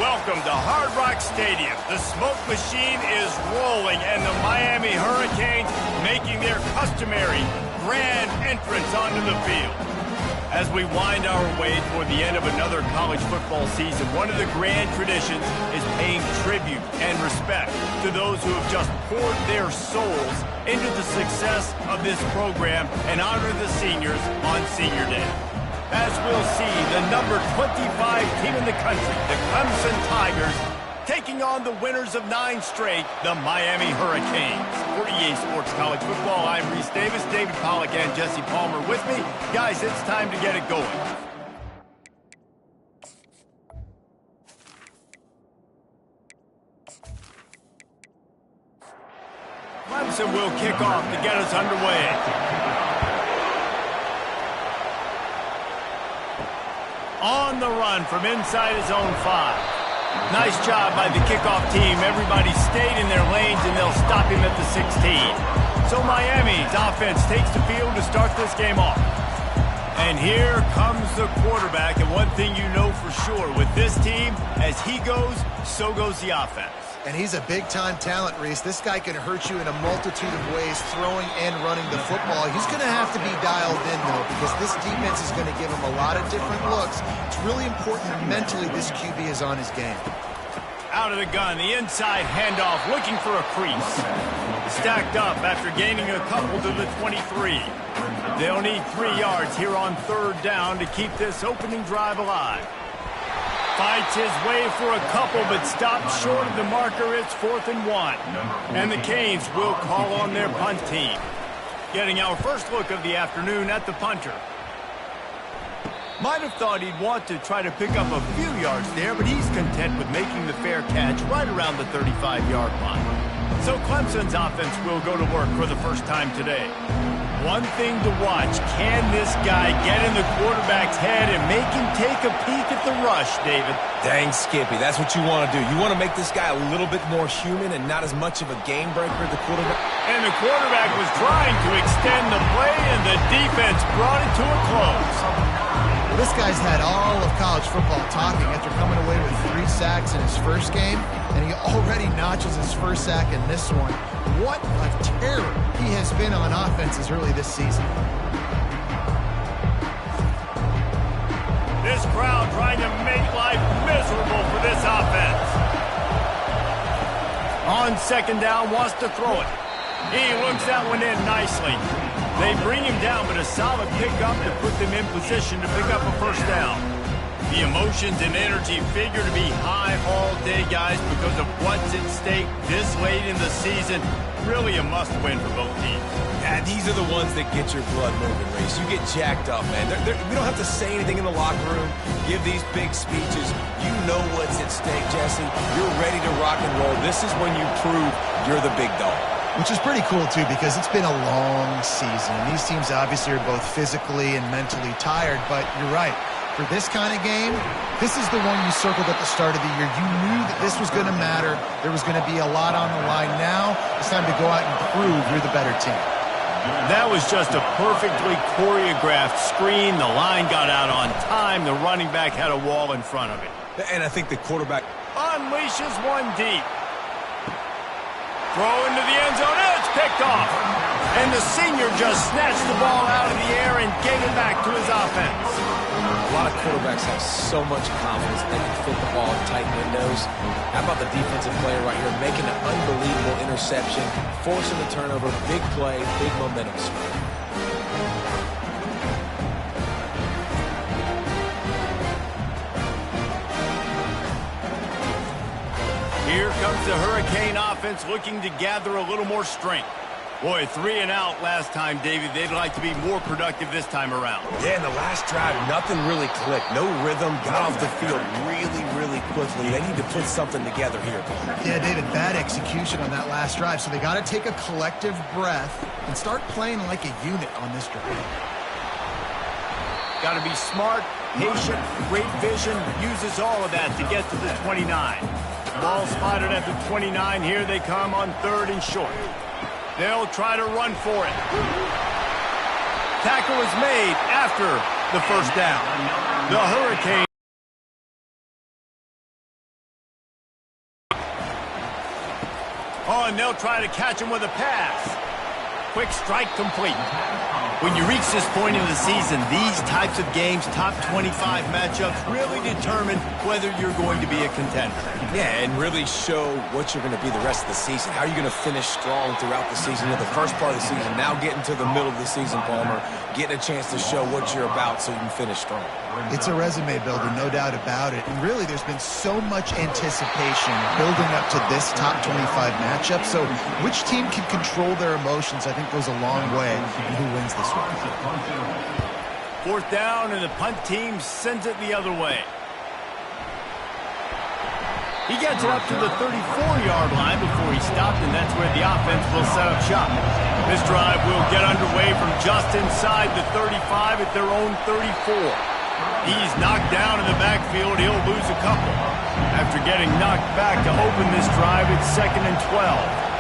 Welcome to Hard Rock Stadium. The smoke machine is rolling, and the Miami Hurricanes making their customary grand entrance onto the field. As we wind our way toward the end of another college football season, one of the grand traditions is paying tribute and respect to those who have just poured their souls into the success of this program and honor the seniors on Senior Day. As we'll see, the number 25 team in the country, the Clemson Tigers, taking on the winners of 9 straight, the Miami Hurricanes. For EA Sports College Football, I'm Reese Davis, David Pollack, and Jesse Palmer with me. Guys, it's time to get it going. Clemson will kick off to get us underway. On the run from inside his own 5. Nice job by the kickoff team. Everybody stayed in their lanes, and they'll stop him at the 16. So Miami's offense takes the field to start this game off. And here comes the quarterback. And one thing you know for sure, with this team, as he goes, so goes the offense. And he's a big-time talent, Reese. This guy can hurt you in a multitude of ways, throwing and running the football. He's going to have to be dialed in, though, because this defense is going to give him a lot of different looks. It's really important mentally this QB is on his game. Out of the gun, the inside handoff, looking for a crease. Stacked up after gaining a couple to the 23. They'll need 3 yards here on 3rd down to keep this opening drive alive. Fights his way for a couple, but stops short of the marker. It's 4th and 1. And the Canes will call on their punt team. Getting our first look of the afternoon at the punter. Might have thought he'd want to try to pick up a few yards there, but he's content with making the fair catch right around the 35-yard line. So Clemson's offense will go to work for the first time today. One thing to watch, can this guy get in the quarterback's head and make him take a peek at the rush, David? Dang, Skippy, that's what you want to do. You want to make this guy a little bit more human and not as much of a game breaker, the quarterback. And the quarterback was trying to extend the play, and the defense brought it to a close. Well, this guy's had all of college football talking after coming away with 3 sacks in his first game, and he already notches his first sack in this one. What a terror he has been on offenses early this season. This crowd trying to make life miserable for this offense. On 2nd down, wants to throw it. He looks that one in nicely. They bring him down, but a solid pickup to put them in position to pick up a 1st down. The emotions and energy figure to be high all day, guys, because of what's at stake this late in the season. Really a must-win for both teams. Yeah, these are the ones that get your blood moving, Reese. You get jacked up, man. We don't have to say anything in the locker room, give these big speeches. You know what's at stake, Jesse. You're ready to rock and roll. This is when you prove you're the big dog. Which is pretty cool, too, because it's been a long season. And these teams obviously are both physically and mentally tired, but you're right. For this kind of game, this is the one you circled at the start of the year. You knew that this was going to matter. There was going to be a lot on the line. Now it's time to go out and prove you're the better team. That was just a perfectly choreographed screen. The line got out on time. The running back had a wall in front of it. And I think the quarterback unleashes one deep. Throw into the end zone. It's picked off. And the senior just snatched the ball out of the air and gave it back to his offense. A lot of quarterbacks have so much confidence they can fit the ball in tight windows. How about the defensive player right here making an unbelievable interception, forcing the turnover, big play, big momentum swing. Here comes the Hurricane offense looking to gather a little more strength. Boy, 3 and out last time, David. They'd like to be more productive this time around. Yeah, in the last drive, nothing really clicked. No rhythm, got off the field really quickly. They need to put something together here. Yeah, David, bad execution on that last drive. So they got to take a collective breath and start playing like a unit on this drive. Got to be smart, patient, great vision, uses all of that to get to the 29. Ball spotted at the 29. Here they come on 3rd and short. They'll try to run for it. Tackle is made after the 1st down. The Hurricanes and they'll try to catch him with a pass. Quick strike complete. When you reach this point in the season, these types of games, top 25 matchups, really determine whether you're going to be a contender. Yeah, and really show what you're going to be the rest of the season. How are you going to finish strong throughout the season? You know, the first part of the season, now getting to the middle of the season, Palmer, getting a chance to show what you're about so you can finish strong. It's a resume builder, no doubt about it. And really, there's been so much anticipation building up to this top 25 matchup. So which team can control their emotions, I think, goes a long way in who wins this one. Fourth down, and the punt team sends it the other way. He gets it up to the 34-yard line before he stopped, and that's where the offense will set up shop. This drive will get underway from just inside the 35 at their own 34. He's knocked down in the backfield. He'll lose a couple. After getting knocked back to open this drive, it's 2nd and 12.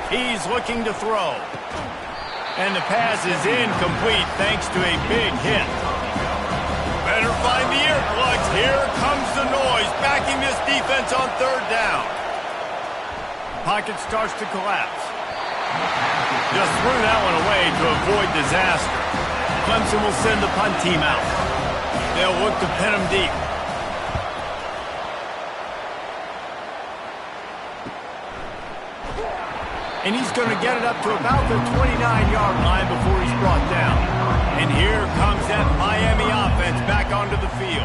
He's looking to throw. And the pass is incomplete thanks to a big hit. Better find the earplugs. Here comes the noise, backing this defense on 3rd down. Pocket starts to collapse. Just threw that one away to avoid disaster. Clemson will send the punt team out. They'll look to pin him deep. And he's going to get it up to about the 29-yard line before he's brought down. And here comes that Miami offense back onto the field.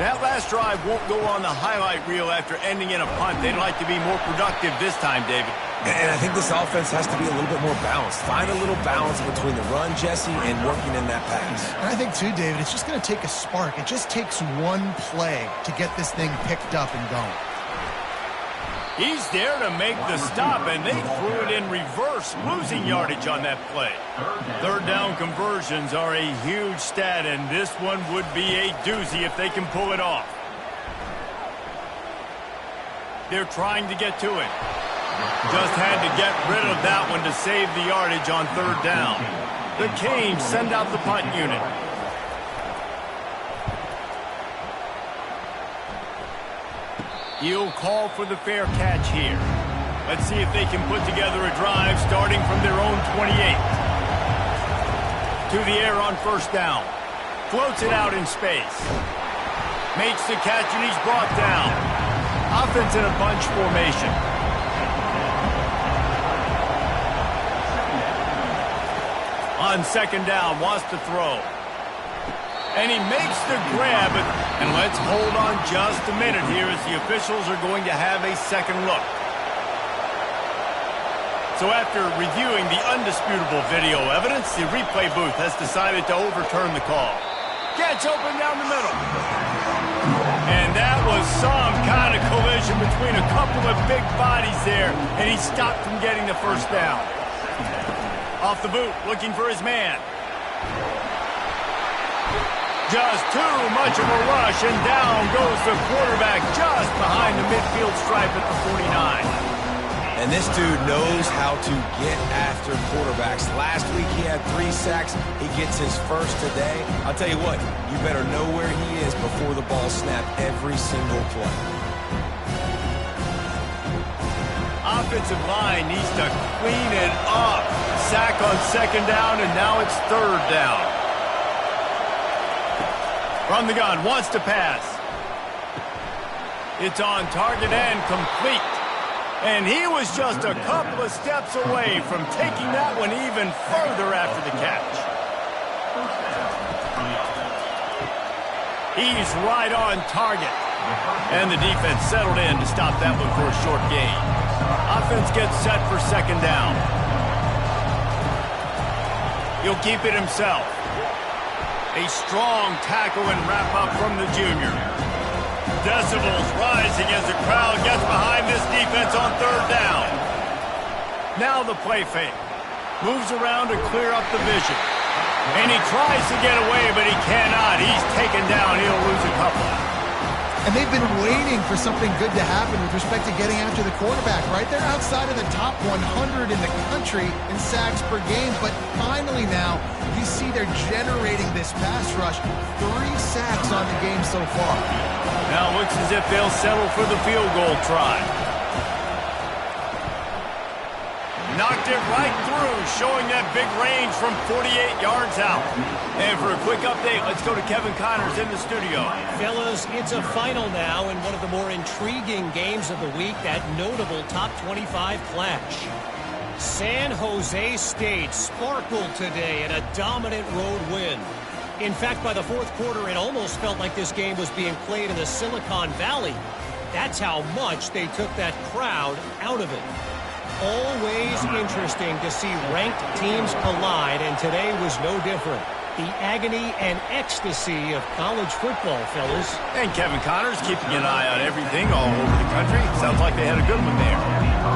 That last drive won't go on the highlight reel after ending in a punt. They'd like to be more productive this time, David. And I think this offense has to be a little bit more balanced. Find a little balance between the run, Jesse, and working in that pass. And I think, too, David, it's just going to take a spark. It just takes one play to get this thing picked up and going. He's there to make the stop, and they threw it in reverse, losing yardage on that play. 3rd down conversions are a huge stat, and this one would be a doozy if they can pull it off. They're trying to get to it. Just had to get rid of that one to save the yardage on 3rd down. The Canes send out the punt unit. He'll call for the fair catch here. Let's see if they can put together a drive starting from their own 28. To the air on 1st down. Floats it out in space. Makes the catch, and he's brought down. Offense in a bunch formation. On 2nd down, wants to throw. And he makes the grab, and let's hold on just a minute here as the officials are going to have a second look. So after reviewing the undisputable video evidence, the replay booth has decided to overturn the call. Gets open down the middle. And that was some kind of collision between a couple of big bodies there, and he stopped from getting the 1st down. Off the boot, looking for his man. Just too much of a rush, and down goes the quarterback just behind the midfield stripe at the 49. And this dude knows how to get after quarterbacks. Last week he had 3 sacks. He gets his first today. I'll tell you what, you better know where he is before the ball snapped every single play. Offensive line needs to clean it up. Sack on 2nd down, and now it's 3rd down. From the gun, wants to pass. It's on target and complete. And he was just a couple of steps away from taking that one even further after the catch. He's right on target. And the defense settled in to stop that one for a short gain. Offense gets set for 2nd down. He'll keep it himself. A strong tackle and wrap-up from the junior. Decibels rising as the crowd gets behind this defense on 3rd down. Now the play fake. Moves around to clear up the vision. And he tries to get away, but he cannot. He's taken down. He'll lose a couple. And they've been waiting for something good to happen with respect to getting after the quarterback, right? They're outside of the top 100 in the country in sacks per game, but finally now you see they're generating this pass rush. 3 sacks on the game so far. Now it looks as if they'll settle for the field goal try. Knocked it right through, showing that big range from 48 yards out. And for a quick update, let's go to Kevin Connors in the studio. Fellas, it's a final now in one of the more intriguing games of the week, that notable top 25 clash. San Jose State sparkled today in a dominant road win. In fact, by the fourth quarter, it almost felt like this game was being played in the Silicon Valley. That's how much they took that crowd out of it. Always interesting to see ranked teams collide, and today was no different. The agony and ecstasy of college football, fellas. And Kevin Connors keeping an eye on everything all over the country. Sounds like they had a good one there.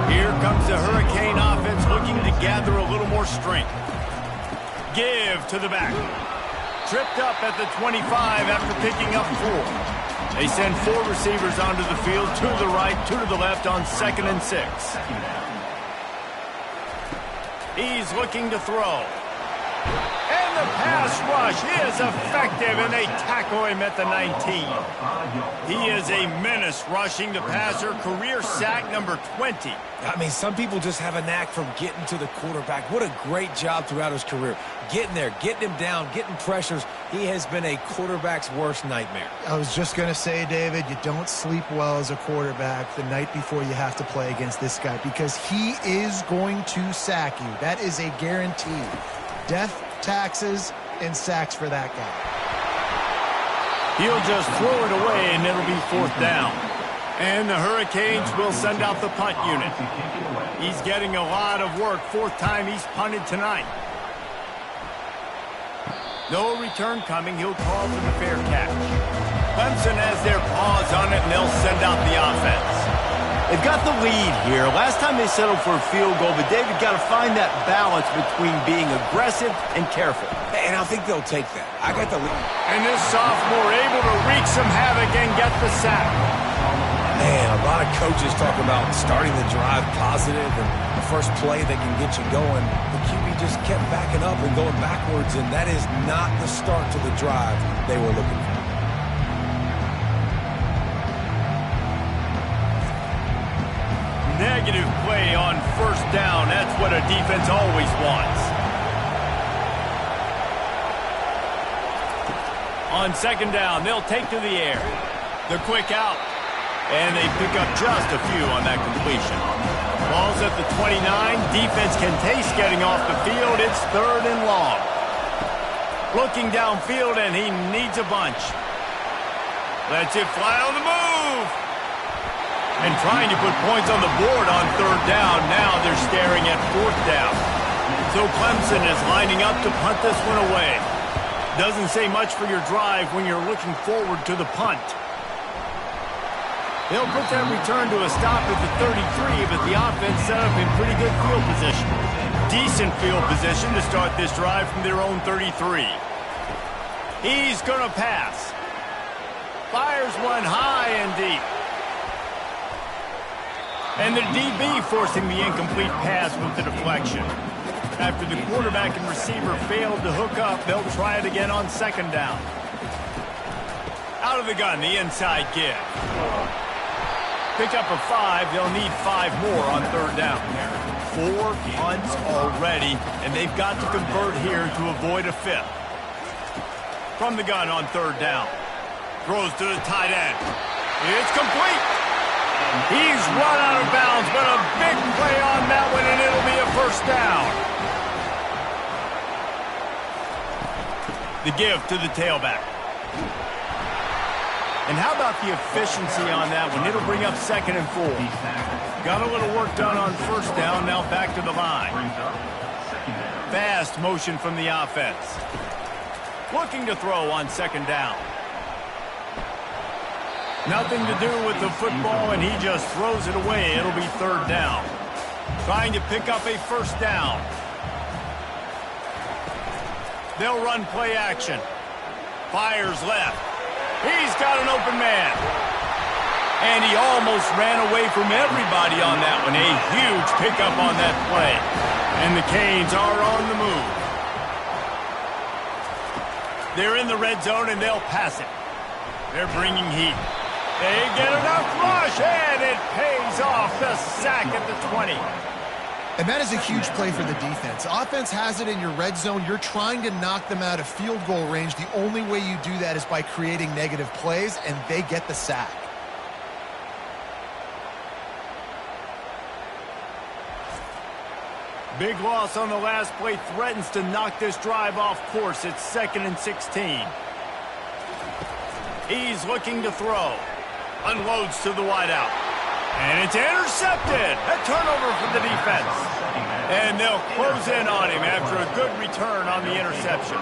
Here comes the Hurricane offense looking to gather a little more strength. Give to the back. Tripped up at the 25 after picking up 4. They send 4 receivers onto the field, 2 to the right, 2 to the left on 2nd and 6. He's looking to throw. And the pass rush is effective, and they tackle him at the 19. He is a menace rushing the passer, career sack number 20. I mean, some people just have a knack for getting to the quarterback. What a great job throughout his career. Getting there, getting him down, getting pressures. He has been a quarterback's worst nightmare. I was just going to say, David, you don't sleep well as a quarterback the night before you have to play against this guy, because he is going to sack you. That is a guarantee. Death, taxes, and sacks for that guy. He'll just throw it away, and it'll be 4th down. And the Hurricanes will send out the punt unit. He's getting a lot of work. 4th time he's punted tonight. No return coming. He'll call for the fair catch. Clemson has their paws on it, and they'll send out the offense. They've got the lead here. Last time they settled for a field goal, but David got to find that balance between being aggressive and careful. And I think they'll take that. I got the lead. And this sophomore able to wreak some havoc and get the sack. Man, a lot of coaches talk about starting the drive positive and the first play that can get you going. The QB just kept backing up and going backwards, and that is not the start to the drive they were looking for. Negative play on 1st down. That's what a defense always wants. On 2nd down, they'll take to the air. The quick out. And they pick up just a few on that completion. Ball's at the 29. Defense can taste getting off the field. It's 3rd and long. Looking downfield, and he needs a bunch. Lets it fly on the move. And trying to put points on the board on 3rd down. Now they're staring at 4th down. So Clemson is lining up to punt this one away. Doesn't say much for your drive when you're looking forward to the punt. They'll put that return to a stop at the 33, but the offense set up in pretty good field position. Decent field position to start this drive from their own 33. He's going to pass. Fires one high and deep. And the DB forcing the incomplete pass with the deflection. After the quarterback and receiver failed to hook up, they'll try it again on 2nd down. Out of the gun, the inside give. Pick up a 5. They'll need 5 more on 3rd down. 4 punts already, and they've got to convert here to avoid a 5th. From the gun on 3rd down. Throws to the tight end. It's complete. He's run out of bounds, but a big play on that one, and it'll be a 1st down. The give to the tailback. And how about the efficiency on that one? It'll bring up 2nd and 4. Got a little work done on 1st down, now back to the line. Fast motion from the offense. Looking to throw on 2nd down. Nothing to do with the football, and he just throws it away. It'll be 3rd down. Trying to pick up a 1st down. They'll run play action. Fires left. He's got an open man. And he almost ran away from everybody on that one. A huge pickup on that play. And the Canes are on the move. They're in the red zone, and they'll pass it. They're bringing heat. They get enough rush, and it pays off. The sack at the 20. And that is a huge play for the defense. Offense has it in your red zone. You're trying to knock them out of field goal range. The only way you do that is by creating negative plays, and they get the sack. Big loss on the last play threatens to knock this drive off course. It's 2nd and 16. He's looking to throw. Unloads to the wideout. And it's intercepted. A turnover for the defense. And they'll close in on him after a good return on the interception.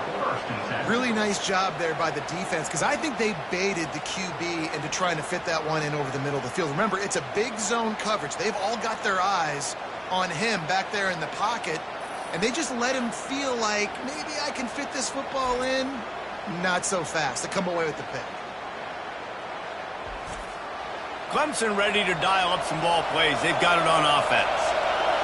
Really nice job there by the defense, because I think they baited the QB into trying to fit that one in over the middle of the field. Remember, it's a big zone coverage. They've all got their eyes on him back there in the pocket, and they just let him feel like, maybe I can fit this football in. Not so fast. They come away with the pick. Clemson ready to dial up some ball plays. They've got it on offense.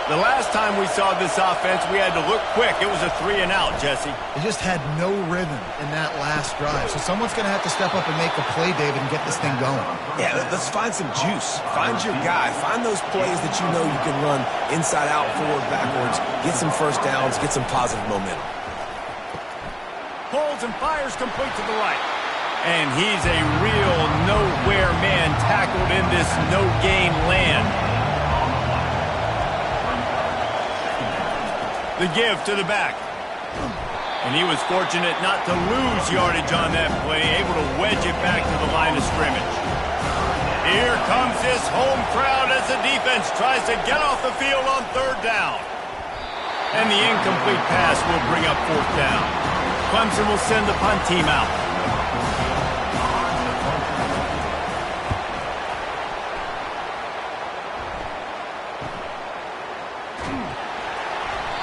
The last time we saw this offense, we had to look quick. It was a 3 and out, Jesse. They just had no rhythm in that last drive. So someone's going to have to step up and make a play, David, and get this thing going. Yeah, let's find some juice. Find your guy. Find those plays that you know you can run inside out, forward, backwards. Get some first downs. Get some positive momentum. Pulls and fires complete to the right. And he's a real nowhere man tackled in this no-gain land. The give to the back. And he was fortunate not to lose yardage on that play, able to wedge it back to the line of scrimmage. Here comes this home crowd as the defense tries to get off the field on 3rd down. And the incomplete pass will bring up 4th down. Clemson will send the punt team out.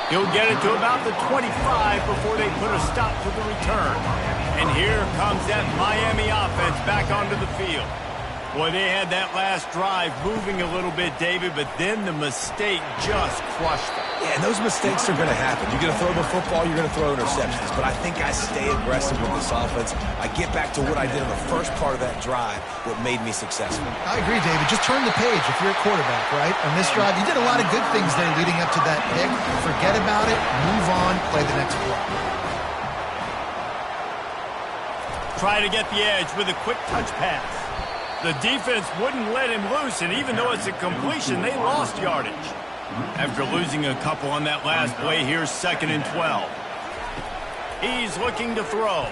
He'll get it to about the 25 before they put a stop to the return. And here comes that Miami offense back onto the field. Boy, they had that last drive moving a little bit, David, but then the mistake just crushed them. Yeah, and those mistakes are going to happen. You're going to throw the football, you're going to throw interceptions. But I think I stay aggressive with this offense. I get back to what I did in the first part of that drive, what made me successful. I agree, David. Just turn the page if you're a quarterback, right? On this drive, you did a lot of good things there leading up to that pick. Forget about it, move on, play the next play. Try to get the edge with a quick touch pass. The defense wouldn't let him loose, and even though it's a completion, they lost yardage. After losing a couple on that last play, here's 2nd and 12. He's looking to throw.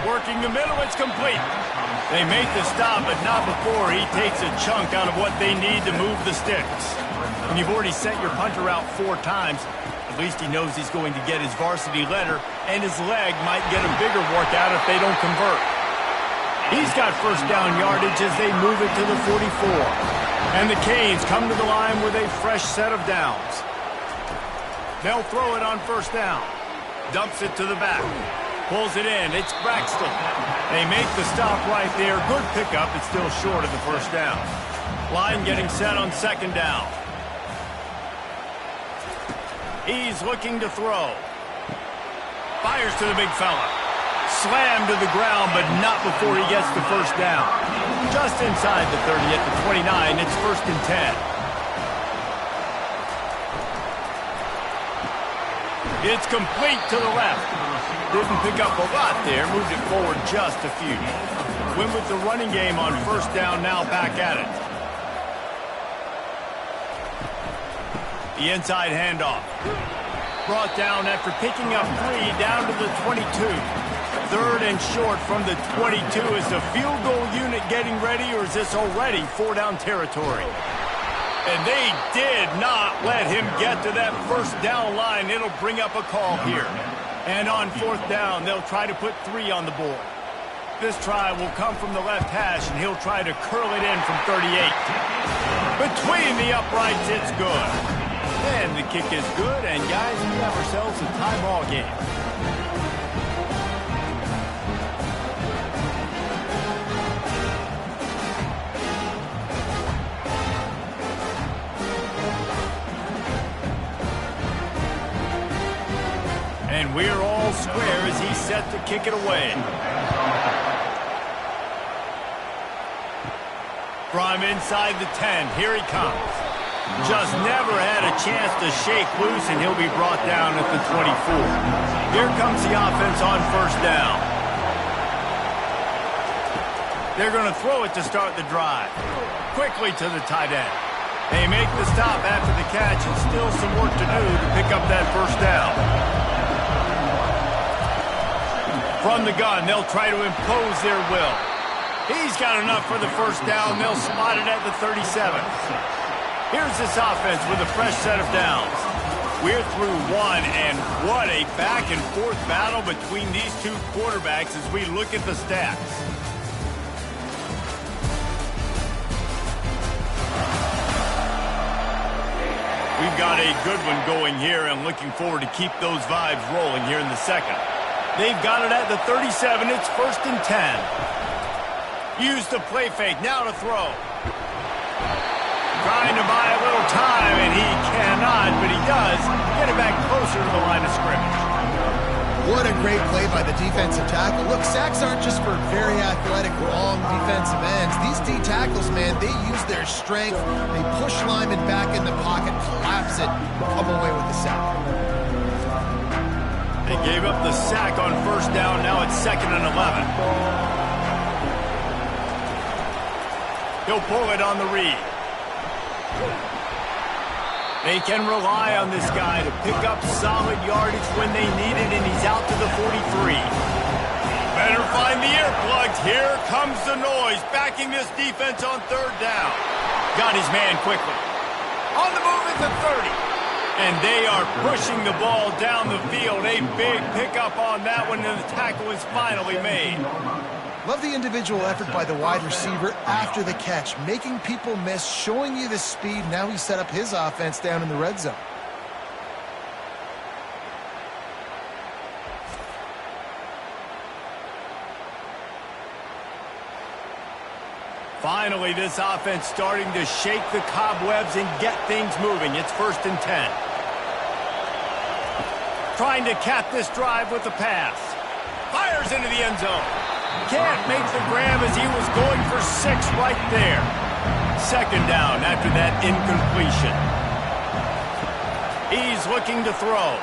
Working the middle, it's complete. They make the stop, but not before he takes a chunk out of what they need to move the sticks. When you've already sent your punter out 4 times, at least he knows he's going to get his varsity letter, and his leg might get a bigger workout if they don't convert. He's got first down yardage as they move it to the 44. And the Canes come to the line with a fresh set of downs. They'll throw it on 1st down. Dumps it to the back. Pulls it in. It's Braxton. They make the stop right there. Good pickup. It's still short of the 1st down. Line getting set on 2nd down. He's looking to throw. Fires to the big fella. Slammed to the ground, but not before he gets the 1st down. Just inside the 30 at the 29, it's 1st and 10. It's complete to the left. Didn't pick up a lot there, moved it forward just a few. Went with the running game on 1st down, now back at it. The inside handoff. Brought down after picking up 3 down to the 22. 3rd and short from the 22. Is the field goal unit getting ready, or is this already 4-down territory? And they did not let him get to that 1st down line. It'll bring up a call here. And on 4th down, they'll try to put 3 on the board. This try will come from the left hash, and he'll try to curl it in from 38. Between the uprights, it's good. And the kick is good, and guys, we have ourselves a tie ball game. And we're all square as he's set to kick it away. From inside the 10, here he comes. Just never had a chance to shake loose, and he'll be brought down at the 24. Here comes the offense on first down. They're going to throw it to start the drive. Quickly to the tight end. They make the stop after the catch, and still some work to do to pick up that first down. From the gun, they'll try to impose their will. He's got enough for the first down. They'll spot it at the 37. Here's this offense with a fresh set of downs. We're through one, and what a back-and-forth battle between these two quarterbacks as we look at the stats. We've got a good one going here, and looking forward to keep those vibes rolling here in the second. They've got it at the 37. It's 1st and 10. Use the play fake, now to throw. Trying to buy a little time, and he cannot, but he does get it back closer to the line of scrimmage. What a great play by the defensive tackle. Look, sacks aren't just for very athletic, long defensive ends. These D tackles, man, they use their strength. They push linemen back in the pocket, collapse it, come away with the sack. They gave up the sack on first down. Now it's 2nd and 11. He'll pull it on the read. They can rely on this guy to pick up solid yardage when they need it, and he's out to the 43. Better find the earplugs. Here comes the noise, backing this defense on third down. Got his man quickly. On the move at the 30. And they are pushing the ball down the field. A big pickup on that one, and the tackle is finally made. Love the individual effort by the wide receiver after the catch, making people miss, showing you the speed. Now he set up his offense down in the red zone. Finally, this offense starting to shake the cobwebs and get things moving. It's 1st and 10. Trying to cap this drive with the pass. Fires into the end zone. Can't make the grab as he was going for 6 right there. 2nd down after that incompletion. He's looking to throw.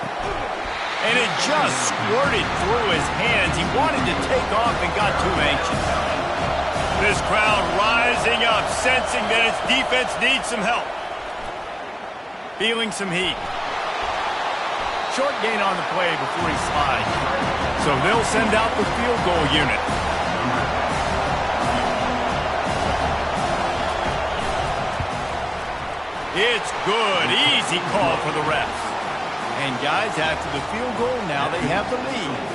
And it just squirted through his hands. He wanted to take off and got too anxious. This crowd rising up, sensing that its defense needs some help. Feeling some heat. Short gain on the play before he slides. So they'll send out the field goal unit. It's good. Easy call for the refs. And guys, after the field goal, now they have the lead.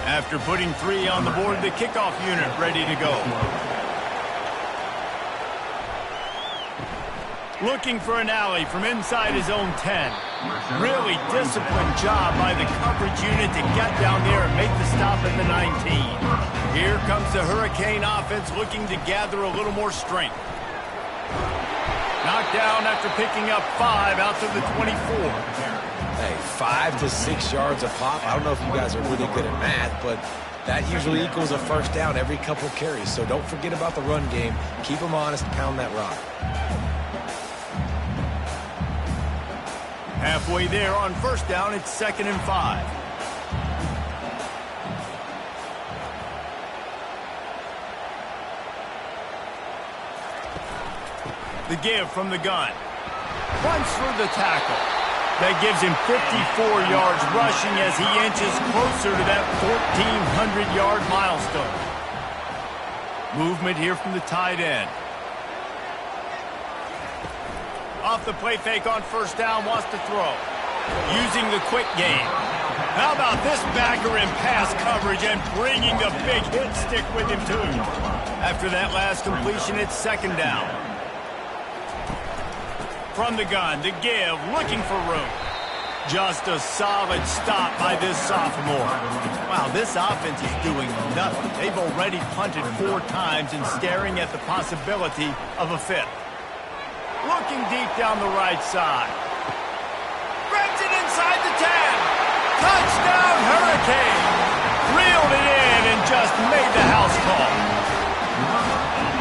After putting 3 on the board, the kickoff unit ready to go. Looking for an alley from inside his own 10. Really disciplined job by the coverage unit to get down there and make the stop at the 19. Here comes the Hurricane offense looking to gather a little more strength. Knocked down after picking up 5 out to the 24. Hey, 5 to 6 yards a pop. I don't know if you guys are really good at math, but that usually equals a first down every couple carries. So don't forget about the run game. Keep them honest, pound that rock. Halfway there on first down, it's 2nd and 5. The give from the gun. Runs through the tackle. That gives him 54 yards rushing as he inches closer to that 1,400-yard milestone. Movement here from the tight end. Off the play fake on first down, wants to throw. Using the quick game. How about this backer in pass coverage and bringing the big hit stick with him, too? After that last completion, it's second down. From the gun, the give, looking for room. Just a solid stop by this sophomore. Wow, this offense is doing nothing. They've already punted 4 times and staring at the possibility of a 5th. Looking deep down the right side. Grabs it inside the 10. Touchdown, Hurricane! Reeled it in and just made the house call.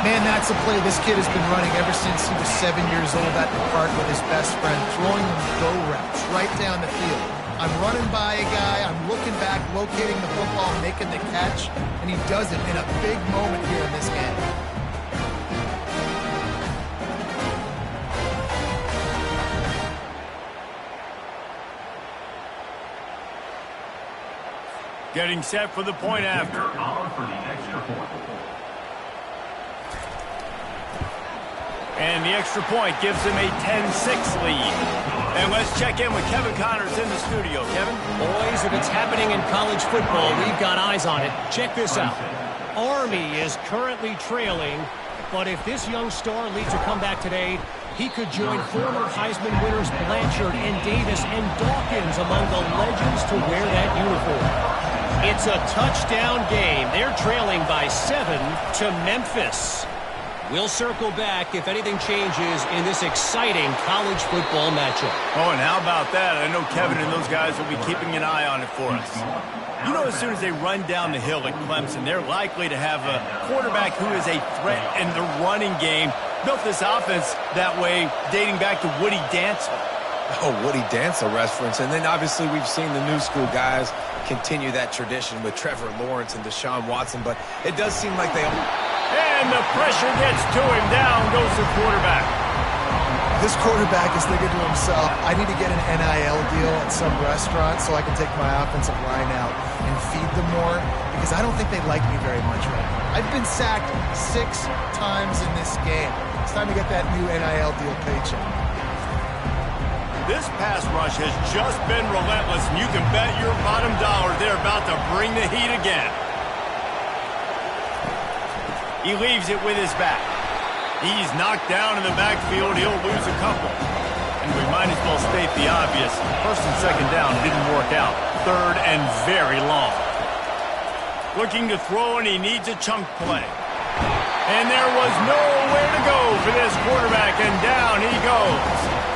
Man, that's a play this kid has been running ever since he was 7 years old at the park with his best friend, throwing them go routes right down the field. I'm running by a guy, I'm looking back, locating the football, making the catch, and he does it in a big moment here in this game. Getting set for the point after. And the extra point gives him a 10-6 lead. And let's check in with Kevin Connors in the studio. Kevin? Boys, if it's happening in college football, we've got eyes on it. Check this out. Army is currently trailing, but if this young star leads a comeback today, he could join former Heisman winners Blanchard and Davis and Dawkins among the legends to wear that uniform. It's a touchdown game. They're trailing by 7 to Memphis. We'll circle back if anything changes in this exciting college football matchup. Oh, and how about that? I know Kevin and those guys will be keeping an eye on it for us. You know, as soon as they run down the hill at Clemson, they're likely to have a quarterback who is a threat in the running game. Built this offense that way dating back to Woody Dantzler. Oh, Woody Dantzler reference. And then obviously we've seen the new school guys continue that tradition with Trevor Lawrence and Deshaun Watson, but it does seem like they all... And the pressure gets to him. Down goes the quarterback. This quarterback is thinking to himself, I need to get an NIL deal at some restaurant so I can take my offensive line out and feed them more, because I don't think they like me very much right now. I've been sacked 6 times in this game. It's time to get that new NIL deal paycheck. This pass rush has just been relentless, and you can bet your bottom dollar they're about to bring the heat again. He leaves it with his back. He's knocked down in the backfield. He'll lose a couple. And we might as well state the obvious. First and second down didn't work out. Third and very long. Looking to throw, and he needs a chunk play. And there was nowhere to go for this quarterback, and down he goes.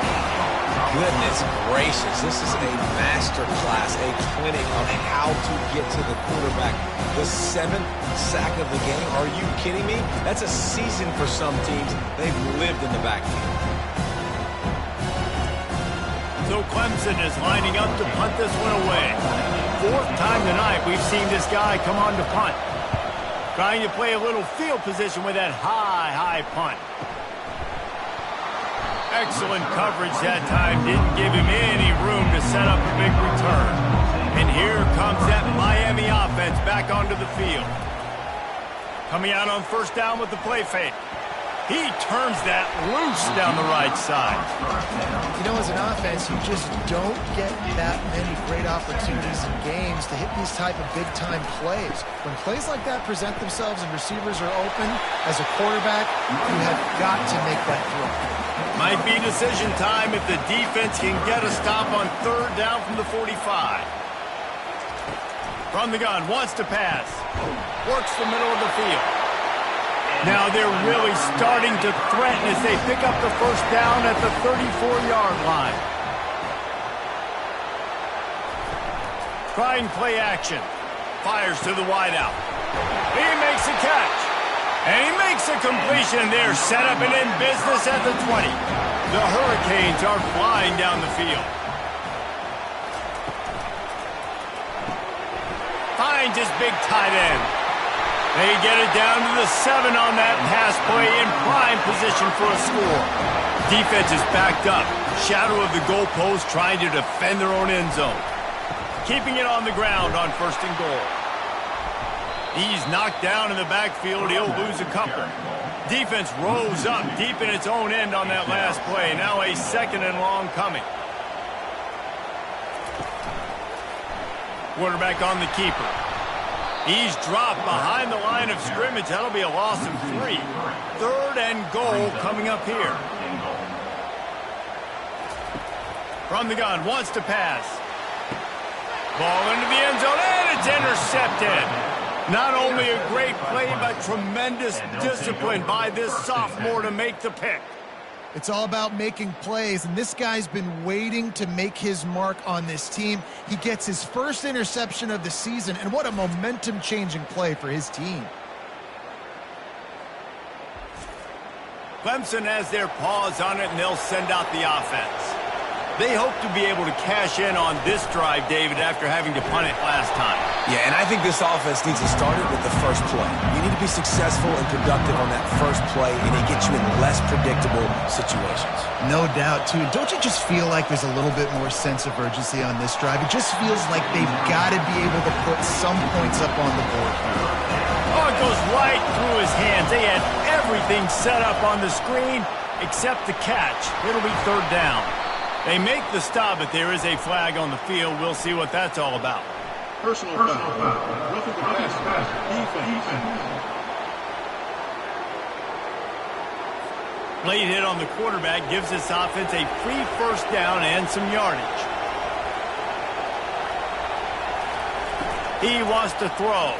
Goodness gracious, this is a master class, a clinic on how to get to the quarterback. The 7th sack of the game, are you kidding me? That's a season for some teams. They've lived in the backfield. So Clemson is lining up to punt this one away. 4th time tonight we've seen this guy come on to punt. Trying to play a little field position with that high punt. Excellent coverage that time. Didn't give him any room to set up a big return. And here comes that Miami offense back onto the field. Coming out on first down with the play fake. He turns that loose down the right side. You know, as an offense, you just don't get that many great opportunities in games to hit these type of big-time plays. When plays like that present themselves and receivers are open, as a quarterback, you have got to make that throw. Might be decision time if the defense can get a stop on 3rd down from the 45. From the gun, wants to pass. Works the middle of the field. Now they're really starting to threaten as they pick up the first down at the 34-yard line. Trying play action. Fires to the wideout. He makes a catch. And he makes a completion. They're set up and in business at the 20. The Hurricanes are flying down the field. Finds his big tight end. They get it down to the 7 on that pass play, in prime position for a score. Defense is backed up. Shadow of the goalpost, trying to defend their own end zone. Keeping it on the ground on 1st and goal. He's knocked down in the backfield. He'll lose a couple. Defense rose up deep in its own end on that last play. Now a 2nd and long coming. Quarterback on the keeper. He's dropped behind the line of scrimmage. That'll be a loss of 3. 3rd and goal coming up here. From the gun, wants to pass. Ball into the end zone, and it's intercepted. Not only a great play, but tremendous discipline by this sophomore to make the pick. It's all about making plays, and this guy's been waiting to make his mark on this team. He gets his first interception of the season, and what a momentum-changing play for his team. Clemson has their paws on it, and they'll send out the offense. They hope to be able to cash in on this drive, David, after having to punt it last time. Yeah, and I think this offense needs to start it with the first play. You need to be successful and productive on that first play, and it gets you in less predictable situations. No doubt, too. Don't you just feel like there's a little bit more sense of urgency on this drive? It just feels like they've got to be able to put some points up on the board here. Oh, it goes right through his hands. They had everything set up on the screen except the catch. It'll be 3rd down. They make the stop, but there is a flag on the field. We'll see what that's all about. Personal foul. Roughing the pass. Defense. Late hit on the quarterback gives this offense a free 1st down and some yardage. He wants to throw.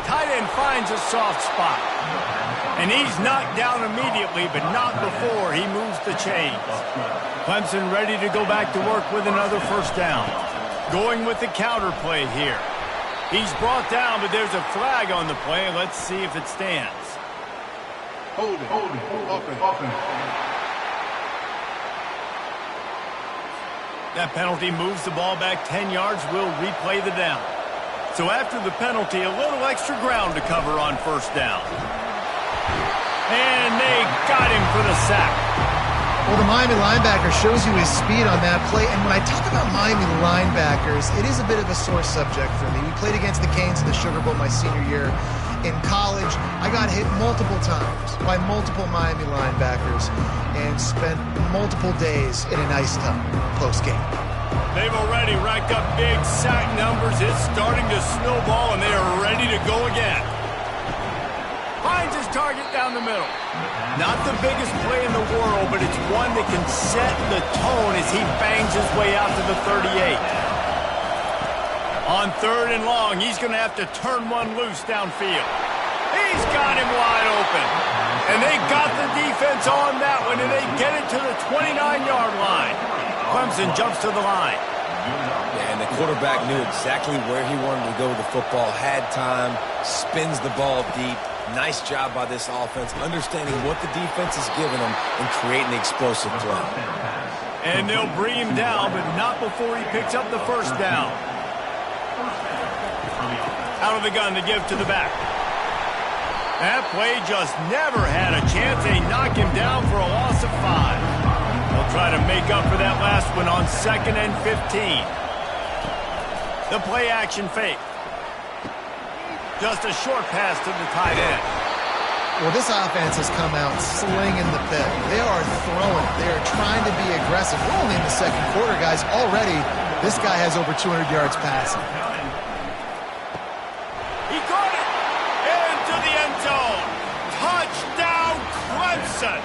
Tight end finds a soft spot. And he's knocked down immediately, but not before he moves the chains. Clemson ready to go back to work with another 1st down. Going with the counter play here. He's brought down, but there's a flag on the play. Let's see if it stands. Hold it. Offense. That penalty moves the ball back 10 yards. We'll replay the down. So after the penalty, a little extra ground to cover on 1st down. And they got him for the sack. Well, the Miami linebacker shows you his speed on that play. And when I talk about Miami linebackers, it is a bit of a sore subject for me. We played against the Canes in the Sugar Bowl my senior year. In college, I got hit multiple times by multiple Miami linebackers and spent multiple days in an ice tub post-game. They've already racked up big sack numbers. It's starting to snowball, and they are ready to go again. Finds his target down the middle. Not the biggest play in the world, but it's one that can set the tone as he bangs his way out to the 38. On 3rd and long, he's going to have to turn one loose downfield. He's got him wide open. And they got the defense on that one, and they get it to the 29-yard line. Clemson jumps to the line. Yeah, and the quarterback knew exactly where he wanted to go with the football, had time, spins the ball deep. Nice job by this offense, understanding what the defense is giving them and creating the explosive play. And they'll bring him down, but not before he picks up the 1st down. Out of the gun to give to the back. That play just never had a chance. They knock him down for a loss of 5. They'll try to make up for that last one on 2nd and 15. The play action fake. Just a short pass to the tight end. Well, this offense has come out slinging the pit. They are throwing. They are trying to be aggressive. We're only in the 2nd quarter, guys. Already, this guy has over 200 yards passing. He caught it into the end zone. Touchdown, Clemson.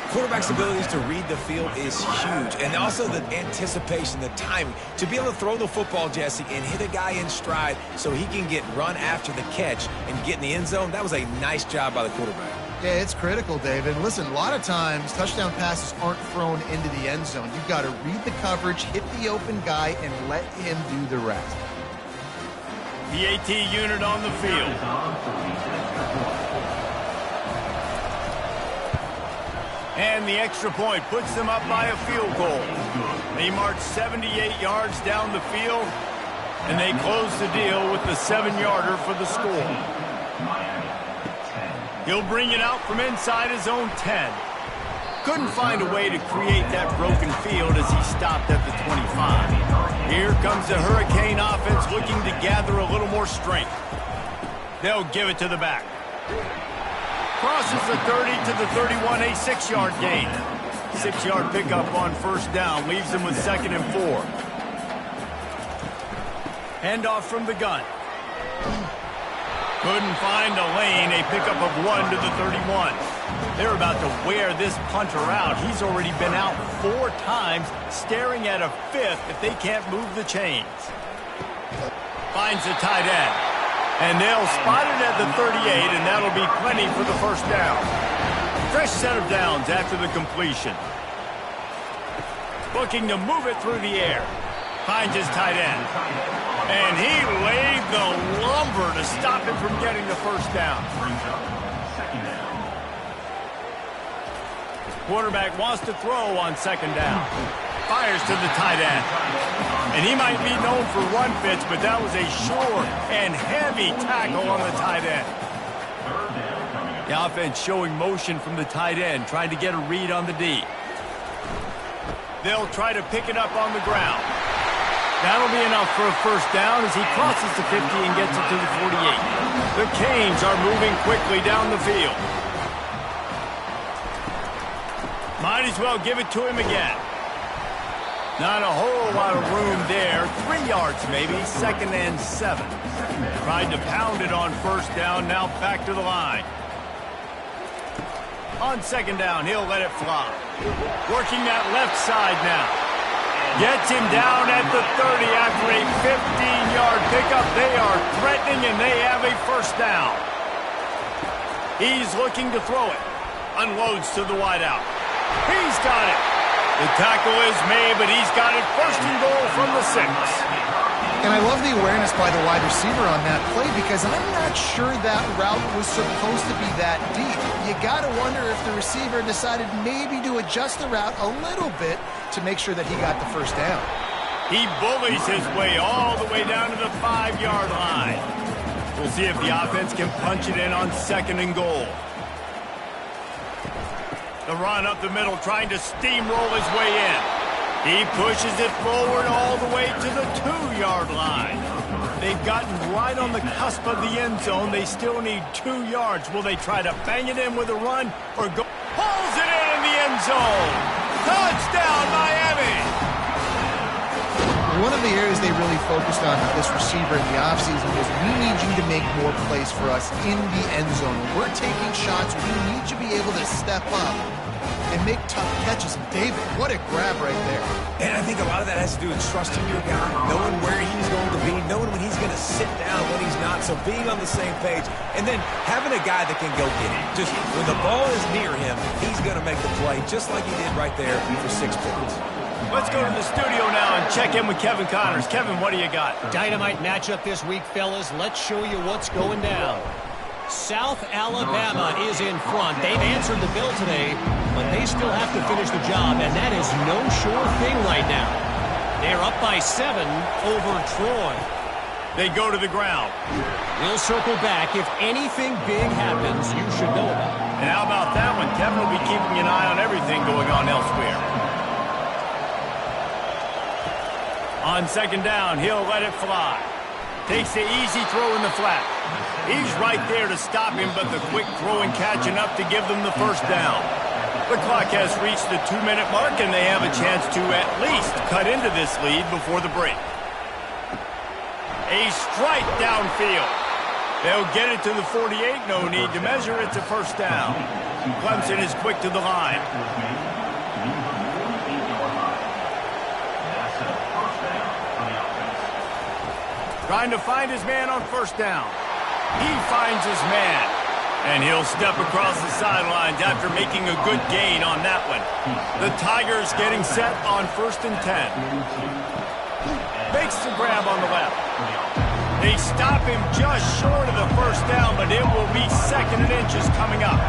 Quarterback's abilities to read the field is huge, and also the anticipation, the timing. To be able to throw the football, Jesse, and hit a guy in stride so he can get run after the catch and get in the end zone, that was a nice job by the quarterback. Yeah, it's critical, David. Listen, a lot of times touchdown passes aren't thrown into the end zone. You've got to read the coverage, hit the open guy, and let him do the rest. The AT unit on the field. And the extra point puts them up by a field goal. They march 78 yards down the field, and they close the deal with the 7-yarder for the score. He'll bring it out from inside his own 10. Couldn't find a way to create that broken field as he stopped at the 25. Here comes the Hurricane offense looking to gather a little more strength. They'll give it to the back. Crosses the 30 to the 31, a 6-yard gain. 6-yard pickup on 1st down leaves them with 2nd and 4. Handoff from the gun. Couldn't find a lane. A pickup of 1 to the 31. They're about to wear this punter out. He's already been out 4 times, staring at a 5th if they can't move the chains. Finds the tight end. And they'll spot it at the 38, and that'll be plenty for the first down. Fresh set of downs after the completion. Looking to move it through the air. Finds his tight end. And he laid the lumber to stop him from getting the first down. Quarterback wants to throw on second down. Fires to the tight end. And he might be known for run fits, but that was a sure and heavy tackle on the tight end. The offense showing motion from the tight end, trying to get a read on the D. They'll try to pick it up on the ground. That'll be enough for a first down as he crosses the 50 and gets it to the 48. The Canes are moving quickly down the field. Might as well give it to him again. Not a whole lot of room there. 3 yards maybe, 2nd and 7. Tried to pound it on first down, now back to the line. On second down, he'll let it fly. Working that left side now. Gets him down at the 30 after a 15-yard pickup. They are threatening, and they have a first down. He's looking to throw it. Unloads to the wideout. He's got it. The tackle is made, but he's got it first and goal from the 6. And I love the awareness by the wide receiver on that play because I'm not sure that route was supposed to be that deep. You got to wonder if the receiver decided maybe to adjust the route a little bit to make sure that he got the first down. He bullies his way all the way down to the 5-yard line. We'll see if the offense can punch it in on second and goal. The run up the middle, trying to steamroll his way in. He pushes it forward all the way to the 2-yard line. They've gotten right on the cusp of the end zone. They still need 2 yards. Will they try to bang it in with a run or go? Pulls it in the end zone. Touchdown, Miami! One of the areas they really focused on with this receiver in the offseason was we need you to make more plays for us in the end zone. When we're taking shots, we need you to be able to step up and make tough catches. And David, what a grab right there. And I think a lot of that has to do with trusting your guy, knowing where he's going to be, knowing when he's going to sit down, when he's not. So being on the same page, and then having a guy that can go get it. Just when the ball is near him, he's going to make the play, just like he did right there for 6 points. Let's go to the studio now and check in with Kevin Connors. Kevin, what do you got? Dynamite matchup this week, fellas. Let's show you what's going down. South Alabama is in front. They've answered the bell today, but they still have to finish the job, and that is no sure thing right now. They're up by 7 over Troy. They go to the ground. We'll circle back. If anything big happens, you should know about it. And how about that one? Kevin will be keeping an eye on everything going on elsewhere. On second down, he'll let it fly. Takes the easy throw in the flat. He's right there to stop him, but the quick throw and catching up to give them the first down. The clock has reached the 2-minute mark, and they have a chance to at least cut into this lead before the break. A strike downfield. They'll get it to the 48. No need to measure. It's a first down. Clemson is quick to the line. Trying to find his man on first down. He finds his man. And he'll step across the sidelines after making a good gain on that one. The Tigers getting set on 1st and 10. Makes the grab on the left. They stop him just short of the first down, but it will be 2nd and inches coming up.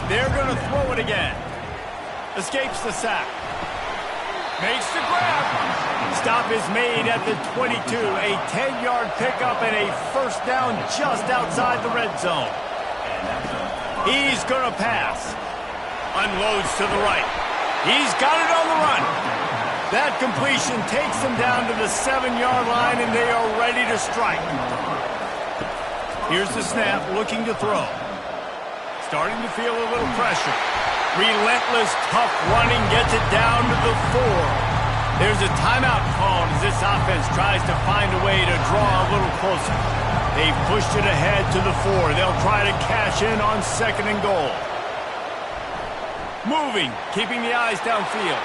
They're going to throw it again. Escapes the sack. Makes the grab. Stop is made at the 22. A 10-yard pickup and a first down just outside the red zone. He's going to pass. Unloads to the right. He's got it on the run. That completion takes him down to the 7-yard line, and they are ready to strike. Here's the snap, looking to throw. Starting to feel a little pressure. Relentless, tough running gets it down to the 4. There's a timeout called as this offense tries to find a way to draw a little closer. They've pushed it ahead to the 4. They'll try to cash in on 2nd and goal. Moving, keeping the eyes downfield.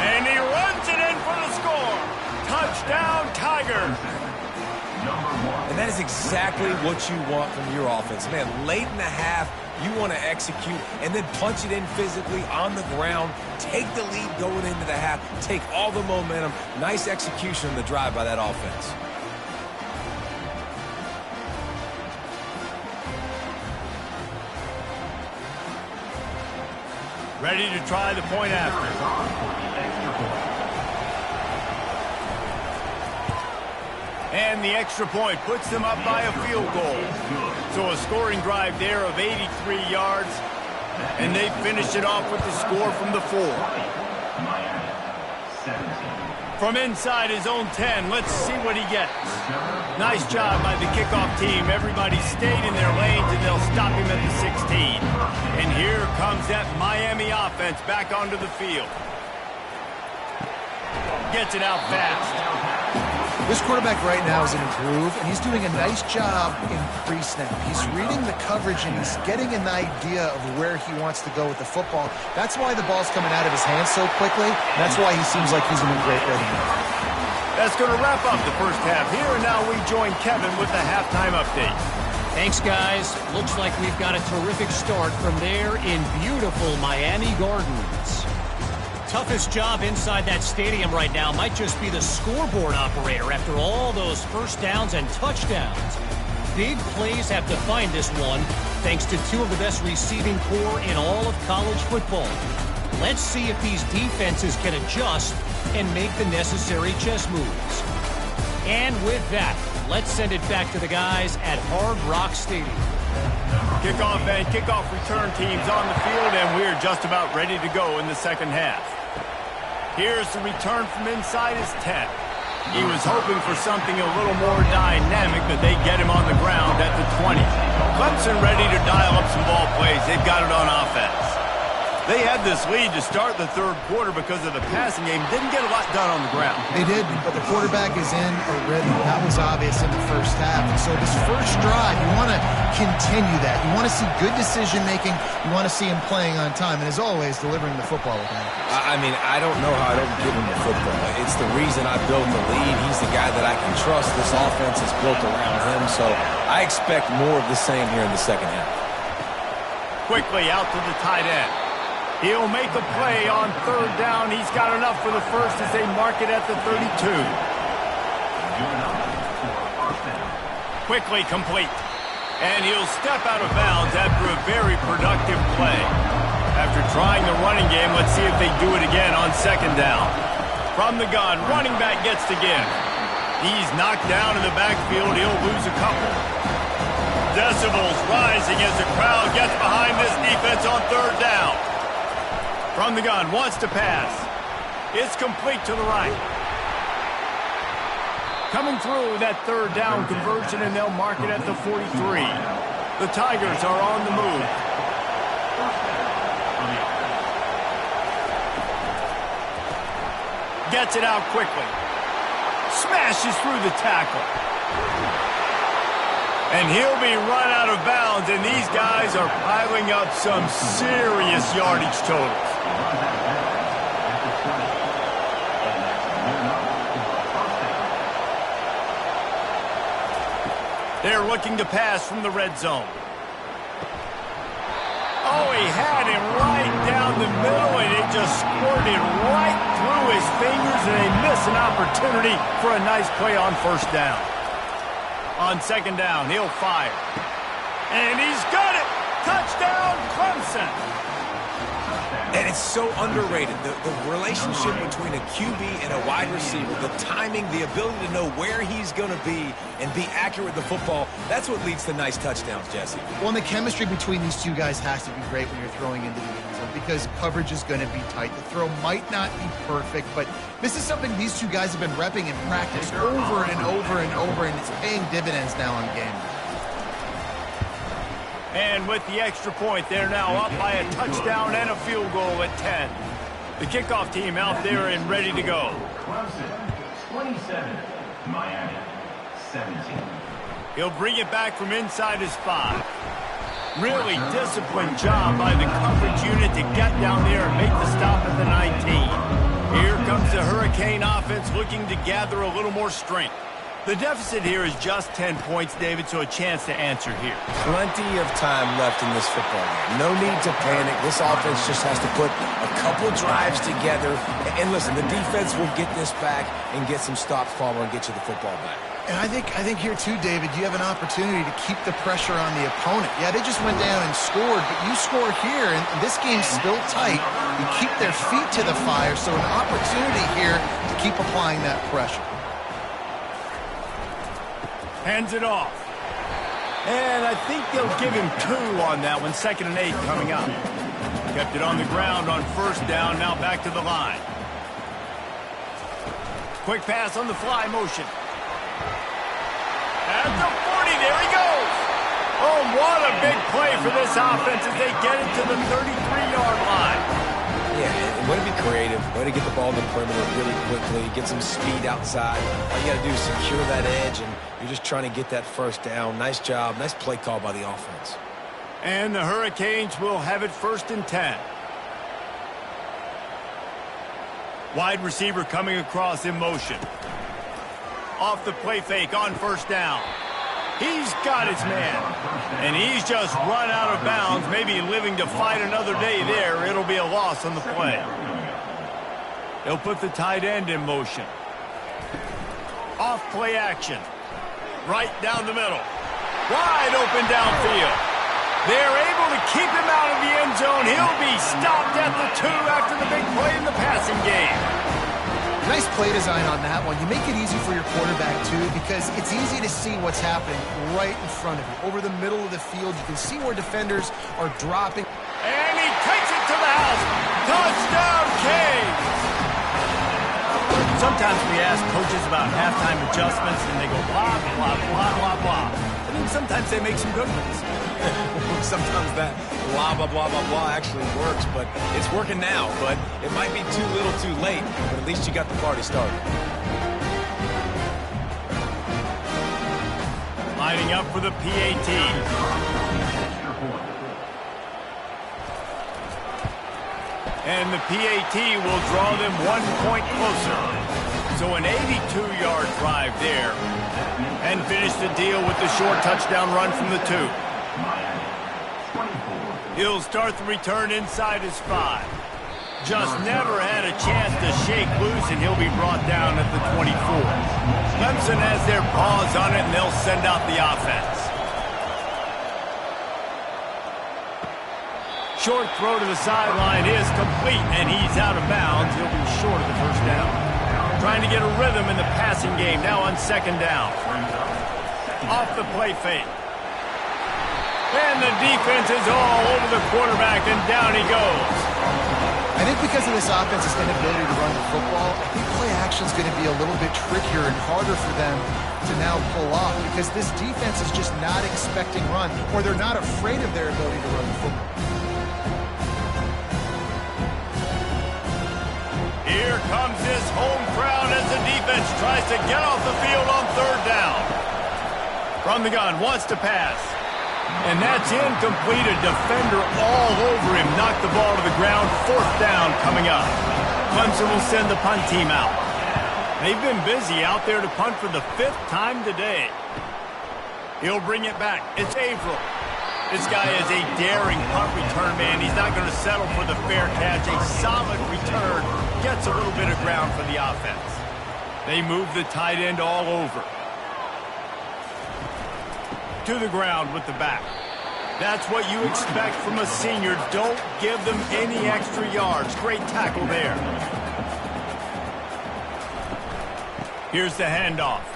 And he runs it in for the score. Touchdown, Tigers. And that is exactly what you want from your offense. Man, late in the half, you want to execute and then punch it in physically on the ground. Take the lead going into the half. Take all the momentum. Nice execution on the drive by that offense. Ready to try the point after. And the extra point puts them up by a field goal. So a scoring drive there of 83 yards. And they finish it off with the score from the 4. From inside his own 10, let's see what he gets. Nice job by the kickoff team. Everybody stayed in their lanes, and they'll stop him at the 16. And here comes that Miami offense back onto the field. Gets it out fast. This quarterback right now is in a groove, and he's doing a nice job in pre-snap. He's reading the coverage, and he's getting an idea of where he wants to go with the football. That's why the ball's coming out of his hands so quickly. That's why he seems like he's in a great rhythm. That's going to wrap up the first half here, and now we join Kevin with the halftime update. Thanks, guys. Looks like we've got a terrific start from there in beautiful Miami Gardens. Toughest job inside that stadium right now might just be the scoreboard operator after all those first downs and touchdowns. Big plays have defined this one, thanks to 2 of the best receiving corps in all of college football. Let's see if these defenses can adjust and make the necessary chess moves. And with that, let's send it back to the guys at Hard Rock Stadium. Kickoff and kickoff return teams on the field, and we're just about ready to go in the second half. Here's the return from inside his 10. He was hoping for something a little more dynamic, but they get him on the ground at the 20. Clemson ready to dial up some ball plays. They've got it on offense. They had this lead to start the third quarter because of the passing game. Didn't get a lot done on the ground. They did, but the quarterback is in a rhythm. That was obvious in the first half. And so this first drive, you want to continue that. You want to see good decision-making. You want to see him playing on time. And as always, delivering the football with him. I mean, I don't know how I don't give him the football. It's the reason I built the lead. He's the guy that I can trust. This offense is built around him. So I expect more of the same here in the second half. Quickly out to the tight end. He'll make a play on third down. He's got enough for the first as they mark it at the 32. Quickly complete. And he'll step out of bounds after a very productive play. After trying the running game, let's see if they do it again on second down. From the gun, running back gets to give. He's knocked down in the backfield. He'll lose a couple. Decibels rising as the crowd gets behind this defense on third down. From the gun, wants to pass. It's complete to the right. Coming through that third down conversion, and they'll mark it at the 43. The Tigers are on the move. Gets it out quickly. Smashes through the tackle. And he'll be run out of bounds, and these guys are piling up some serious yardage totals. They're looking to pass from the red zone. Oh, he had him right down the middle, and it just squirted right through his fingers, and they miss an opportunity for a nice play on first down. On second down, he'll fire. And he's got it! Touchdown, Clemson! And it's so underrated. The relationship between a QB and a wide receiver, the timing, the ability to know where he's going to be and be accurate with the football, that's what leads to nice touchdowns, Jesse. Well, and the chemistry between these two guys has to be great when you're throwing into the end zone because coverage is going to be tight. The throw might not be perfect, but this is something these two guys have been repping in practice over and over and over, and it's paying dividends now on game. And with the extra point, they're now up by a touchdown and a field goal at 10. The kickoff team out there and ready to go. Clemson, 27. Miami, 17. He'll bring it back from inside his 5. Really disciplined job by the coverage unit to get down there and make the stop at the 19. Here comes the Hurricane offense looking to gather a little more strength. The deficit here is just 10 points, David, so a chance to answer here. Plenty of time left in this football game. No need to panic. This offense just has to put a couple drives together. And listen, the defense will get this back and get some stops following and get you the football back. And I think here too, David, you have an opportunity to keep the pressure on the opponent. Yeah, they just went down and scored, but you score here, and this game's still tight. You keep their feet to the fire, so an opportunity here to keep applying that pressure. Hands it off. And I think they'll give him 2 on that one. 2nd and 8 coming up. Kept it on the ground on 1st down. Now back to the line. Quick pass on the fly motion. At the 40, there he goes. Oh, what a big play for this offense as they get it to the 33-yard line. Yeah, way to be creative, way to get the ball in the perimeter really quickly, get some speed outside. All you got to do is secure that edge, and you're just trying to get that 1st down. Nice job, nice play call by the offense. And the Hurricanes will have it 1st and 10. Wide receiver coming across in motion. Off the play fake on 1st down. He's got his man. And he's just run out of bounds, maybe living to fight another day there. It'll be a loss on the play. They'll put the tight end in motion. Off play action. Right down the middle. Wide open downfield. They're able to keep him out of the end zone. He'll be stopped at the 2 after the big play in the passing game. Nice play design on that one. You make it easy for your quarterback, too, because it's easy to see what's happening right in front of you. Over the middle of the field, you can see where defenders are dropping. And he takes it to the house. Touchdown, Canes! Sometimes we ask coaches about halftime adjustments, and they go blah, blah, blah, blah, blah. And then sometimes they make some good ones. Sometimes that blah, blah, blah, blah, blah actually works, but it's working now. But it might be too little too late, but at least you got the party started. Lining up for the PAT. And the PAT will draw them 1 point closer. So an 82-yard drive there. And finish the deal with the short touchdown run from the 2. He'll start the return inside his 5. Just never had a chance to shake loose, and he'll be brought down at the 24. Clemson has their paws on it, and they'll send out the offense. Short throw to the sideline is complete, and he's out of bounds. He'll be short of the 1st down. Trying to get a rhythm in the passing game, now on 2nd down. Off the play fake. And the defense is all over the quarterback, and down he goes. I think because of this offense's inability to run the football, I think play action is going to be a little bit trickier and harder for them to now pull off because this defense is just not expecting run, or they're not afraid of their ability to run the football. Here comes this home crowd as the defense tries to get off the field on 3rd down. From the gun, wants to pass. And that's incomplete. A defender all over him. Knocked the ball to the ground. 4th down coming up. Clemson will send the punt team out. They've been busy out there to punt for the 5th time today. He'll bring it back. It's Averill. This guy is a daring punt return man. He's not going to settle for the fair catch. A solid return. Gets a little bit of ground for the offense. They move the tight end all over. To the ground with the back. That's what you expect from a senior. Don't give them any extra yards. Great tackle there. Here's the handoff.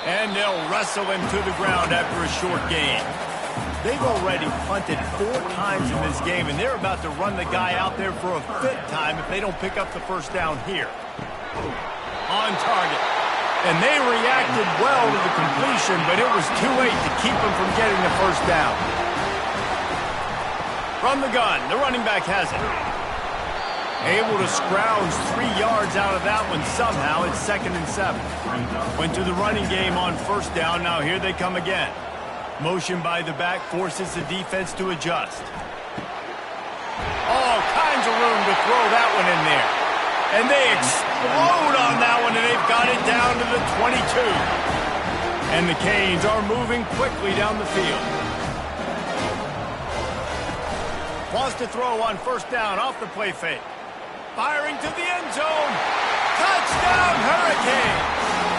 And they'll wrestle him to the ground after a short gain. They've already punted 4 times in this game, and they're about to run the guy out there for a 5th time if they don't pick up the 1st down here. On target. And they reacted well to the completion, but it was too late to keep them from getting the 1st down. From the gun, the running back has it. Able to scrounge 3 yards out of that one somehow. It's 2nd and 7. Went to the running game on 1st down. Now here they come again. Motion by the back forces the defense to adjust. All kinds of room to throw that one in there. And they explode on that one, and they've got it down to the 22. And the Canes are moving quickly down the field. Wants to throw on 1st down off the play fake. Firing to the end zone. Touchdown, Hurricane!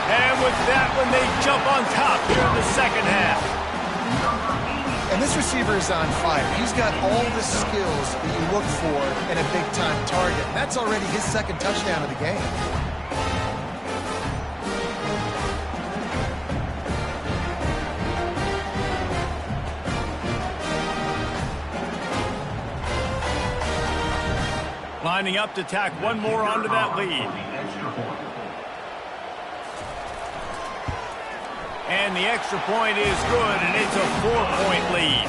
And with that one, they jump on top here in the 2nd half. And this receiver is on fire. He's got all the skills that you look for in a big-time target. And that's already his 2nd touchdown of the game. Lining up to tack one more onto that lead. And the extra point is good, and it's a 4-point lead.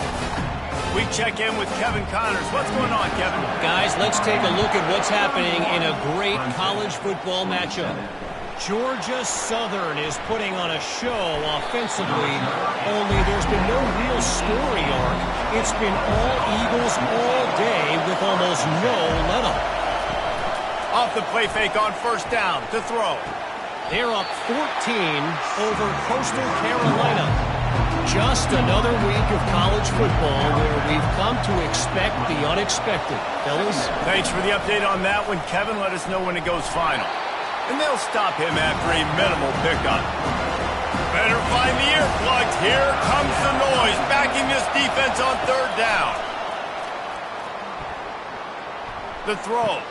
We check in with Kevin Connors. What's going on, Kevin? Guys, let's take a look at what's happening in a great college football matchup. Georgia Southern is putting on a show offensively, only there's been no real story arc. It's been all Eagles all day with almost no let-up. Off the play fake on 1st down to throw. They're up 14 over Coastal Carolina. Just another week of college football where we've come to expect the unexpected. Fellas? Thanks for the update on that one, Kevin. Let us know when it goes final. And they'll stop him after a minimal pickup. Better find the earplugs. Here comes the noise, backing this defense on 3rd down. The throw.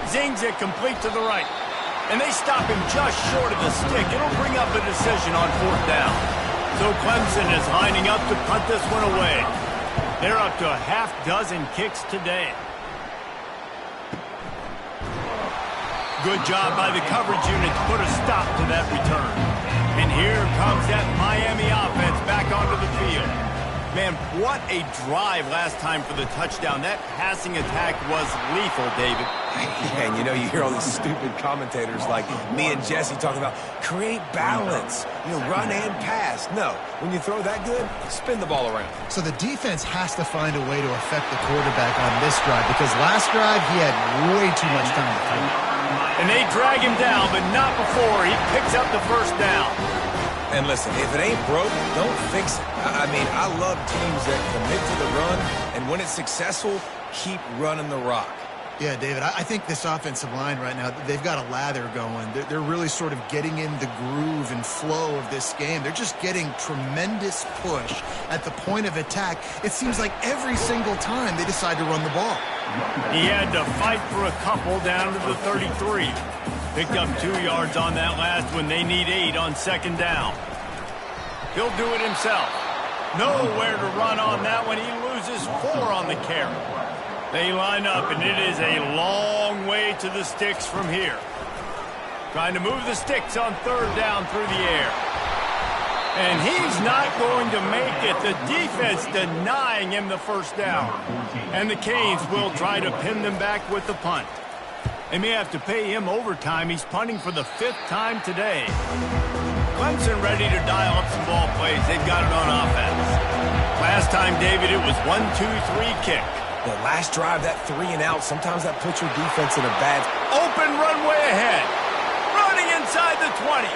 Zings it complete to the right. And they stop him just short of the stick. It'll bring up a decision on 4th down. So Clemson is lining up to punt this one away. They're up to a half-dozen kicks today. Good job by the coverage unit to put a stop to that return. And here comes that Miami offense back onto the field. Man, what a drive last time for the touchdown. That passing attack was lethal, David. And you know, you hear all these stupid commentators like me and Jesse talking about create balance, run and pass. No, when you throw that good, spin the ball around. So the defense has to find a way to affect the quarterback on this drive because last drive he had way too much time to throw. And they drag him down, but not before he picks up the 1st down. And listen, if it ain't broke, don't fix it. I mean, I love teams that commit to the run, and when it's successful, keep running the rock. Yeah, David, I think this offensive line right now, they've got a lather going. They're really sort of getting in the groove and flow of this game. They're just getting tremendous push at the point of attack. It seems like every single time they decide to run the ball. He had to fight for a couple down to the 33. Picked up 2 yards on that last one. They need 8 on 2nd down. He'll do it himself. Nowhere to run on that one. He loses 4 on the carry. They line up, and it is a long way to the sticks from here. Trying to move the sticks on 3rd down through the air. And he's not going to make it. The defense denying him the 1st down. And the Canes will try to pin them back with the punt. They may have to pay him overtime. He's punting for the 5th time today. Clemson ready to dial up some ball plays. They've got it on offense. Last time, David, it was 1-2-3 kick. The last drive, that 3 and out, sometimes that puts your defense in a bad... Open runway ahead. Running inside the 20.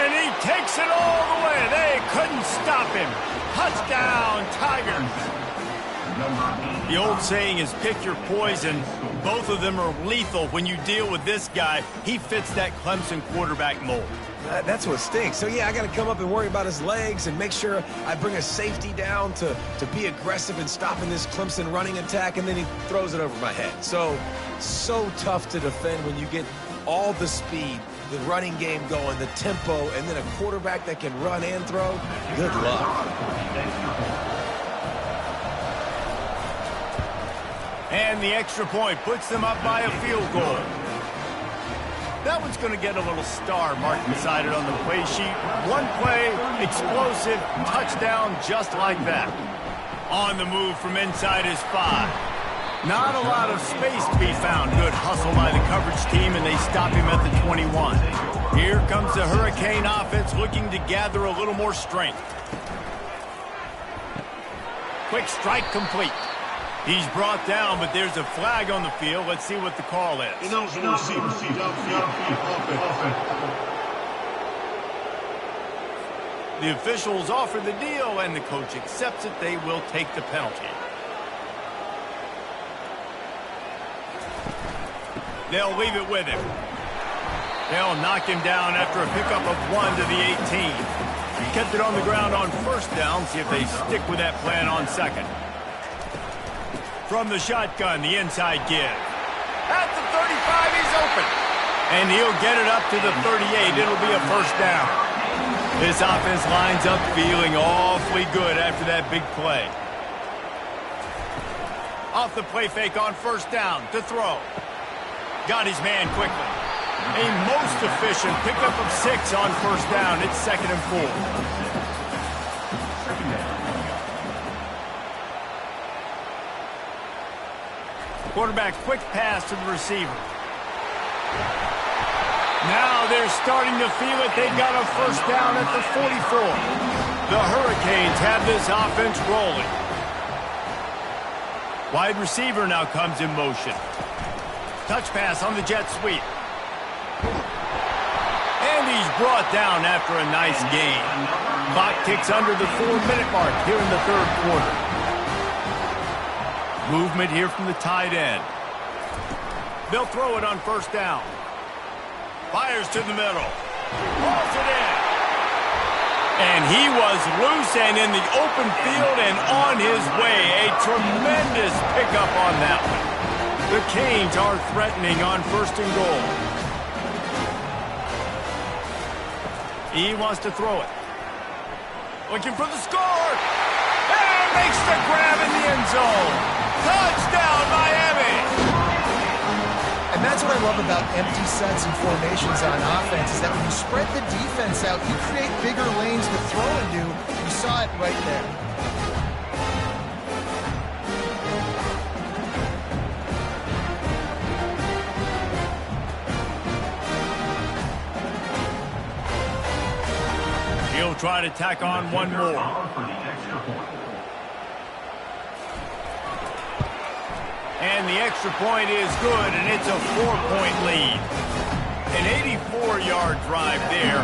And he takes it all the way. They couldn't stop him. Touchdown, Tigers. The old saying is pick your poison. Both of them are lethal when you deal with this guy. He fits that Clemson quarterback mold. That's what stinks. So, yeah, I got to come up and worry about his legs and make sure I bring a safety down to be aggressive in stopping this Clemson running attack, and then he throws it over my head. So tough to defend when you get all the speed, the running game going, the tempo, and then a quarterback that can run and throw. Good luck. And the extra point puts them up by a field goal. That one's going to get a little star marked beside it on the play sheet. One play, explosive, touchdown just like that. On the move from inside his 5. Not a lot of space to be found. Good hustle by the coverage team, and they stop him at the 21. Here comes the Hurricane offense looking to gather a little more strength. Quick strike complete. He's brought down, but there's a flag on the field. Let's see what the call is. The officials offer the deal, and the coach accepts it. They will take the penalty. They'll leave it with him. They'll knock him down after a pickup of 1 to the 18. Kept it on the ground on first down. See if they stick with that plan on second. From the shotgun, the inside give. At the 35, he's open. And he'll get it up to the 38. It'll be a first down. This offense lines up feeling awfully good after that big play. Off the play fake on first down to throw. Got his man quickly. A most efficient pickup of 6 on first down. It's 2nd and 4. Quarterback quick pass to the receiver. Now they're starting to feel it. They've got a first down at the 44. The Hurricanes have this offense rolling. Wide receiver now comes in motion. Touch pass on the jet sweep. And he's brought down after a nice gain. Clock ticks under the 4-minute mark here in the third quarter. Movement here from the tight end. They'll throw it on first down. Fires to the middle. Hauls it in. And he was loose and in the open field and on his way. A tremendous pickup on that one. The Canes are threatening on 1st and goal. He wants to throw it. Looking for the score. And makes the grab in the end zone. Touchdown, Miami. And that's what I love about empty sets and formations on offense is that when you spread the defense out, you create bigger lanes to throw into. You saw it right there. He'll try to tack on one more. And the extra point is good, and it's a 4-point lead. An 84-yard drive there,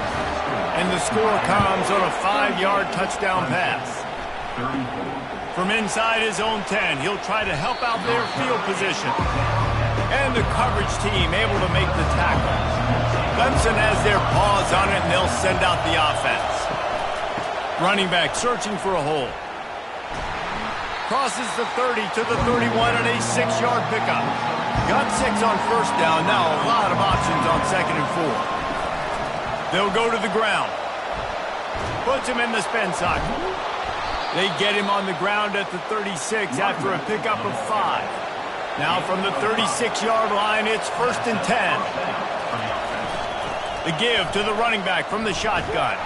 and the score comes on a 5-yard touchdown pass. From inside his own 10, he'll try to help out their field position. And the coverage team able to make the tackle. Clemson has their paws on it, and they'll send out the offense. Running back searching for a hole. Crosses the 30 to the 31 and a 6-yard pickup. Got 6 on first down. Now a lot of options on 2nd and 4. They'll go to the ground. Puts him in the spin cycle. They get him on the ground at the 36 after a pickup of 5. Now from the 36-yard line, it's 1st and 10. The give to the running back from the shotgun.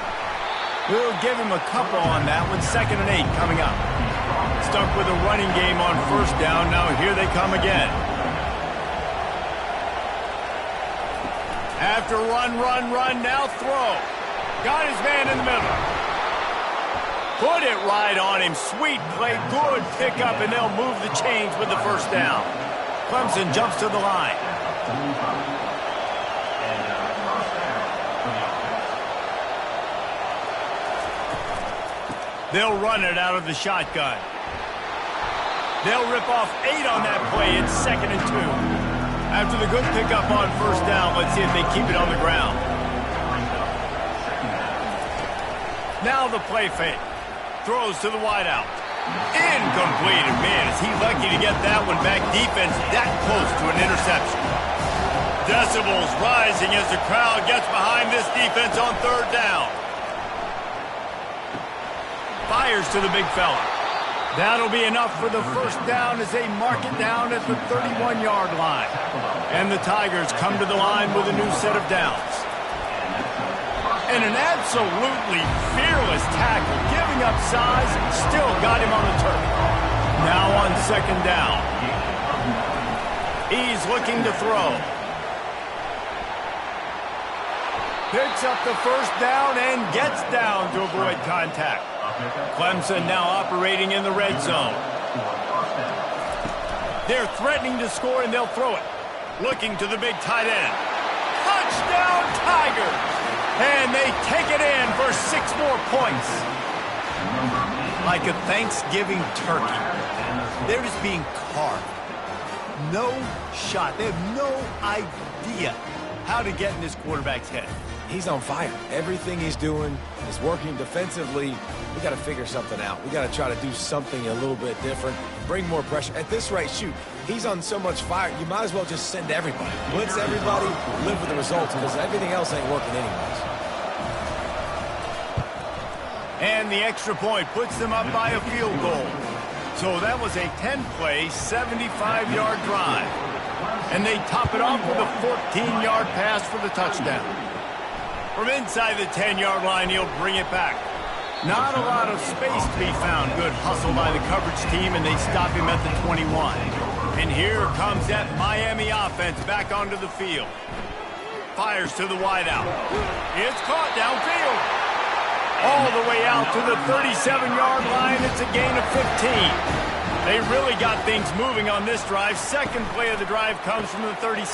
We'll give him a couple on that one. 2nd and 8 coming up. Stuck with a running game on first down. Now here they come again. After run, now throw. Got his man in the middle. Put it right on him. Sweet play, good pickup, and they'll move the chains with the first down. Clemson jumps to the line. They'll run it out of the shotgun. They'll rip off 8 on that play. It's 2nd and 2. After the good pickup on first down, let's see if they keep it on the ground. Now the play fake. Throws to the wideout. Incomplete. And man, is he lucky to get that one back. Defense that close to an interception. Decibels rising as the crowd gets behind this defense on third down. Fires to the big fella. That'll be enough for the first down as they mark it down at the 31-yard line. And the Tigers come to the line with a new set of downs. And an absolutely fearless tackle, giving up size, still got him on the turf. Now on 2nd down. He's looking to throw. Picks up the first down and gets down to avoid contact. Clemson now operating in the red zone. They're threatening to score, and they'll throw it. Looking to the big tight end. Touchdown, Tigers! And they take it in for 6 more points. Like a Thanksgiving turkey. They're just being carved. No shot. They have no idea how to get in this quarterback's head. He's on fire. Everything he's doing is working defensively. We got to figure something out. We got to try to do something a little bit different. Bring more pressure. At this rate, shoot, he's on so much fire, you might as well just send everybody. Blitz everybody, live with the results, because everything else ain't working anyways. And the extra point puts them up by a field goal. So that was a 10-play, 75-yard drive. And they top it off with a 14-yard pass for the touchdown. From inside the 10-yard line, he'll bring it back. Not a lot of space to be found. Good hustle by the coverage team, and they stop him at the 21. And here comes that Miami offense back onto the field. Fires to the wideout. It's caught downfield. All the way out to the 37-yard line. It's a gain of 15. They really got things moving on this drive. Second play of the drive comes from the 37.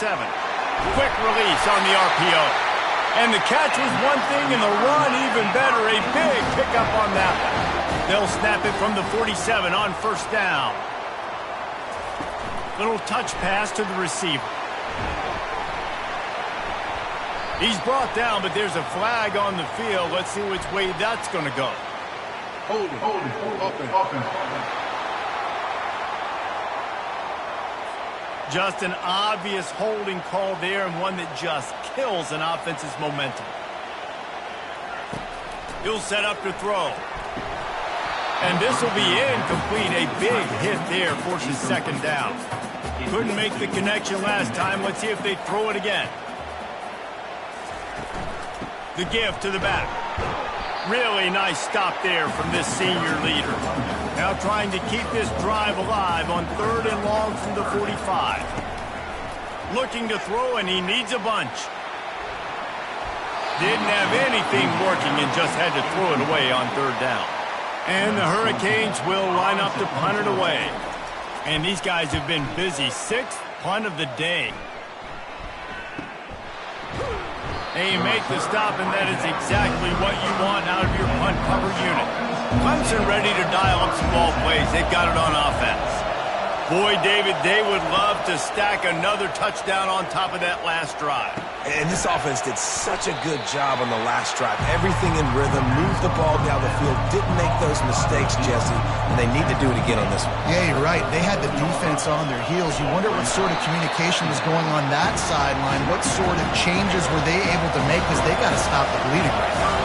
Quick release on the RPO. And the catch was one thing, and the run even better. A big pickup on that one. They'll snap it from the 47 on first down. Little touch pass to the receiver. He's brought down, but there's a flag on the field. Let's see which way that's going to go. Holding, offense. Just an obvious holding call there, and one that just kills an offense's momentum. He'll set up to throw. And this will be incomplete. A big hit there forces second down. Couldn't make the connection last time. Let's see if they throw it again. The give to the back. Really nice stop there from this senior leader. Now trying to keep this drive alive on 3rd and long from the 45. Looking to throw, and he needs a bunch. Didn't have anything working and just had to throw it away on 3rd down. And the Hurricanes will line up to punt it away. And these guys have been busy. 6th punt of the day. They make the stop, and that is exactly what you want out of your punt cover unit. Clemson ready to dial up some ball plays. They've got it on offense. Boy, David, they would love to stack another touchdown on top of that last drive. And this offense did such a good job on the last drive. Everything in rhythm, moved the ball down the field, didn't make those mistakes, Jesse, and they need to do it again on this one. Yeah, you're right. They had the defense on their heels. You wonder what sort of communication was going on that sideline. What sort of changes were they able to make, because they got to stop the bleeding right now.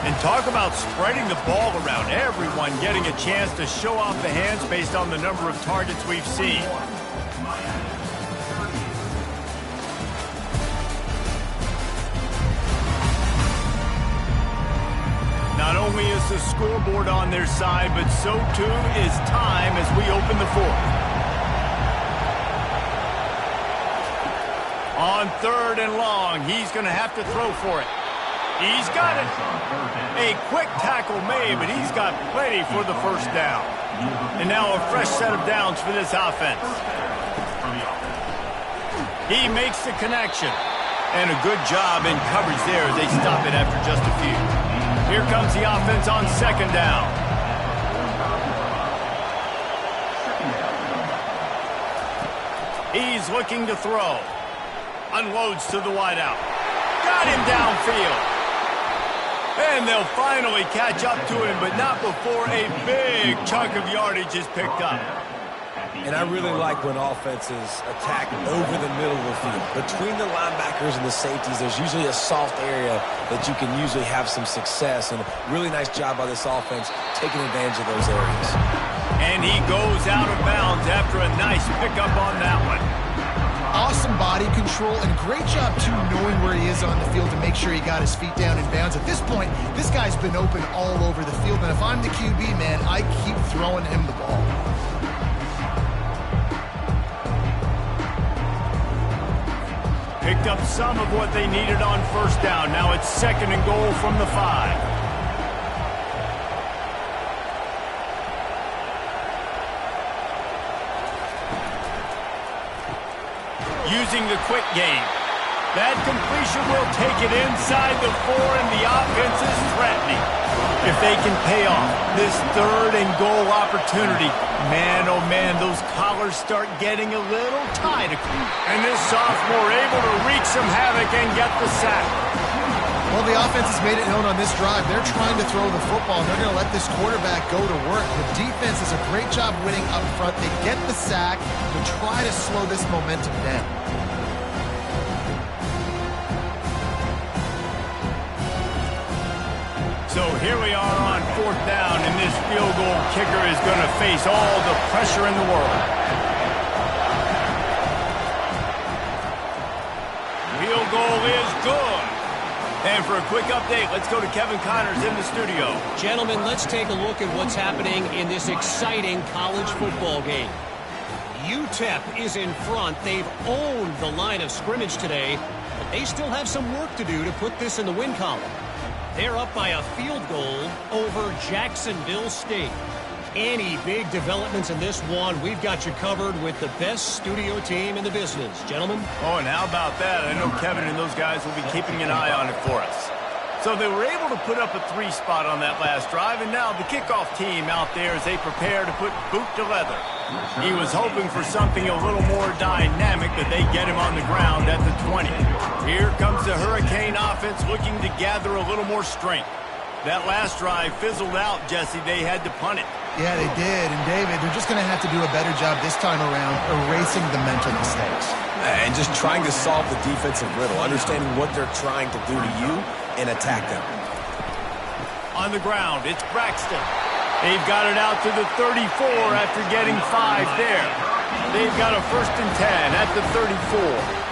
And talk about spreading the ball around. Everyone getting a chance to show off the hands based on the number of targets we've seen. Not only is the scoreboard on their side, but so too is time as we open the 4th. On 3rd and long, he's going to have to throw for it. He's got it. A quick tackle made, but he's got plenty for the first down. And now a fresh set of downs for this offense. He makes the connection. And a good job in coverage there as they stop it after just a few. Here comes the offense on 2nd down. He's looking to throw. Unloads to the wideout. Got him downfield. And they'll finally catch up to him, but not before a big chunk of yardage is picked up. And I really like when offenses attack over the middle of the field. Between the linebackers and the safeties, there's usually a soft area that you can usually have some success. And a really nice job by this offense taking advantage of those areas. And he goes out of bounds after a nice pickup on that one. Awesome body control, and great job, too, knowing where he is on the field to make sure he got his feet down in bounds. At this point, this guy's been open all over the field, and if I'm the QB, man, I keep throwing him the ball. Picked up some of what they needed on first down. Now it's 2nd and goal from the 5. Using the quick game. That completion will take it inside the 4, and the offense is threatening. If they can pay off this 3rd and goal opportunity, man, oh man, those collars start getting a little tight. And this sophomore able to wreak some havoc and get the sack. Well, the offense has made it known on this drive. They're trying to throw the football, and they're going to let this quarterback go to work. The defense does a great job winning up front. They get the sack to try to slow this momentum down. So here we are on 4th down, and this field goal kicker is going to face all the pressure in the world. Field goal is good. And for a quick update, let's go to Kevin Connors in the studio. Gentlemen, let's take a look at what's happening in this exciting college football game. UTEP is in front. They've owned the line of scrimmage today, but they still have some work to do to put this in the win column. They're up by a field goal over Jacksonville State. Any big developments in this one, we've got you covered with the best studio team in the business. Gentlemen? Oh, and how about that? I know Kevin and those guys will be keeping an eye on it for us. So they were able to put up a 3 spot on that last drive, and now the kickoff team out there as they prepare to put boot to leather. He was hoping for something a little more dynamic, but they get him on the ground at the 20. Here comes the Hurricane offense looking to gather a little more strength. That last drive fizzled out, Jesse. They had to punt it. Yeah, they did. And, David, they're just going to have to do a better job this time around erasing the mental mistakes. And just trying to solve the defensive riddle, understanding what they're trying to do to you and attack them. On the ground, it's Braxton. They've got it out to the 34 after getting 5 there. They've got a 1st and 10 at the 34.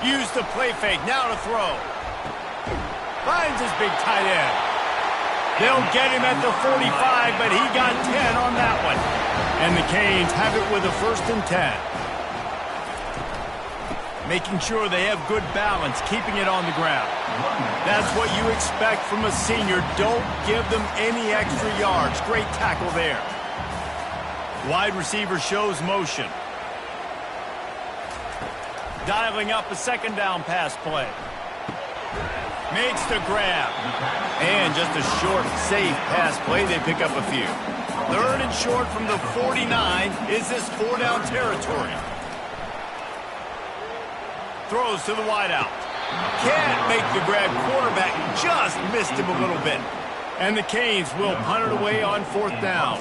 Use the play fake, now to throw. Finds his big tight end. They'll get him at the 45, but he got 10 on that one. And the Canes have it with a 1st and 10. Making sure they have good balance, keeping it on the ground. That's what you expect from a senior. Don't give them any extra yards. Great tackle there. Wide receiver shows motion. Dialing up a 2nd down pass play. Makes the grab. And just a short, safe pass play. They pick up a few. 3rd and short from the 49. Is this 4-down territory? Throws to the wideout. Can't make the grab. Quarterback just missed him a little bit. And the Canes will punt it away on 4th down.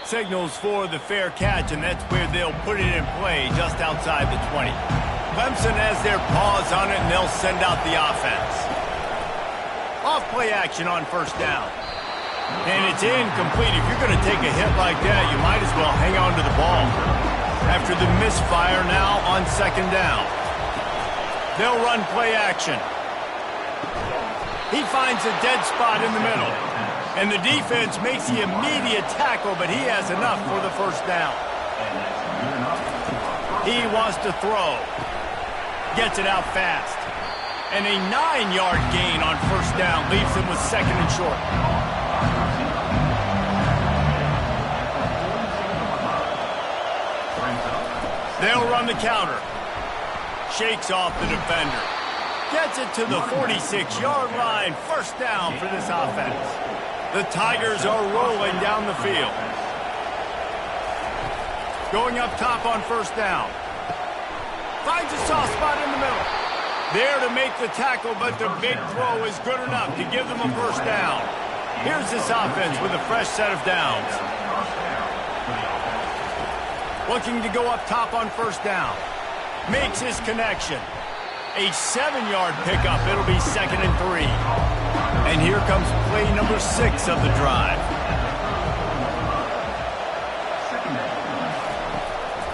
Signals for the fair catch, and that's where they'll put it in play just outside the 20. Clemson has their paws on it, and they'll send out the offense. Off-play action on 1st down. And it's incomplete. If you're going to take a hit like that, you might as well hang on to the ball. After the misfire now on 2nd down. They'll run play action. He finds a dead spot in the middle. And the defense makes the immediate tackle, but he has enough for the 1st down. He wants to throw. Gets it out fast. And a 9-yard gain on 1st down leaves him with 2nd and short. They'll run the counter. Shakes off the defender. Gets it to the 46-yard line. 1st down for this offense. The Tigers are rolling down the field. Going up top on 1st down. Finds a soft spot in the middle. There to make the tackle, but the big throw is good enough to give them a 1st down. Here's this offense with a fresh set of downs. Looking to go up top on 1st down. Makes his connection. A 7-yard pickup. It'll be 2nd and 3. And here comes play number 6 of the drive.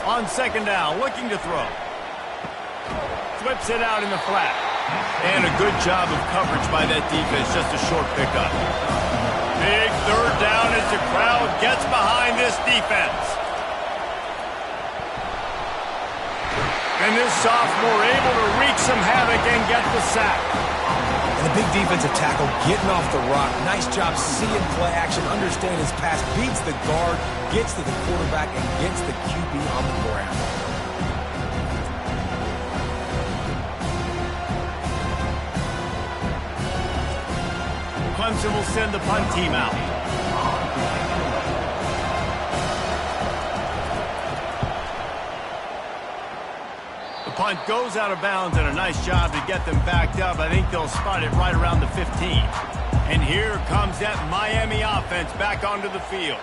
On 2nd down, looking to throw. Flips it out in the flat. And a good job of coverage by that defense. Just a short pickup. Big third down as the crowd gets behind this defense. And this sophomore able to wreak some havoc and get the sack. And a big defensive tackle getting off the rock. Nice job seeing play action, understanding his pass, beats the guard, gets to the quarterback, and gets the QB on the ground. Clemson will send the punt team out. The punt goes out of bounds, and a nice job to get them backed up. I think they'll spot it right around the 15. And here comes that Miami offense back onto the field.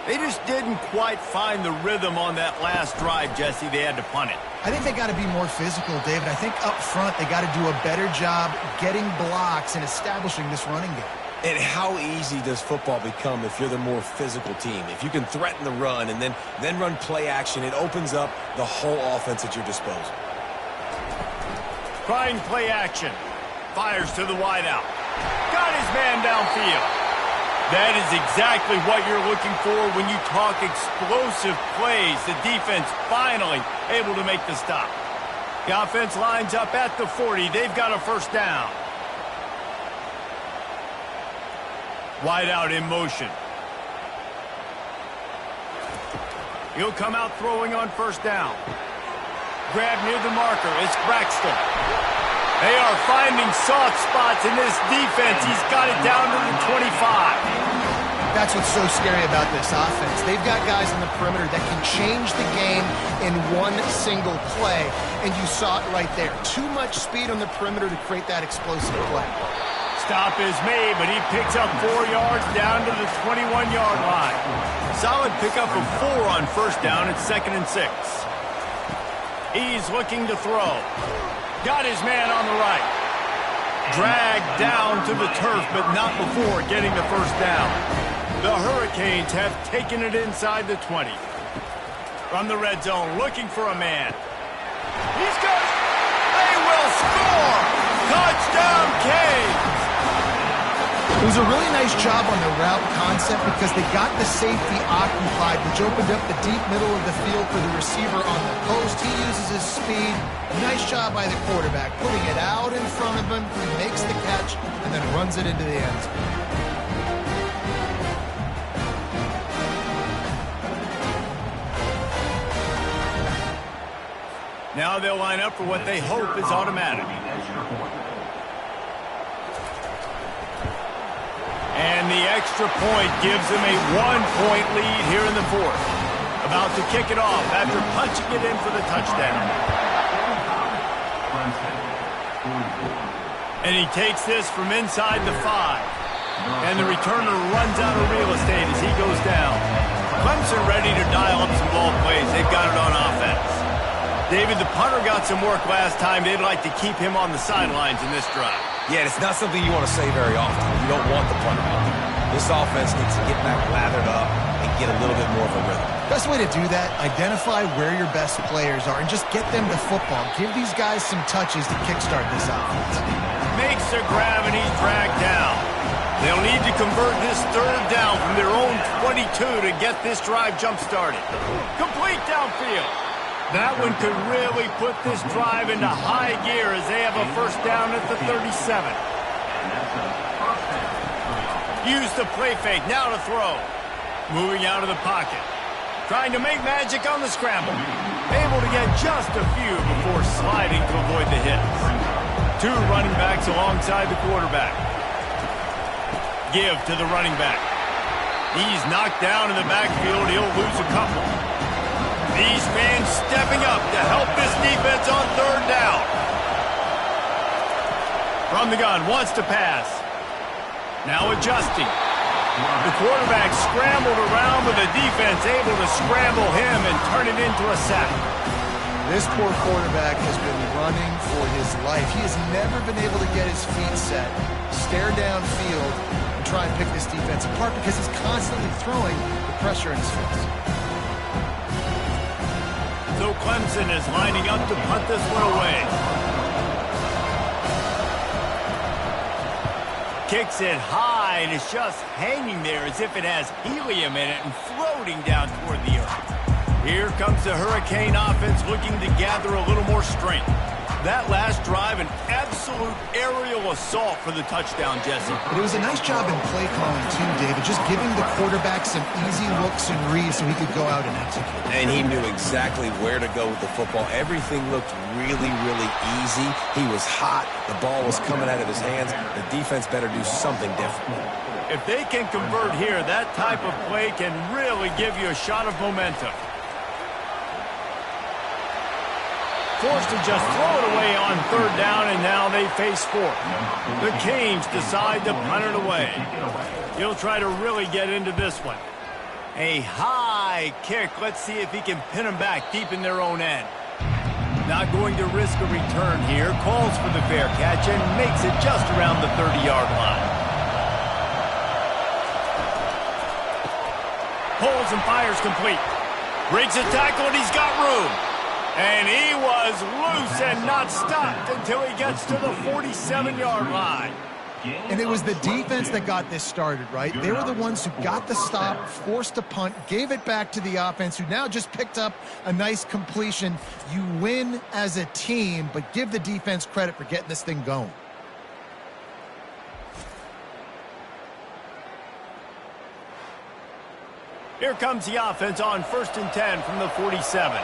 They just didn't quite find the rhythm on that last drive, Jesse. They had to punt it. I think they got to be more physical, David. I think up front they got to do a better job getting blocks and establishing this running game. And how easy does football become if you're the more physical team? If you can threaten the run and then run play action, it opens up the whole offense at your disposal. Trying play action. Fires to the wideout. Got his man downfield. That is exactly what you're looking for when you talk explosive plays. The defense finally able to make the stop. The offense lines up at the 40. They've got a first down. Wide out in motion. He'll come out throwing on first down. Grab near the marker. It's Braxton. They are finding soft spots in this defense. He's got it down to the 25. That's what's so scary about this offense. They've got guys in the perimeter that can change the game in one single play, and you saw it right there. Too much speed on the perimeter to create that explosive play. Stop is made, but he picks up 4 yards down to the 21-yard line. Solid pickup of 4 on first down at 2nd and 6. He's looking to throw. Got his man on the right. Dragged down to the turf, but not before getting the first down. The Hurricanes have taken it inside the 20. From the red zone, looking for a man. He's got it. They will score. Touchdown, Canes. It was a really nice job on the route concept because they got the safety occupied, which opened up the deep middle of the field for the receiver on the post. He uses his speed. Nice job by the quarterback, putting it out in front of him. He makes the catch and then runs it into the end zone. Now they'll line up for what they hope is automatic. And the extra point gives them a 1-point lead here in the fourth. About to kick it off after punching it in for the touchdown. And he takes this from inside the 5. And the returner runs out of real estate as he goes down. Clemson ready to dial up some ball plays. They've got it on offense. David, the punter got some work last time. They'd like to keep him on the sidelines in this drive. Yeah, it's not something you want to say very often. You don't want the punter out there. This offense needs to get back lathered up and get a little bit more of a rhythm. Best way to do that, identify where your best players are and just get them the football. Give these guys some touches to kickstart this offense. Makes a grab and he's dragged down. They'll need to convert this third down from their own 22 to get this drive jump-started. Complete downfield. That one could really put this drive into high gear as they have a first down at the 37. Use the play fake, now to throw. Moving out of the pocket. Trying to make magic on the scramble. Able to get just a few before sliding to avoid the hits. 2 running backs alongside the quarterback. Give to the running back. He's knocked down in the backfield. He'll lose a couple. These fans stepping up to help this defense on third down. From the gun, wants to pass. Now adjusting. The quarterback scrambled around with the defense able to scramble him and turn it into a sack. This poor quarterback has been running for his life. He has never been able to get his feet set, stare downfield, and try and pick this defense apart because he's constantly throwing the pressure in his face. So Clemson is lining up to punt this one away. Kicks it high sky, and it's just hanging there as if it has helium in it and floating down toward the earth. Here comes the Hurricane offense looking to gather a little more strength. That last drive, an absolute aerial assault for the touchdown, Jesse. But it was a nice job in play calling, too, David, just giving the quarterback some easy looks and reads so he could go out and execute. And he knew exactly where to go with the football. Everything looked really, really easy. He was hot. The ball was coming out of his hands. The defense better do something different. If they can convert here, that type of play can really give you a shot of momentum. Forced to just throw it away on third down, and now they face fourth. The Canes decide to punt it away. He'll try to really get into this one. A high kick. Let's see if he can pin them back deep in their own end. Not going to risk a return here. Calls for the fair catch and makes it just around the 30-yard line. Pulls and fires complete. Breaks a tackle, and he's got room. And he was loose and not stopped until he gets to the 47-yard line. And it was the defense that got this started, right? They were the ones who got the stop, forced a punt, gave it back to the offense, who now just picked up a nice completion. You win as a team, but give the defense credit for getting this thing going. Here comes the offense on 1st and 10 from the 47.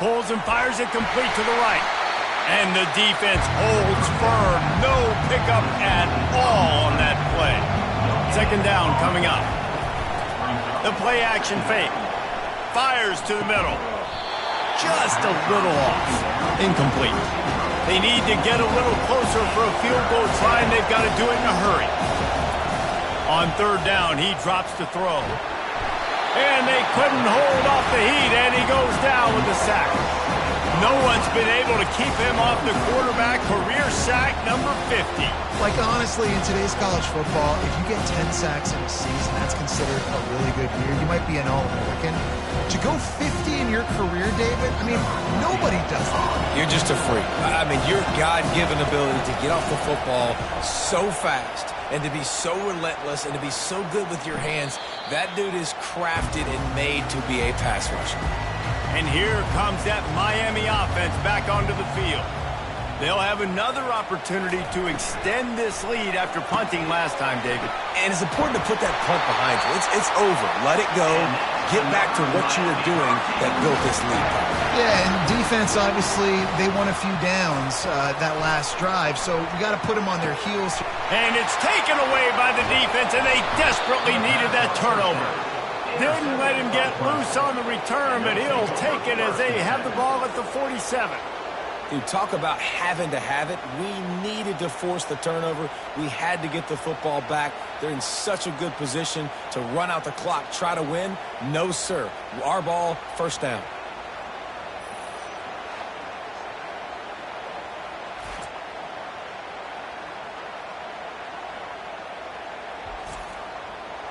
Pulls and fires it complete to the right. And the defense holds firm. No pickup at all on that play. 2nd down coming up. The play action fake. Fires to the middle. Just a little off. Incomplete. They need to get a little closer for a field goal try, and they've got to do it in a hurry. On 3rd down, he drops to throw. And they couldn't hold off the heat, and he goes down with a sack. No one's been able to keep him off the quarterback. Career sack number 50. Like, honestly, in today's college football, if you get 10 sacks in a season, that's considered a really good year. You might be an All-American. To go 50 in your career, David, I mean, nobody does that. You're just a freak. I mean, your God-given ability to get off the football so fast and to be so relentless and to be so good with your hands, that dude is crafted and made to be a pass rusher. And here comes that Miami offense back onto the field. They'll have another opportunity to extend this lead after punting last time, David. And it's important to put that punt behind you. It's over. Let it go. Get back to what you were doing that built this lead. Yeah, and defense, obviously, they won a few downs that last drive, so we got to put them on their heels. And it's taken away by the defense, and they desperately needed that turnover. Didn't let him get loose on the return, but he'll take it as they have the ball at the 47. Dude, talk about having to have it. We needed to force the turnover. We had to get the football back. They're in such a good position to run out the clock, try to win. No, sir. Our ball, 1st down.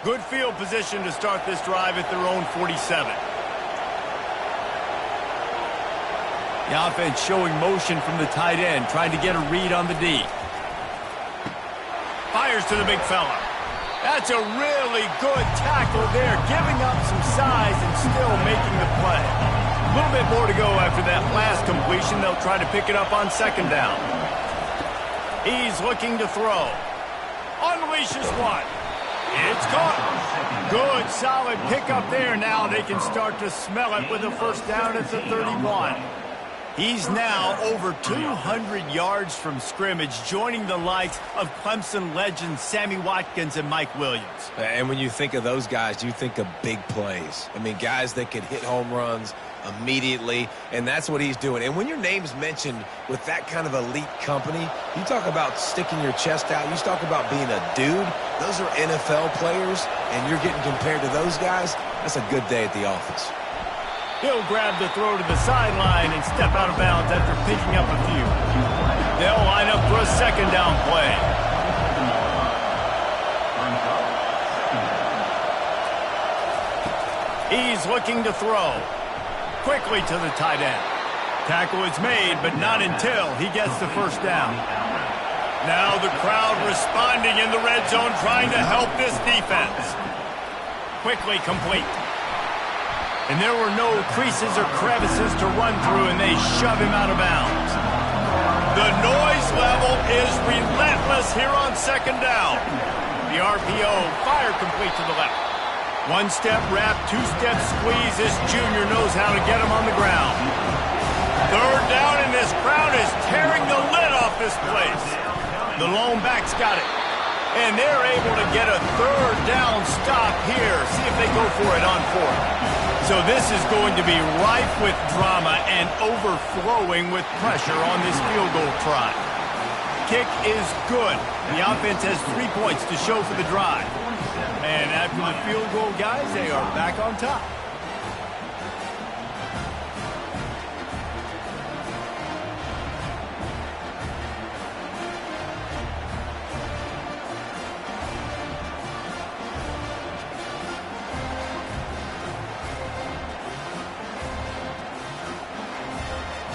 Good field position to start this drive at their own 47. The offense showing motion from the tight end, trying to get a read on the D. Fires to the big fella. That's a really good tackle there, giving up some size and still making the play. A little bit more to go after that last completion. They'll try to pick it up on 2nd down. He's looking to throw. Unleashes one. It's caught. Good, solid pickup there. Now they can start to smell it with a 1st down at the 31. He's now over 200 yards from scrimmage, joining the likes of Clemson legends Sammy Watkins and Mike Williams. And when you think of those guys, you think of big plays. I mean, guys that could hit home runs immediately, and that's what he's doing. And when your name's mentioned with that kind of elite company, you talk about sticking your chest out, you talk about being a dude. Those are NFL players, and you're getting compared to those guys. That's a good day at the office. He'll grab the throw to the sideline and step out of bounds after picking up a few. They'll line up for a 2nd down play. He's looking to throw. Quickly to the tight end. Tackle is made, but not until he gets the first down. Now the crowd responding in the red zone, trying to help this defense. Quickly complete. And there were no creases or crevices to run through, and they shove him out of bounds. The noise level is relentless here on second down. The RPO fired complete to the left. One-step wrap, two-step squeeze. This junior knows how to get him on the ground. Third down, and this crowd is tearing the lid off this place. The lone back's got it. And they're able to get a third down stop here. See if they go for it on fourth. So this is going to be rife with drama and overflowing with pressure on this field goal try. Kick is good. The offense has 3 points to show for the drive. And after the field goal, guys, they are back on top.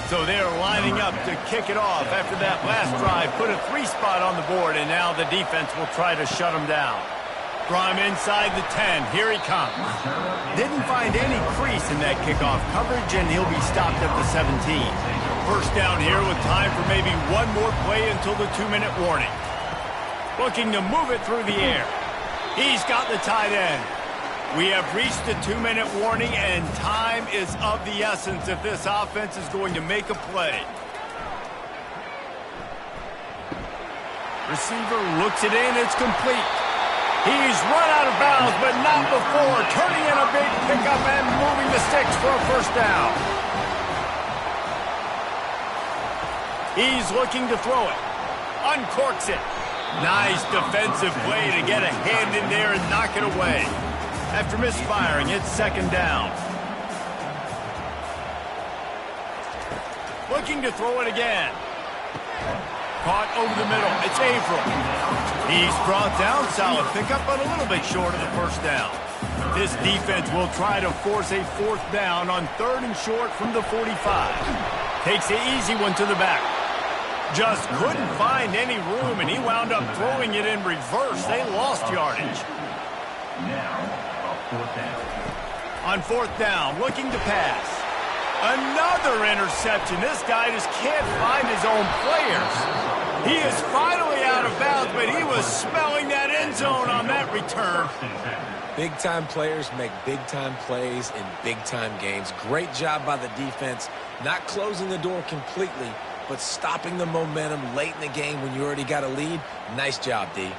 So they're lining up to kick it off after that last drive. Put a 3-spot on the board, and now the defense will try to shut them down. Draw him inside the 10. Here he comes. Didn't find any crease in that kickoff coverage, and he'll be stopped at the 17. First down here with time for maybe one more play until the 2-minute warning. Looking to move it through the air. He's got the tight end. We have reached the 2-minute warning, and time is of the essence if this offense is going to make a play. Receiver looks it in. It's complete. He's run out of bounds, but not before turning in a big pickup and moving the sticks for a first down. He's looking to throw it. Uncorks it. Nice defensive play to get a hand in there and knock it away. After misfiring, it's second down. Looking to throw it again. Caught over the middle. It's Averill. He's brought down. Solid pickup, but a little bit short of the first down. This defense will try to force a fourth down on 3rd and short from the 45. Takes the easy one to the back. Just couldn't find any room, and he wound up throwing it in reverse. They lost yardage. On 4th down, looking to pass. Another interception. This guy just can't find his own players. He is finally out of bounds, but he was smelling that end zone on that return. Big-time players make big-time plays in big-time games. Great job by the defense, not closing the door completely, but stopping the momentum late in the game when you already got a lead. Nice job, D.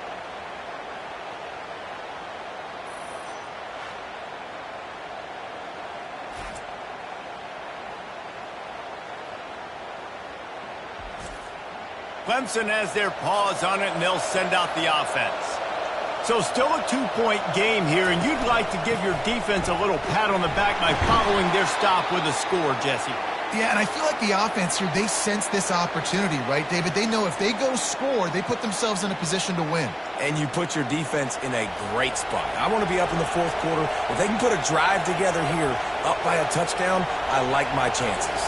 Clemson has their paws on it, and they'll send out the offense. So still a 2-point game here, and you'd like to give your defense a little pat on the back by following their stop with a score, Jesse. Yeah, and I feel like the offense here, they sense this opportunity, right, David? They know if they go score, they put themselves in a position to win. And you put your defense in a great spot. I want to be up in the 4th quarter. If they can put a drive together here, up by a touchdown, I like my chances.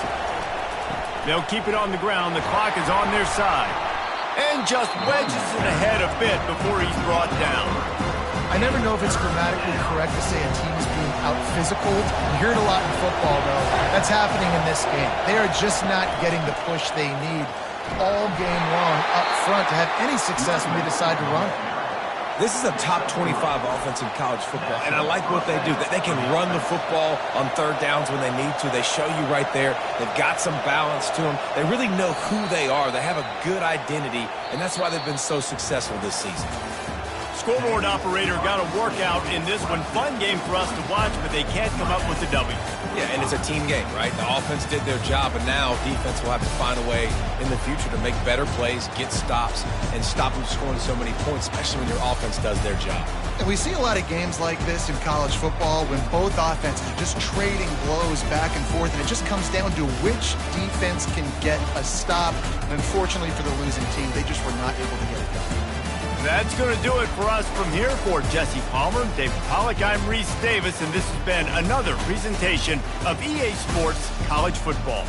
They'll keep it on the ground. The clock is on their side. And just wedges it ahead a bit before he's brought down. I never know if it's grammatically correct to say a team is being out-physicaled. You hear it a lot in football, though. That's happening in this game. They are just not getting the push they need all game long up front to have any success when they decide to run it. This is a top 25 offense in college football, and I like what they do. They can run the football on 3rd downs when they need to. They show you right there. They've got some balance to them. They really know who they are. They have a good identity, and that's why they've been so successful this season. Scoreboard operator got a workout in this one. Fun game for us to watch, but they can't come up with the W. Yeah, and it's a team game, right? The offense did their job, and now defense will have to find a way in the future to make better plays, get stops, and stop them scoring so many points, especially when your offense does their job. And we see a lot of games like this in college football when both offenses are just trading blows back and forth, and it just comes down to which defense can get a stop. And unfortunately for the losing team, they just were not able to get it done. That's going to do it for us from here. For Jesse Palmer, David Pollack, I'm Reese Davis, and this has been another presentation of EA Sports College Football.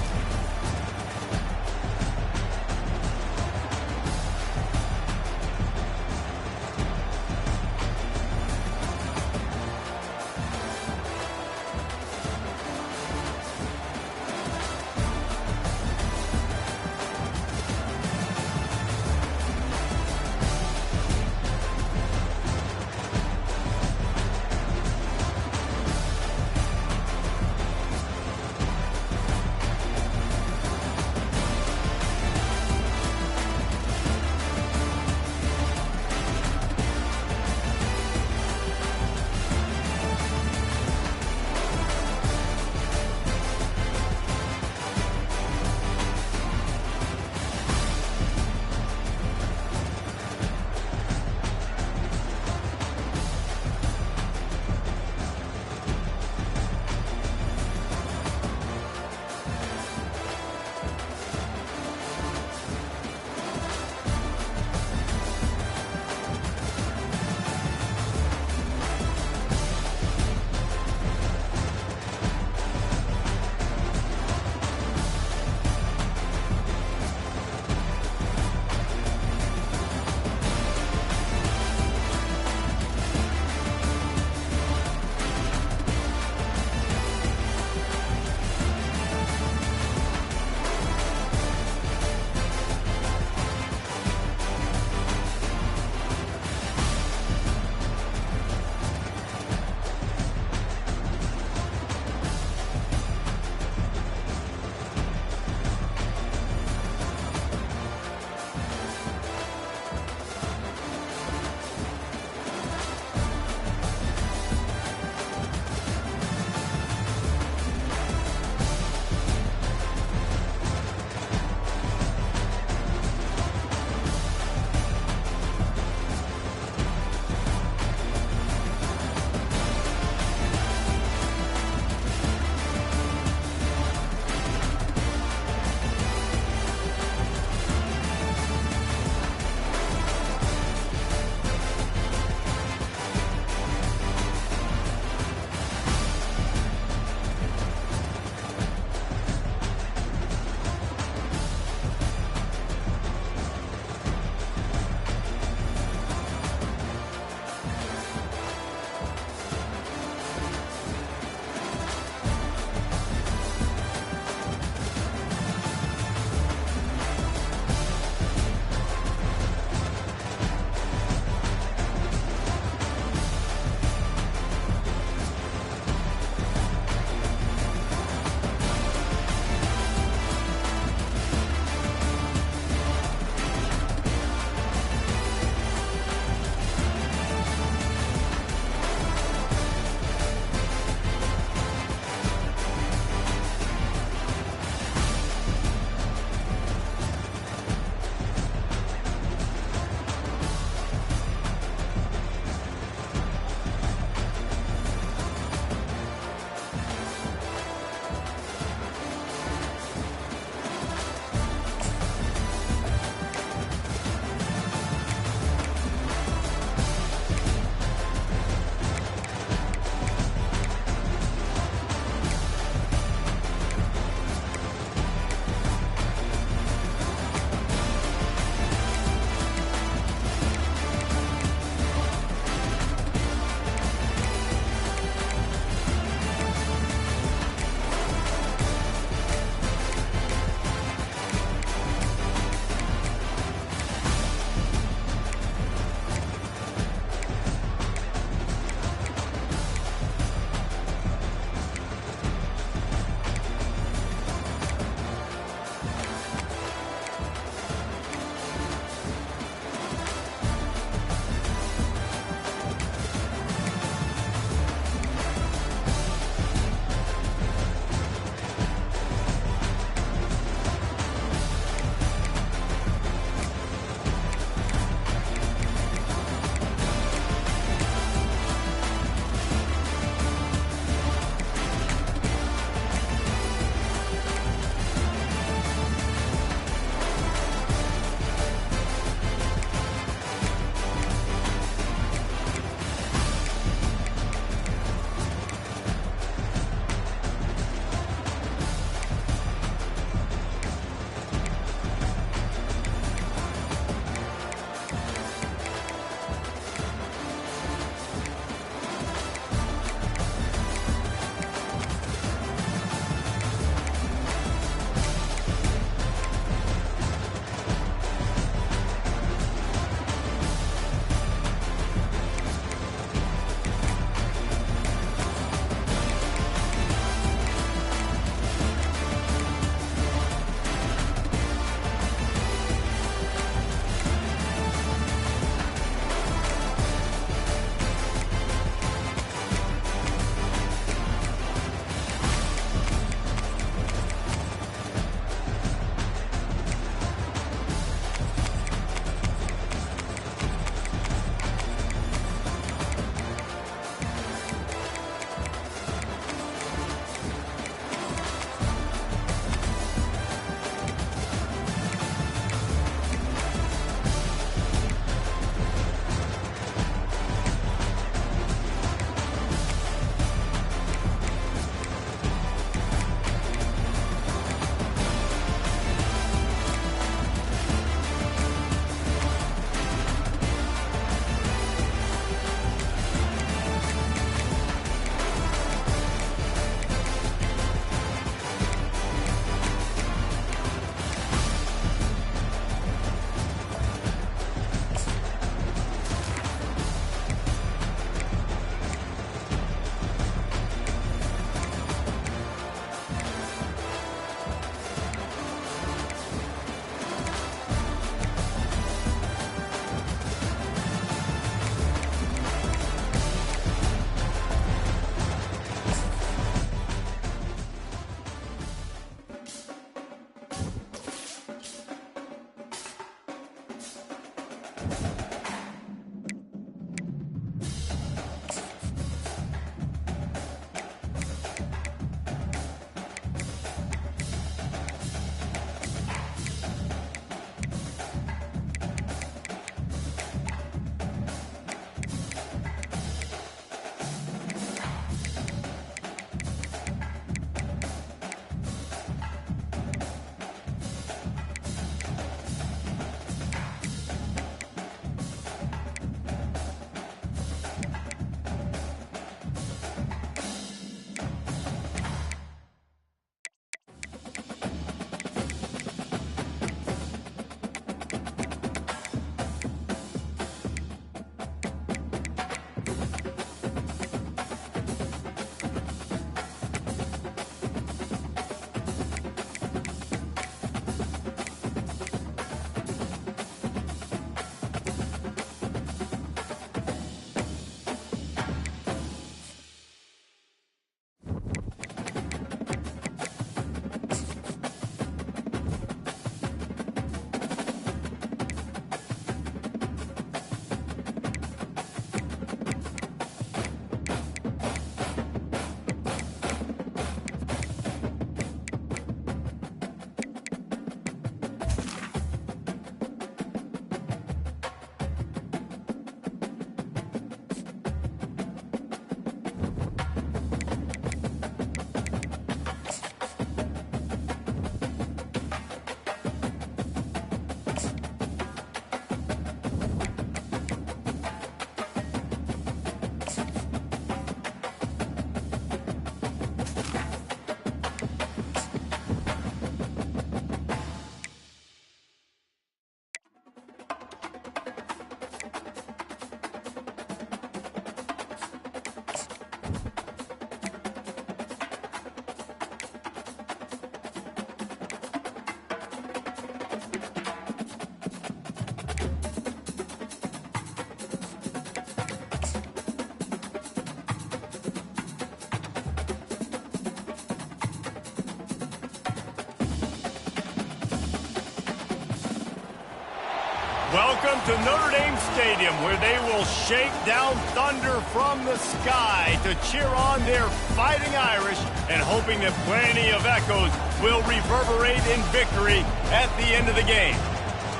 Welcome to Notre Dame Stadium, where they will shake down thunder from the sky to cheer on their Fighting Irish and hoping that plenty of echoes will reverberate in victory at the end of the game.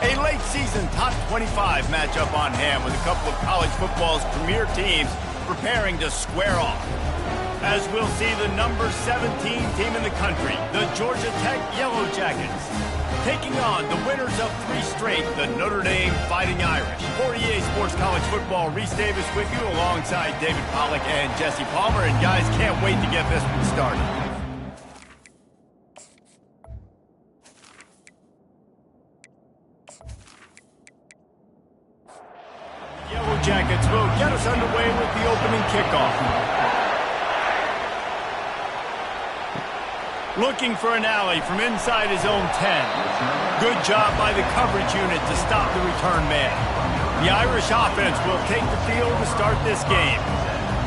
A late season top 25 matchup on hand with a couple of college football's premier teams preparing to square off. As we'll see the number 17 team in the country, the Georgia Tech Yellow Jackets, taking on the winners of 3 straight, the Notre Dame Fighting Irish. For EA Sports College Football, Reese Davis with you alongside David Pollack and Jesse Palmer. And guys, can't wait to get this one started. Yellow Jackets will get us underway with the opening kickoff. Looking for an alley from inside his own 10. Good job by the coverage unit to stop the return man. The Irish offense will take the field to start this game.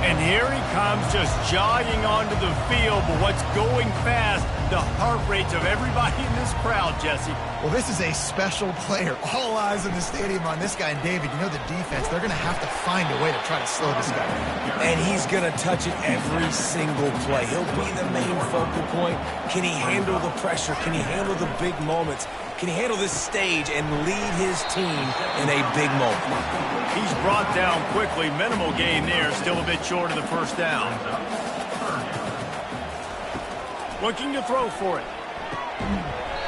And here he comes, just jogging onto the field. But what's going fast, the heart rates of everybody in this crowd, Jesse. Well, this is a special player. All eyes in the stadium on this guy. And David, you know the defense, they're going to have to find a way to try to slow this guy down. And he's going to touch it every single play. He'll be the main focal point. Can he handle the pressure? Can he handle the big moments? Can he handle this stage and lead his team in a big moment? He's brought down quickly. Minimal gain there. Still a bit short of the first down. Looking to throw for it.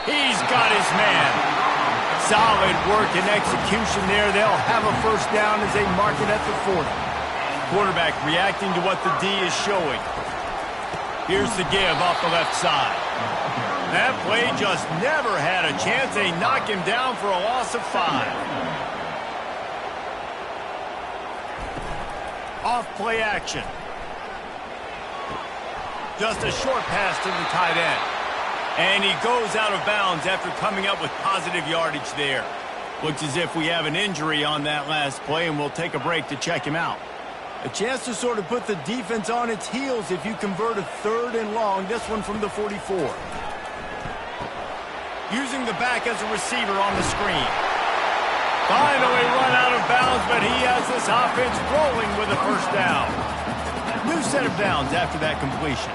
He's got his man. Solid work and execution there. They'll have a first down as they mark it at the 40. Quarterback reacting to what the D is showing. Here's the give off the left side. That play just never had a chance. They knock him down for a loss of 5. Off play action. Just a short pass to the tight end. And he goes out of bounds after coming up with positive yardage there. Looks as if we have an injury on that last play, and we'll take a break to check him out. A chance to sort of put the defense on its heels if you convert a 3rd and long. This one from the 44. Using the back as a receiver on the screen. Finally run out of bounds, but he has this offense rolling with a first down. New set of downs after that completion.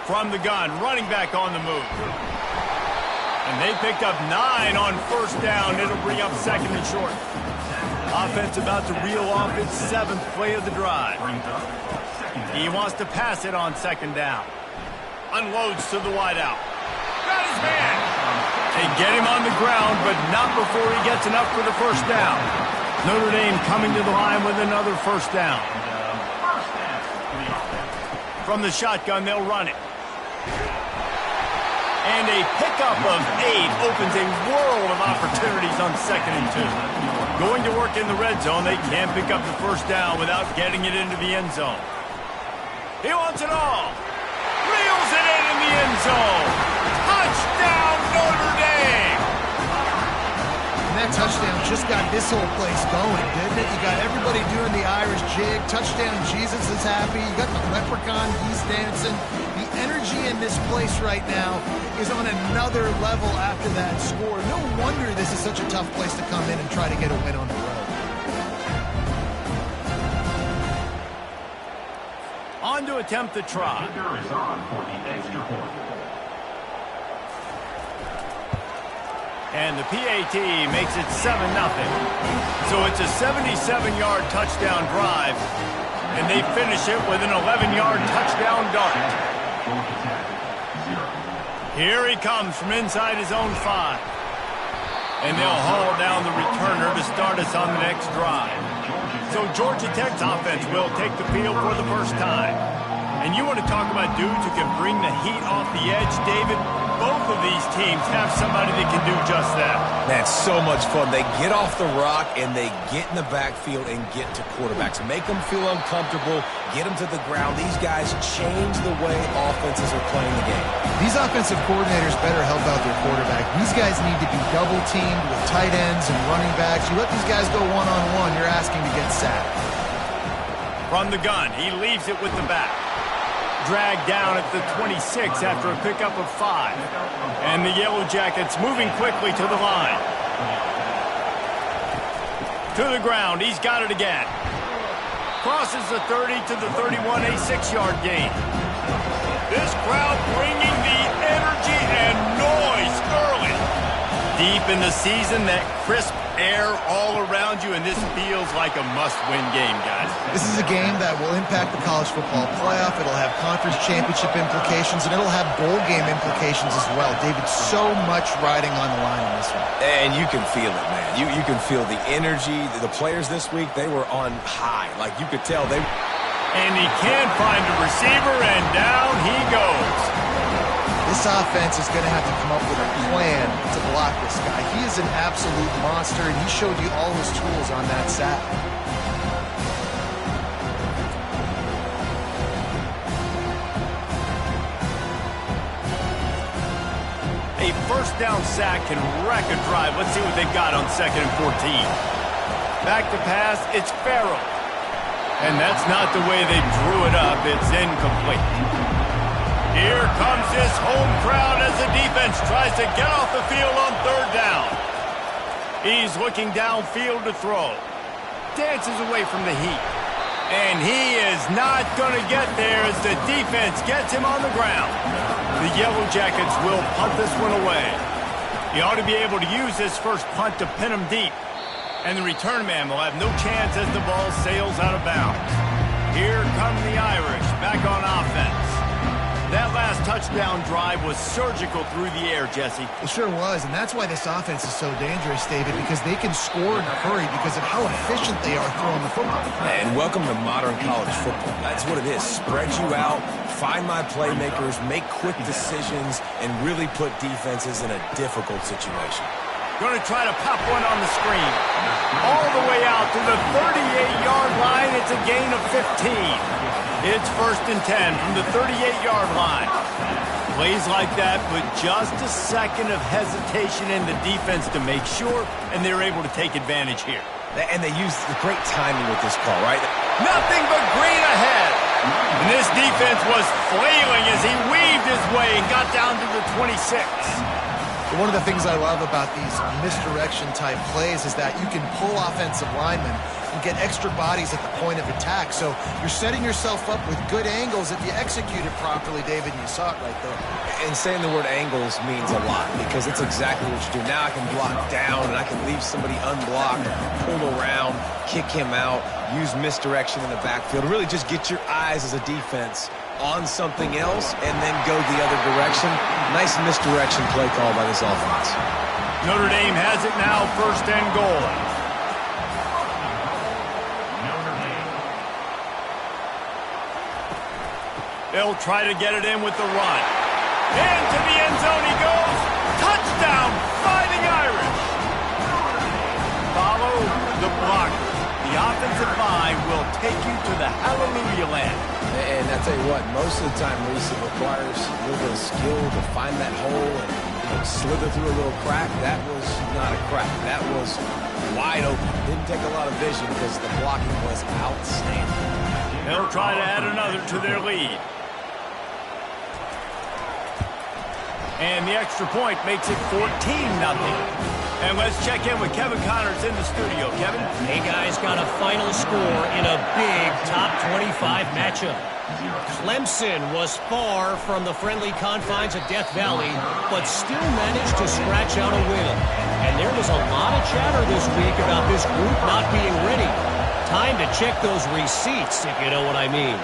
From the gun, running back on the move. And they picked up 9 on first down. It'll bring up 2nd and short. Offense about to reel off its 7th play of the drive. He wants to pass it on 2nd down. Unloads to the wideout. Got his man. They get him on the ground, but not before he gets enough for the first down. Notre Dame coming to the line with another first down. From the shotgun, they'll run it. And a pickup of 8 opens a world of opportunities on 2nd and 2. Going to work in the red zone, they can't pick up the first down without getting it into the end zone. He wants it all. Reels it in the end zone. Touchdown, Notre Dame! And that touchdown just got this whole place going, didn't it? You got everybody doing the Irish jig. Touchdown, Jesus is happy. You got the leprechaun, he's dancing. The energy in this place right now is on another level after that score. No wonder this is such a tough place to come in and try to get a win on the road. On to attempt the try. And the PAT makes it 7-0. So it's a 77-yard touchdown drive, and they finish it with an 11-yard touchdown dart. Here he comes from inside his own 5. And they'll haul down the returner to start us on the next drive. So Georgia Tech's offense will take the field for the first time. And you want to talk about dudes who can bring the heat off the edge, David? Both of these teams have somebody that can do just that. That's so much fun. They get off the rock and they get in the backfield and get to quarterbacks. Make them feel uncomfortable, get them to the ground. These guys change the way offenses are playing the game. These offensive coordinators better help out their quarterback. These guys need to be double-teamed with tight ends and running backs. You let these guys go one-on-one, you're asking to get sacked. From the gun, he leaves it with the back. Dragged down at the 26 after a pickup of 5. And the Yellow Jackets moving quickly to the line. To the ground. He's got it again. Crosses the 30 to the 31, a 6-yard gain. This crowd bringing the energy and noise early. Deep in the season, that crisp air all around you, and this feels like a must-win game, guys. This is a game that will impact the college football playoff. It'll have conference championship implications, and it'll have bowl game implications as well. David, so much riding on the line in this one. And you can feel it, man. You can feel the energy. The players this week, they were on high. Like, you could tell they... And he can't find a receiver, and down he goes. This offense is going to have to come up with a plan to block this guy. He is an absolute monster, and he showed you all his tools on that sack. A first down sack can wreck a drive. Let's see what they've got on 2nd and 14. Back to pass, it's Farrell. And that's not the way they drew it up. It's incomplete. Here comes this home crowd as the defense tries to get off the field on 3rd down. He's looking downfield to throw. Dances away from the heat. And he is not going to get there as the defense gets him on the ground. The Yellow Jackets will punt this one away. He ought to be able to use this first punt to pin him deep. And the return man will have no chance as the ball sails out of bounds. Here come the Irish back on offense. That last touchdown drive was surgical through the air, Jesse. It sure was, and that's why this offense is so dangerous, David, because they can score in a hurry because of how efficient they are throwing the football. And welcome to modern college football. That's what it is. Spread you out, find my playmakers, make quick decisions, and really put defenses in a difficult situation. Going to try to pop one on the screen. All the way out to the 38-yard line. It's a gain of 15. It's 1st and 10 from the 38-yard line. Plays like that with just a second of hesitation in the defense to make sure, and they're able to take advantage here. And they used the great timing with this call, right? Nothing but green ahead. And this defense was flailing as he weaved his way and got down to the 26. One of the things I love about these misdirection-type plays is that you can pull offensive linemen and get extra bodies at the point of attack. So you're setting yourself up with good angles if you execute it properly, David, and you saw it right there. And saying the word angles means a lot because it's exactly what you do. Now I can block down and I can leave somebody unblocked, pull around, kick him out, use misdirection in the backfield. Really just get your eyes as a defense on something else and then go the other direction. Nice misdirection play call by this offense. Notre Dame has it now, 1st and goal. They'll try to get it in with the run. Into the end zone he goes. Touchdown, Fighting Irish. Follow the blocker. The offensive line will take you to the hallelujah land. And I tell you what, most of the time, Reese, it requires a little bit of skill to find that hole and slither through a little crack. That was not a crack. That was wide open. Didn't take a lot of vision because the blocking was outstanding. They'll try to add another to their lead. And the extra point makes it 14-0. And let's check in with Kevin Connors in the studio. Kevin? Hey, guys, got a final score in a big top 25 matchup. Clemson was far from the friendly confines of Death Valley, but still managed to scratch out a win. And there was a lot of chatter this week about this group not being ready. Time to check those receipts, if you know what I mean.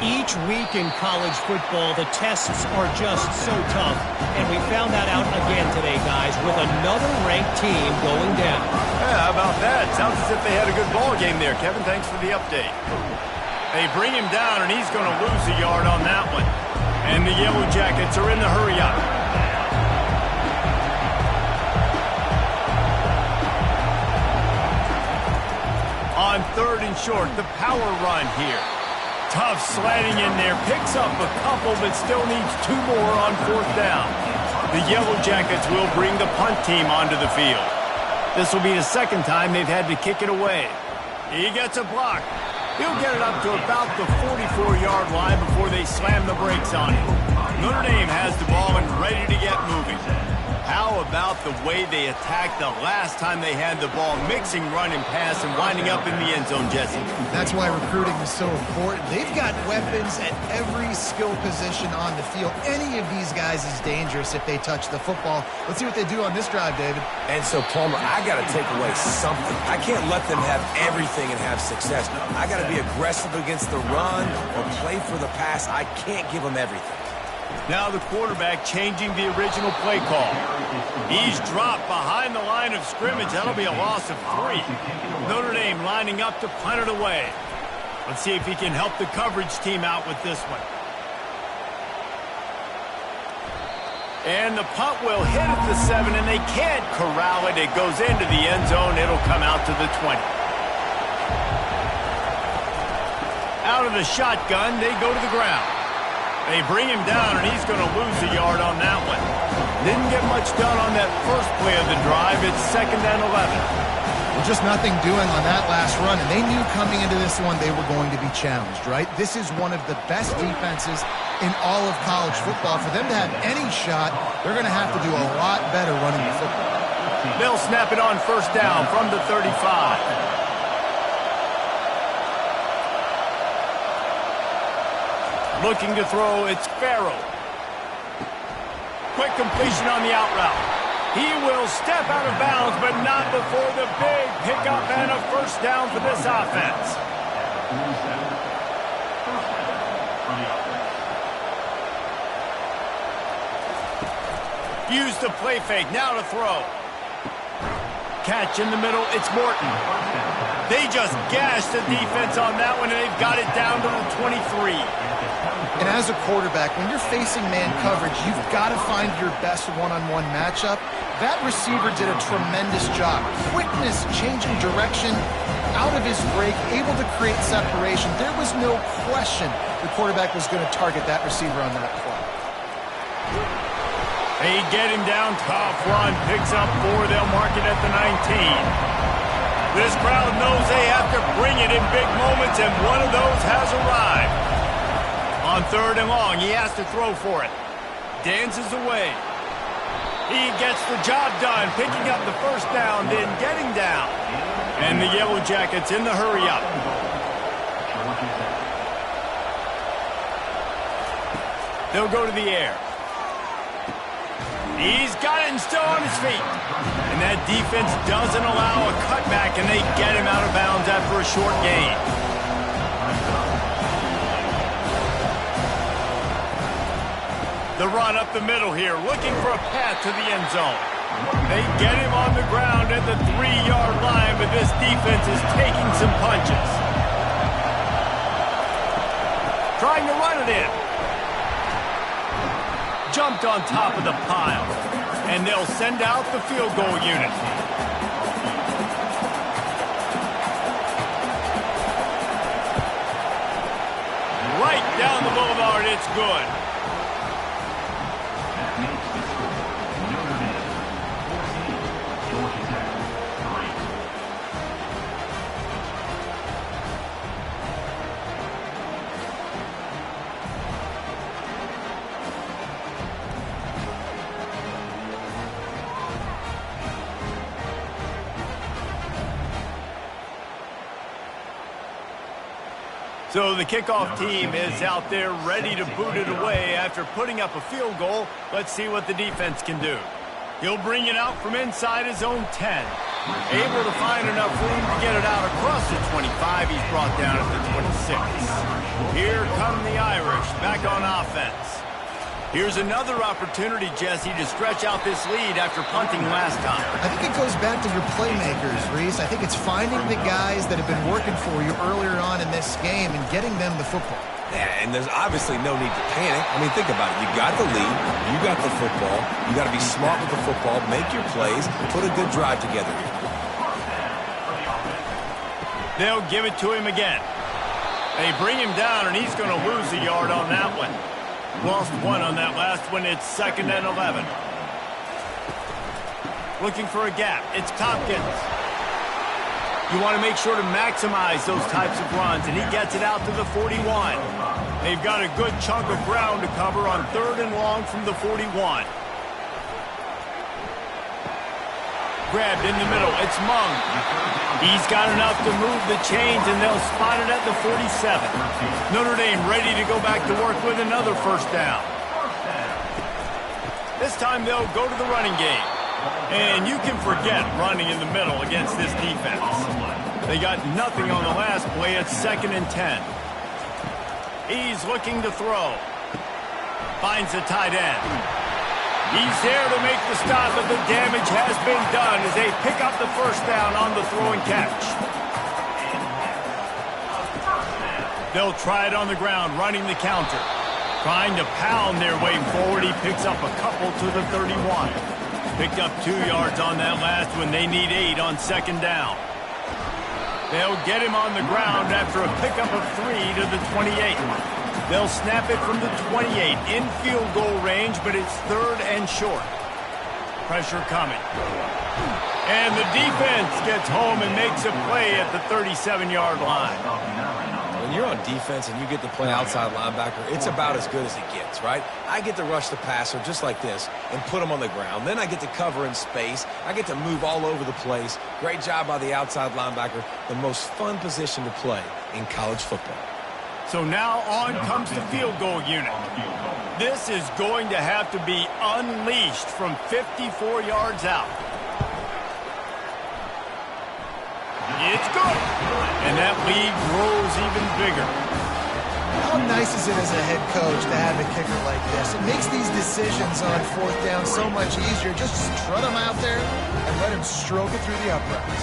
Each week in college football, the tests are just so tough, and we found that out again today, guys, with another ranked team going down. Yeah, how about that? Sounds as if they had a good ball game there, Kevin. Thanks for the update. They bring him down, and he's going to lose a yard on that one. And the Yellow Jackets are in the hurry up. On 3rd and short, the power run here. Tough slanting in there, picks up a couple, but still needs 2 more on 4th down. The Yellow Jackets will bring the punt team onto the field. This will be the 2nd time they've had to kick it away. He gets a block. He'll get it up to about the 44-yard line before they slam the brakes on him. Notre Dame has the ball and ready to get moving. How about the way they attacked the last time they had the ball, mixing run and pass and winding up in the end zone, Jesse? That's why recruiting is so important. They've got weapons at every skill position on the field. Any of these guys is dangerous if they touch the football. Let's see what they do on this drive, David. And so, Palmer, I got to take away something. I can't let them have everything and have success. I got to be aggressive against the run or play for the pass. I can't give them everything. Now the quarterback changing the original play call. He's dropped behind the line of scrimmage. That'll be a loss of 3. Notre Dame lining up to punt it away. Let's see if he can help the coverage team out with this one. And the punt will hit at the 7, and they can't corral it. It goes into the end zone. It'll come out to the 20. Out of the shotgun, they go to the ground. They bring him down, and he's going to lose a yard on that one. Didn't get much done on that first play of the drive. It's 2nd and 11. Well, just nothing doing on that last run, and they knew coming into this one they were going to be challenged, right? This is one of the best defenses in all of college football. For them to have any shot, they're going to have to do a lot better running the football. They'll snap it on first down from the 35. Looking to throw, it's Farrell. Quick completion on the out route. He will step out of bounds, but not before the big pickup and a first down for this offense. Use the play fake, now to throw. Catch in the middle, it's Morton. They just gashed the defense on that one, and they've got it down to the 23. And as a quarterback, when you're facing man coverage, you've got to find your best one-on-one matchup. That receiver did a tremendous job. Quickness, changing direction, out of his break, able to create separation. There was no question the quarterback was going to target that receiver on that play. They get him down, tough run, picks up 4, they'll mark it at the 19. This crowd knows they have to bring it in big moments, and one of those has arrived. On 3rd and long, he has to throw for it. Dances away. He gets the job done, picking up the first down, then getting down. And the Yellow Jackets in the hurry-up. They'll go to the air. He's got it and still on his feet. And that defense doesn't allow a cutback, and they get him out of bounds after a short gain. The run up the middle here, looking for a path to the end zone. They get him on the ground at the 3-yard line, but this defense is taking some punches. Trying to run it in. Jumped on top of the pile. And they'll send out the field goal unit. Right down the boulevard, it's good. So the kickoff team is out there ready to boot it away after putting up a field goal. Let's see what the defense can do. He'll bring it out from inside his own 10. Able to find enough room to get it out across the 25. He's brought down at the 26. Here come the Irish back on offense. Here's another opportunity, Jesse, to stretch out this lead after punting last time. I think it goes back to your playmakers, Reese. I think it's finding the guys that have been working for you earlier on in this game and getting them the football. Yeah, and there's obviously no need to panic. I mean, think about it. You got the lead. You got the football. You got to be smart with the football, make your plays, put a good drive together here. They'll give it to him again. They bring him down, and he's going to lose a yard on that one. Lost 1 on that last one. It's 2nd and 11. Looking for a gap. It's Tompkins. You want to make sure to maximize those types of runs, and he gets it out to the 41. They've got a good chunk of ground to cover on 3rd and long from the 41. grabbed in the middle. It's Mung. He's got enough to move the chains, and they'll spot it at the 47. Notre Dame ready to go back to work with another first down. This time they'll go to the running game. And you can forget running in the middle against this defense. They got nothing on the last play. It's 2nd and 10. He's looking to throw. Finds the tight end. He's there to make the stop, but the damage has been done as they pick up the first down on the throw and catch. They'll try it on the ground, running the counter. Trying to pound their way forward. He picks up a couple to the 31. Picked up 2 yards on that last one. They need 8 on 2nd down. They'll get him on the ground after a pickup of 3 to the 28. They'll snap it from the 28 in field goal range, but it's 3rd and short. Pressure coming. And the defense gets home and makes a play at the 37-yard line. When you're on defense and you get to play outside linebacker, it's about as good as it gets, right? I get to rush the passer just like this and put him on the ground. Then I get to cover in space. I get to move all over the place. Great job by the outside linebacker. The most fun position to play in college football. So now on comes the field goal unit. This is going to have to be unleashed from 54 yards out. It's good. And that lead grows even bigger. How nice is it as a head coach to have a kicker like this? It makes these decisions on 4th down so much easier. Just strut him out there and let him stroke it through the uprights.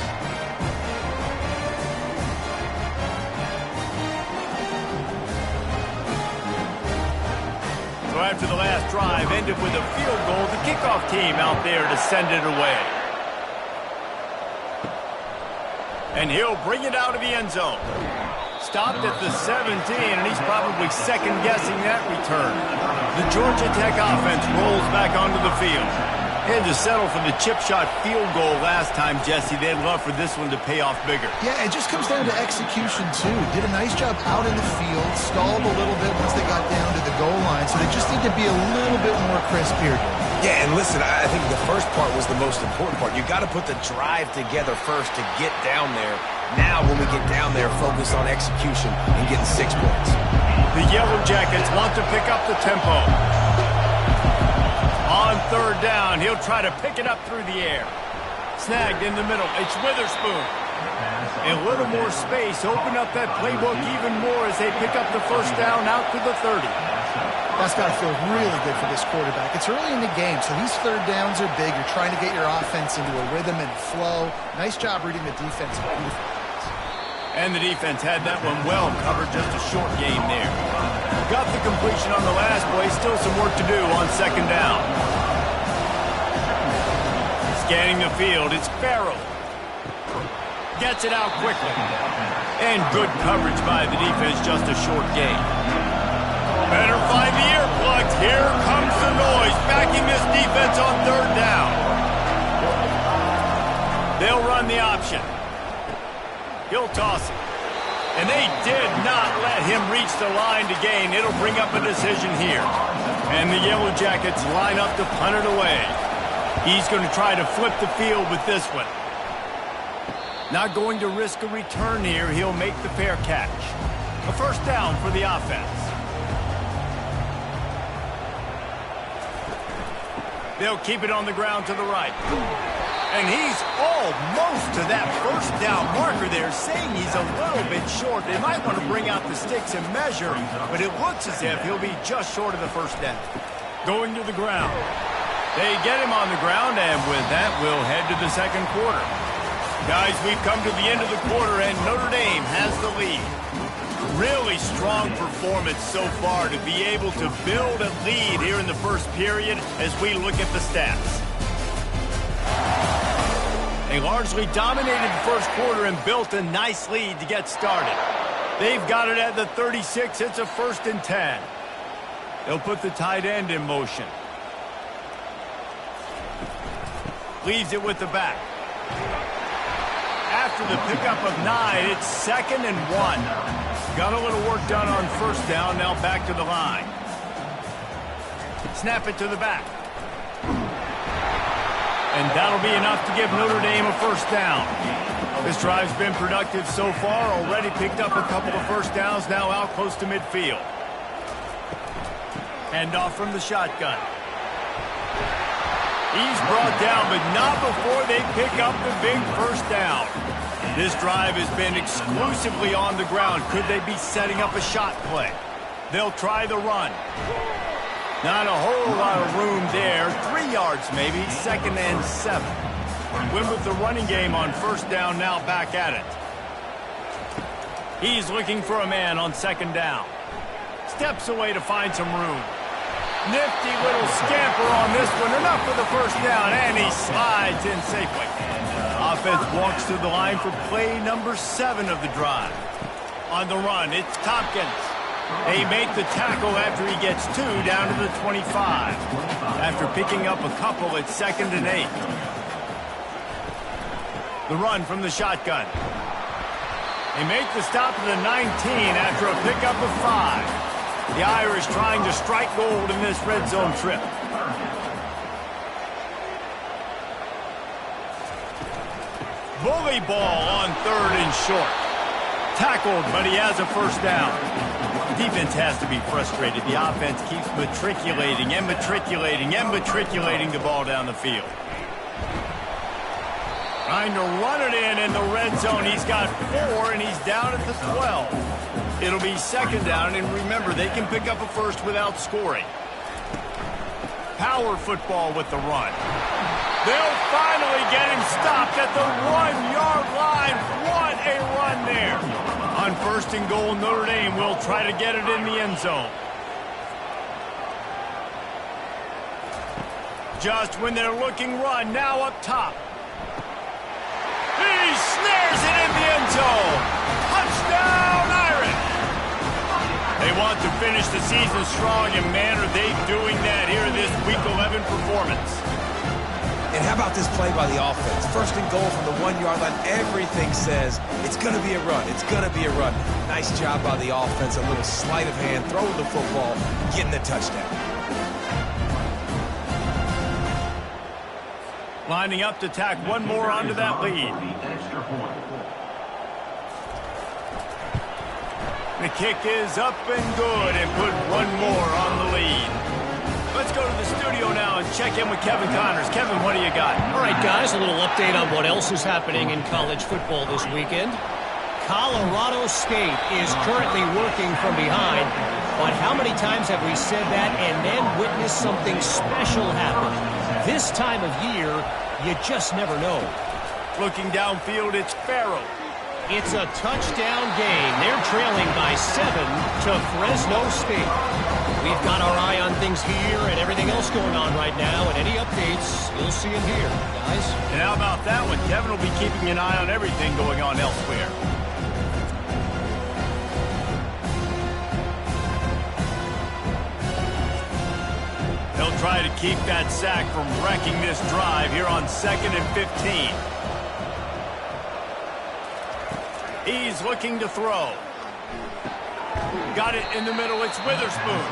So after the last drive ended with a field goal, the kickoff team out there to send it away. And he'll bring it out of the end zone. Stopped at the 17, and he's probably second-guessing that return. The Georgia Tech offense rolls back onto the field. Had to settle for the chip shot field goal last time, Jesse. They'd love for this one to pay off bigger. Yeah, it just comes down to execution, too. Did a nice job out in the field, stalled a little bit once they got down to the goal line, so they just need to be a little bit more crisp here. Yeah, and listen, I think the first part was the most important part. You got to put the drive together first to get down there. Now, when we get down there, focus on execution and getting 6 points. The Yellow Jackets want to pick up the tempo. On 3rd down, he'll try to pick it up through the air. Snagged in the middle. It's Witherspoon. A little more space. Open up that playbook even more as they pick up the first down out to the 30. That's got to feel really good for this quarterback. It's early in the game, so these 3rd downs are big. You're trying to get your offense into a rhythm and flow. Nice job reading the defense. And the defense had that one well covered. Just a short game there. Got the completion on the last play. Still some work to do on 2nd down. Scanning the field. It's Farrell. Gets it out quickly. And good coverage by the defense. Just a short game. Better find the earplugs. Here comes the noise. Backing this defense on 3rd down. They'll run the option. He'll toss it. And they did not let him reach the line to gain. It'll bring up a decision here. And the Yellow Jackets line up to punt it away. He's going to try to flip the field with this one. Not going to risk a return here. He'll make the fair catch. A first down for the offense. They'll keep it on the ground to the right. And he's almost to that first down marker there, saying he's a little bit short. They might want to bring out the sticks and measure, but it looks as if he'll be just short of the first down. Going to the ground. They get him on the ground, and with that, we'll head to the 2nd quarter. Guys, we've come to the end of the quarter, and Notre Dame has the lead. Really strong performance so far to be able to build a lead here in the first period as we look at the stats. They largely dominated the first quarter and built a nice lead to get started. They've got it at the 36. It's a 1st and 10. They'll put the tight end in motion. Leaves it with the back. After the pickup of 9, it's 2nd and 1. Got a little work done on first down. Now back to the line. Snap it to the back. And that'll be enough to give Notre Dame a first down. This drive's been productive so far. Already picked up a couple of first downs, now out close to midfield. Handoff from the shotgun. He's brought down, but not before they pick up the big first down. This drive has been exclusively on the ground. Could they be setting up a shot play? They'll try the run. Not a whole lot of room there. 3 yards maybe, 2nd and 7. Win with the running game on first down, now back at it. He's looking for a man on 2nd down. Steps away to find some room. Nifty little scamper on this one. Enough for the first down, and he slides in safely. Offense walks to the line for play number 7 of the drive. On the run, it's Tompkins. They make the tackle after he gets 2 down to the 25. After picking up a couple, it's 2nd and 8. The run from the shotgun. They make the stop to the 19 after a pickup of 5. The Irish trying to strike gold in this red zone trip. Bully ball on 3rd and short. Tackled, but he has a first down. Defense has to be frustrated. The offense keeps matriculating and matriculating and matriculating the ball down the field. Trying to run it in the red zone. He's got 4, and he's down at the 12. It'll be 2nd down, and remember, they can pick up a first without scoring. Power football with the run. They'll finally get him stopped at the 1-yard line. What a run there. On 1st and goal, Notre Dame will try to get it in the end zone. Just when they're looking run, now up top. He snares it in the end zone. Touchdown, Irish. They want to finish the season strong, and man, are they doing that here in this Week 11 performance. And how about this play by the offense? 1st and goal from the 1-yard line. Everything says it's going to be a run. It's going to be a run. Nice job by the offense. A little sleight of hand, throwing the football, getting the touchdown. Lining up to tack one more onto that lead. The kick is up and good, and put one more on the lead. Let's go to the studio now and check in with Kevin Connors. Kevin, what do you got? All right, guys, a little update on what else is happening in college football this weekend. Colorado State is currently working from behind, but how many times have we said that and then witnessed something special happen? This time of year, you just never know. Looking downfield, it's Farrell. It's a touchdown game. They're trailing by 7 to Fresno State. We've got our eye on things here and everything else going on right now, and any updates, you'll see them here, guys. And how about that one? Kevin will be keeping an eye on everything going on elsewhere. They'll try to keep that sack from wrecking this drive here on 2nd and 15. He's looking to throw. Got it in the middle. It's Witherspoon.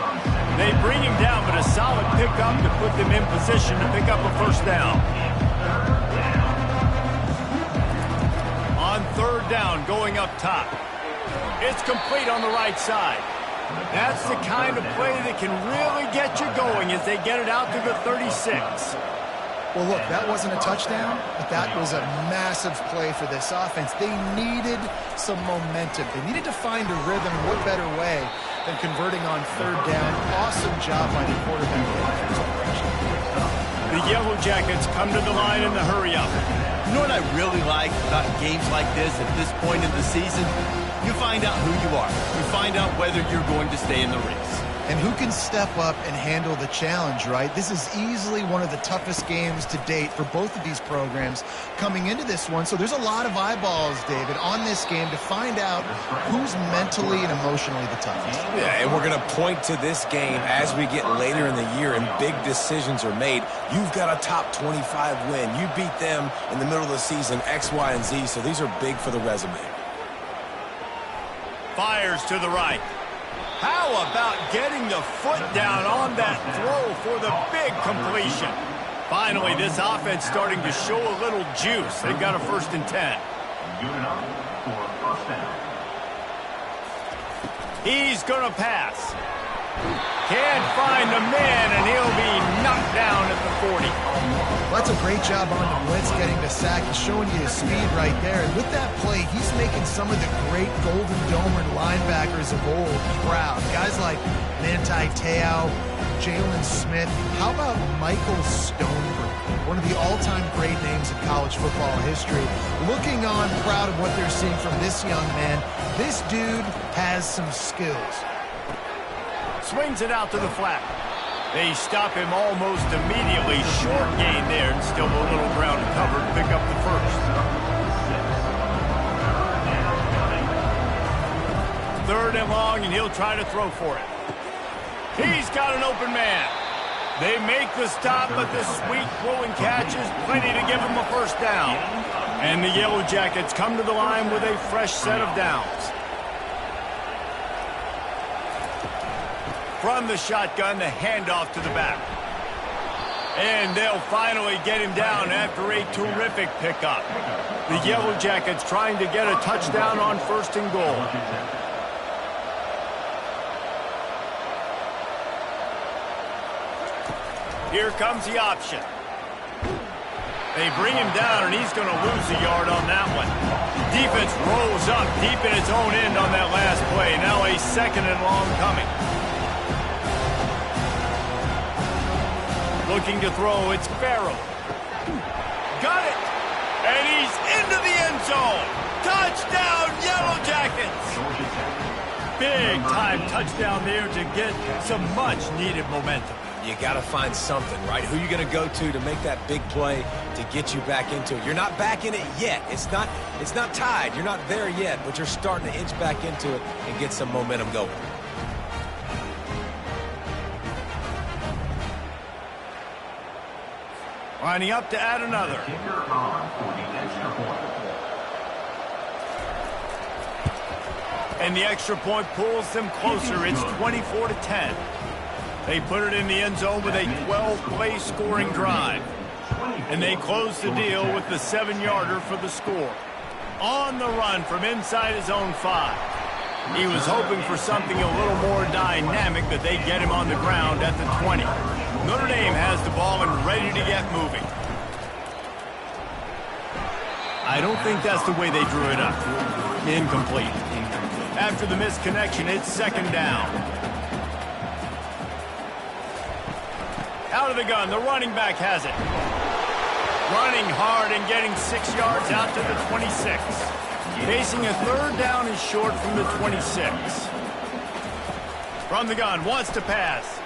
They bring him down, but a solid pickup to put them in position to pick up a first down. On 3rd down, going up top. It's complete on the right side. That's the kind of play that can really get you going as they get it out to the 36. Well, look, that wasn't a touchdown, but that was a massive play for this offense. They needed some momentum. They needed to find a rhythm. What better way than converting on 3rd down? Awesome job by the quarterback. The Yellow Jackets come to the line in the hurry-up. You know what I really like about games like this at this point in the season? You find out who you are. You find out whether you're going to stay in the race. And who can step up and handle the challenge, right? This is easily one of the toughest games to date for both of these programs coming into this one. So there's a lot of eyeballs, David, on this game to find out who's mentally and emotionally the toughest. Yeah, and we're going to point to this game as we get later in the year and big decisions are made. You've got a top 25 win. You beat them in the middle of the season, X, Y, and Z. So these are big for the resume. Fires to the right. How about getting the foot down on that throw for the big completion? Finally, this offense starting to show a little juice. They've got a 1st and 10. Unit up for first down. He's going to pass. Can't find the man, and he'll be knocked down at the 40. Well, that's a great job on the blitz, getting the sack and showing you his speed right there. And with that play, he's making some of the great Golden Domer linebackers of old proud. Guys like Manti Te'o, Jalen Smith. How about Michael Stoneberg, one of the all-time great names in college football history? Looking on, proud of what they're seeing from this young man. This dude has some skills. Swings it out to the flat. They stop him almost immediately. Short gain there, and still a little ground covered. Pick up the 1st. 3rd and long, and he'll try to throw for it. He's got an open man. They make the stop, but the sweet throw and catch is plenty to give him a 1st down. And the Yellow Jackets come to the line with a fresh set of downs. From the shotgun, the handoff to the back. And they'll finally get him down after a terrific pickup. The Yellow Jackets trying to get a touchdown on 1st and goal. Here comes the option. They bring him down, and he's going to lose a yard on that one. Defense rolls up deep in its own end on that last play. Now a 2nd and long coming. Looking to throw, it's Farrell. Got it! And he's into the end zone! Touchdown, Yellow Jackets! Big-time touchdown there to get some much-needed momentum. You got to find something, right? Who are you going to go to make that big play to get you back into it? You're not back in it yet. It's not tied. You're not there yet, but you're starting to inch back into it and get some momentum going. Lining up to add another. And the extra point pulls them closer. It's 24-10. They put it in the end zone with a 12-play scoring drive. And they close the deal with the 7-yarder for the score. On the run from inside his own 5. He was hoping for something a little more dynamic, that they get him on the ground at the 20. Notre Dame has the ball and ready to get moving. I don't think that's the way they drew it up. Incomplete. After the missed connection, it's 2nd down. Out of the gun, the running back has it. Running hard and getting 6 yards out to the 26. Facing a 3rd down and short from the 26. From the gun, wants to pass.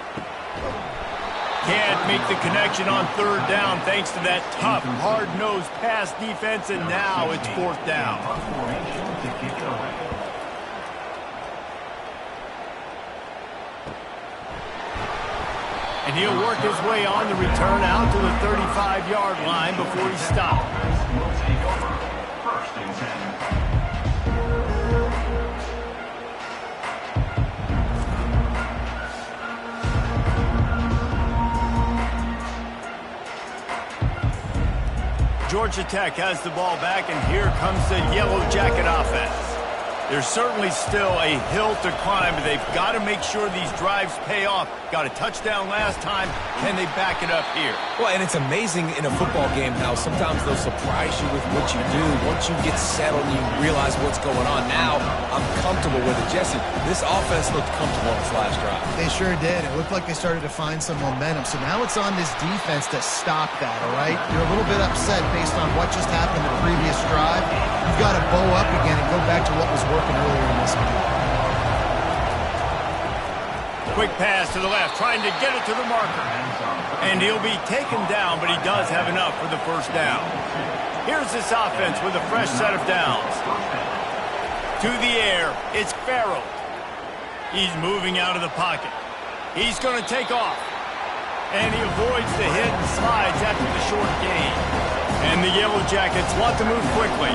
Can't make the connection on 3rd down thanks to that tough, hard-nosed pass defense, and now it's 4th down. And he'll work his way on the return out to the 35-yard line before he stopped. Georgia Tech has the ball back, and here comes the Yellow Jacket offense. There's certainly still a hill to climb, but they've got to make sure these drives pay off. Got a touchdown last time. Can they back it up here? Well, and it's amazing in a football game how sometimes they'll surprise you with what you do. Once you get settled and you realize what's going on, now I'm comfortable with it. Jesse, this offense looked comfortable on this last drive. They sure did. It looked like they started to find some momentum. So now it's on this defense to stop that, all right? You're a little bit upset based on what just happened in the previous drive. You've got to bow up again and go back to what was working earlier in this game. Quick pass to the left, trying to get it to the marker. And he'll be taken down, but he does have enough for the 1st down. Here's this offense with a fresh set of downs. To the air, it's Farrell. He's moving out of the pocket. He's going to take off. And he avoids the hit and slides after the short gain. And the Yellow Jackets want to move quickly.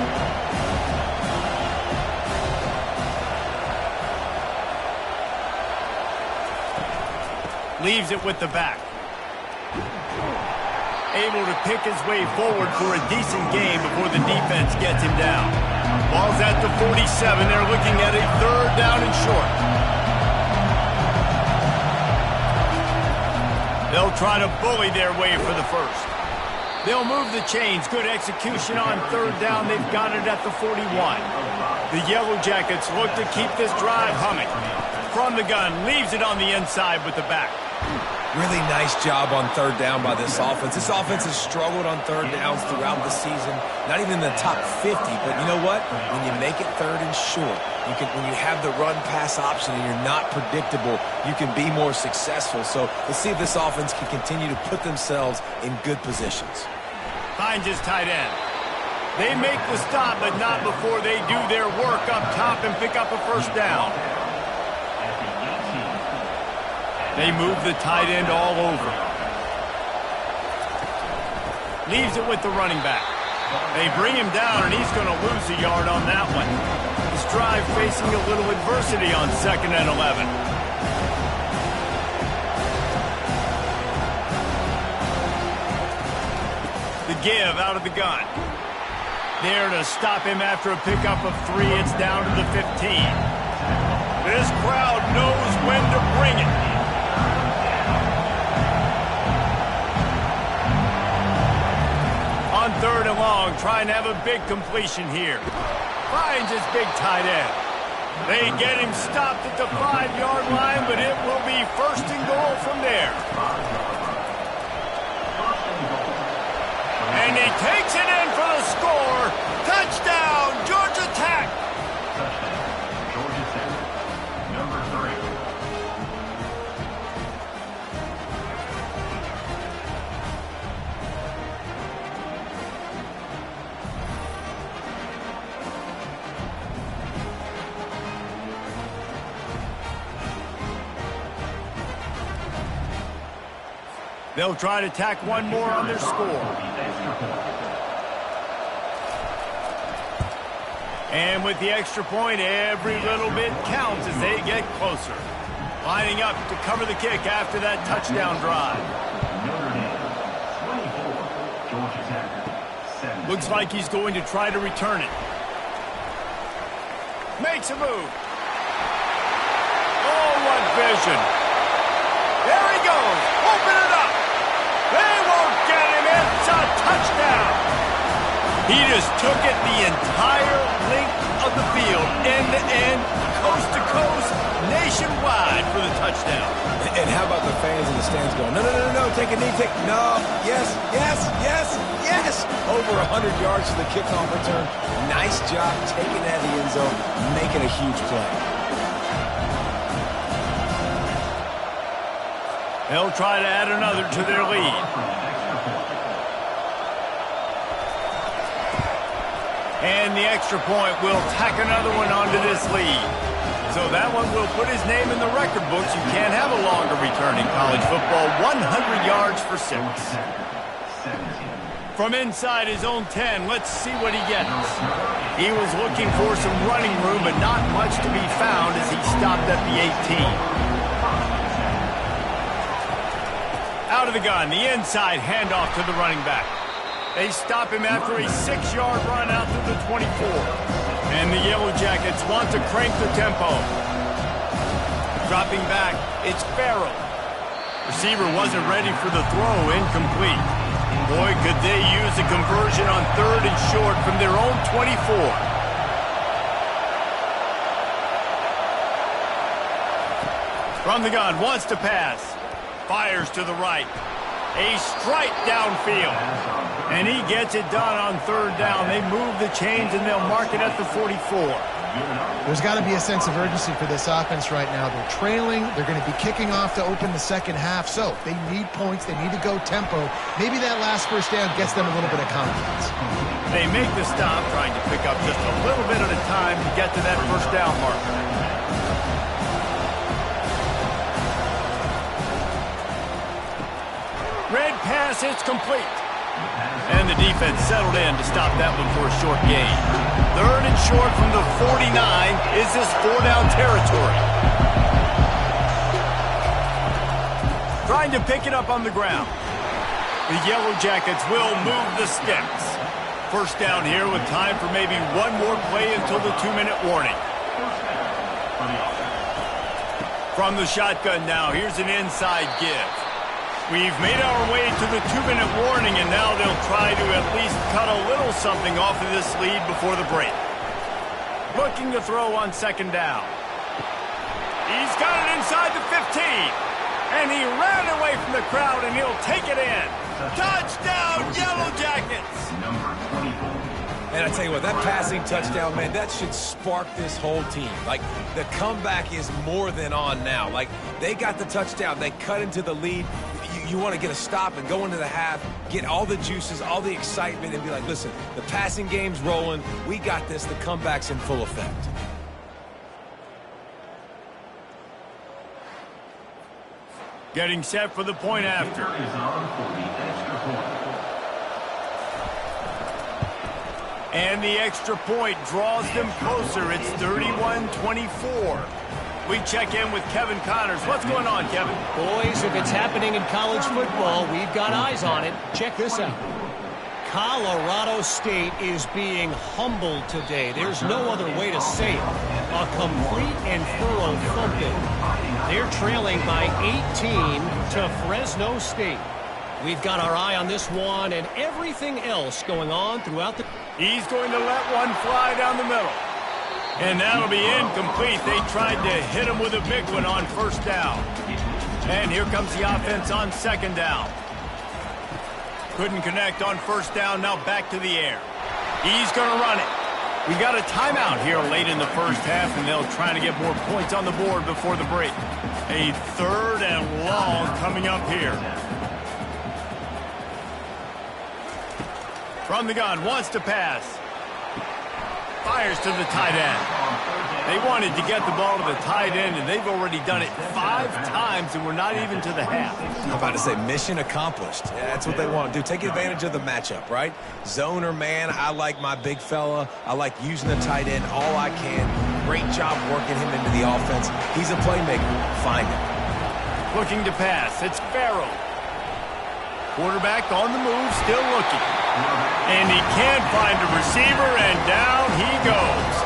Leaves it with the back. Able to pick his way forward for a decent game before the defense gets him down. Ball's at the 47. They're looking at a 3rd down and short. They'll try to bully their way for the first. They'll move the chains. Good execution on 3rd down. They've got it at the 41. The Yellow Jackets look to keep this drive humming. From the gun, leaves it on the inside with the back. Really nice job on 3rd down by this offense. This offense has struggled on 3rd downs throughout the season. Not even in the top 50, but you know what? When you make it 3rd and short, when you have the run-pass option and you're not predictable, you can be more successful. So let's see if this offense can continue to put themselves in good positions. Finds his tight end. They make the stop, but not before they do their work up top and pick up a 1st down. They move the tight end all over. Leaves it with the running back. They bring him down, and he's going to lose a yard on that one. This drive facing a little adversity on 2nd and 11. The give out of the gun. There to stop him after a pickup of 3. It's down to the 15. This crowd knows when to bring it. On 3rd and long, trying to have a big completion here. Finds his big tight end. They get him stopped at the 5-yard line, but it will be 1st and goal from there. And he takes it in for the score. Touchdown, Georgia Tech. Georgia Tech, number 3. They'll try to tack one more on their score. And with the extra point, every little bit counts as they get closer. Lining up to cover the kick after that touchdown drive. Looks like he's going to try to return it. Makes a move. Oh, what vision. There he goes. Open it up. They won't get him. It's a touchdown. He just took it the entire length of the field, end to end, coast to coast, nationwide for the touchdown. And how about the fans in the stands going, no, no, no, no, take a knee, no, yes, yes, yes, yes. Over 100 yards for the kickoff return. Nice job taking that in the end zone, making a huge play. They'll try to add another to their lead. And the extra point will tack another one onto this lead. So that one will put his name in the record books. You can't have a longer return in college football. 100 yards for 6. From inside his own 10, let's see what he gets. He was looking for some running room, but not much to be found as he stopped at the 18. Out of the gun, the inside handoff to the running back. They stop him after a 6-yard run out to the 24. And the Yellow Jackets want to crank the tempo. Dropping back, it's Farrell. Receiver wasn't ready for the throw, incomplete. Boy, could they use a conversion on 3rd and short from their own 24. From the gun, wants to pass. Fires to the right. A strike downfield. And he gets it done on 3rd down. They move the chains and they'll mark it at the 44. There's got to be a sense of urgency for this offense right now. They're trailing. They're going to be kicking off to open the second half. So they need points. They need to go tempo. Maybe that last 1st down gets them a little bit of confidence. They make the stop, trying to pick up just a little bit at a time to get to that 1st down marker. Red pass, it's complete. And the defense settled in to stop that one for a short gain. 3rd and short from the 49. Is this 4-down territory? Trying to pick it up on the ground. The Yellow Jackets will move the sticks. First down here with time for maybe one more play until the 2-minute warning. From the shotgun now, here's an inside give. We've made our way to the 2-minute warning, and now they'll try to at least cut a little something off of this lead before the break. Looking to throw on second down. He's got it inside the 15. And he ran away from the crowd, and he'll take it in. Touchdown, Yellow Jackets! And I tell you what, that passing touchdown, man, that should spark this whole team. Like, the comeback is more than on now. Like, they got the touchdown. They cut into the lead. You want to get a stop and go into the half, get all the juices, all the excitement, and be like, listen, the passing game's rolling. We got this. The comeback's in full effect. Getting set for the point after. And the extra point draws them closer. It's 31-24. We check in with Kevin Connors. What's going on, Kevin? Boys, if it's happening in college football, we've got eyes on it. Check this out. Colorado State is being humbled today. There's no other way to say it. A complete and thorough thumping. They're trailing by 18 to Fresno State. We've got our eye on this one and everything else going on throughout the... He's going to let one fly down the middle. And that'll be incomplete. They tried to hit him with a big one on first down. And here comes the offense on second down. Couldn't connect on first down. Now back to the air. He's going to run it. We got a timeout here late in the first half, and they'll try to get more points on the board before the break. A third and long coming up here. From the gun, wants to pass. Fires to the tight end. They wanted to get the ball to the tight end, and they've already done it 5 times, and we're not even to the half. I'm about to say mission accomplished. Yeah, that's what they want to do. Take advantage of the matchup, right? Zone or man, I like my big fella. I like using the tight end all I can. Great job working him into the offense. He's a playmaker. Find him. Looking to pass. It's Farrell. Quarterback on the move, still looking. And he can't find a receiver, and down he goes.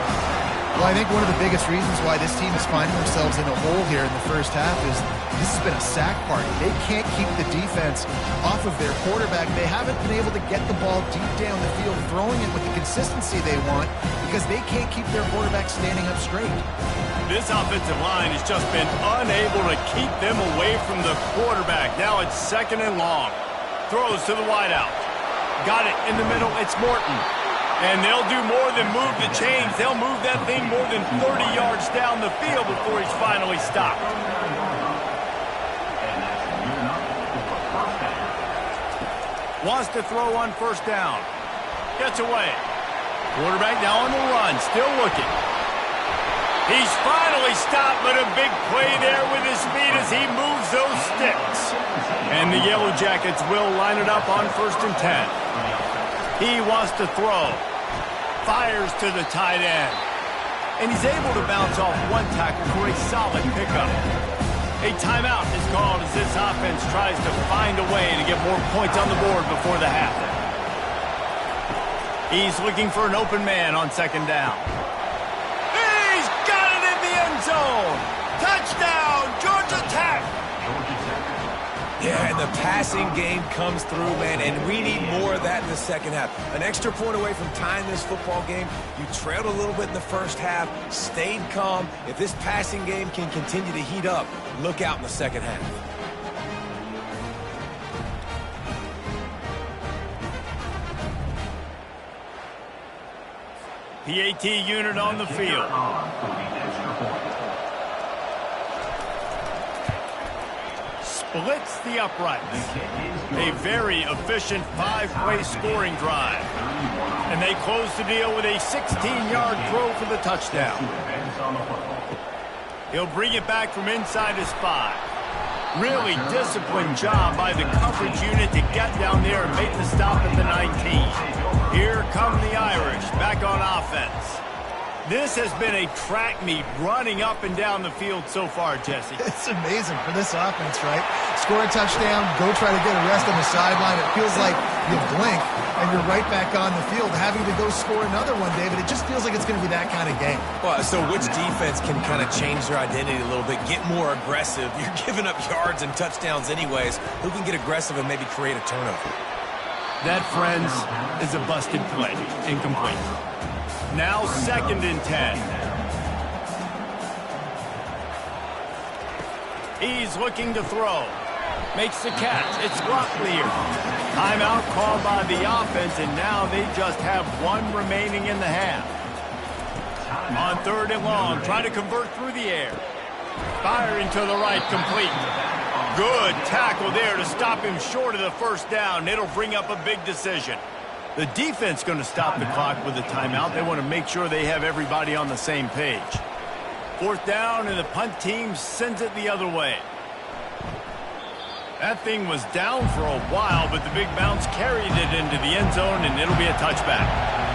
Well, I think one of the biggest reasons why this team is finding themselves in a hole here in the first half is this has been a sack party. They can't keep the defense off of their quarterback. They haven't been able to get the ball deep down the field, throwing it with the consistency they want because they can't keep their quarterback standing up straight. This offensive line has just been unable to keep them away from the quarterback. Now it's second and long. Throws to the wideout. Got it in the middle. It's Morton. And they'll do more than move the chains. They'll move that thing more than 30 yards down the field before he's finally stopped. Wants to throw on first down. Gets away. Quarterback now on the run. Still looking. He's finally stopped, but a big play there with his speed as he moves those sticks. And the Yellow Jackets will line it up on 1st and 10. He wants to throw. Fires to the tight end. And he's able to bounce off one tackle for a solid pickup. A timeout is called as this offense tries to find a way to get more points on the board before the half. He's looking for an open man on second down. He's got it in the end zone. Touchdown, Georgia Tech. Yeah, and the passing game comes through, man, and we need more of that in the second half. An extra point away from tying this football game. You trailed a little bit in the first half, stayed calm. If this passing game can continue to heat up, look out in the second half. PAT unit on the field. Splits the uprights. A very efficient 5-play scoring drive. And they close the deal with a 16-yard throw for the touchdown. He'll bring it back from inside his 5. Really disciplined job by the coverage unit to get down there and make the stop at the 19. Here come the Irish back on offense. This has been a track meet running up and down the field so far, Jesse. It's amazing for this offense, right? Score a touchdown, go try to get a rest on the sideline. It feels like you blink and you're right back on the field having to go score another one, David. It just feels like it's going to be that kind of game. Well, so which defense can kind of change their identity a little bit, get more aggressive? You're giving up yards and touchdowns anyways. Who can get aggressive and maybe create a turnover? That, friends, is a busted play. Incomplete. Now 2nd and 10. He's looking to throw. Makes the catch. It's Locklear. Timeout called by the offense, and now they just have one remaining in the half. On 3rd and long, trying to convert through the air. Firing to the right, complete. Good tackle there to stop him short of the first down. It'll bring up a big decision. The defense going to stop the clock with a timeout. They want to make sure they have everybody on the same page. 4th down, and the punt team sends it the other way. That thing was down for a while, but the big bounce carried it into the end zone, and it'll be a touchback.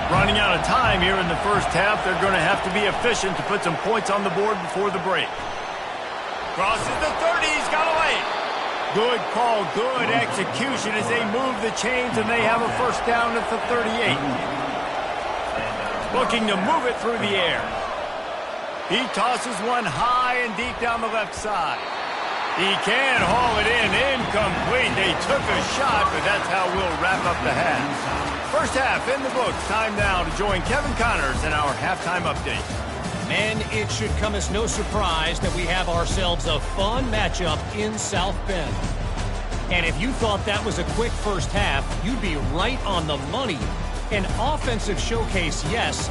Running out of time here in the first half, they're going to have to be efficient to put some points on the board before the break. Crosses the 30, he's got away. Good call, good execution as they move the chains, and they have a first down at the 38. Looking to move it through the air. He tosses one high and deep down the left side. He can haul it in, incomplete. They took a shot, but that's how we'll wrap up the half. First half in the books. Time now to join Kevin Connors in our halftime update. And it should come as no surprise that we have ourselves a fun matchup in South Bend. And if you thought that was a quick first half, you'd be right on the money. An offensive showcase, yes,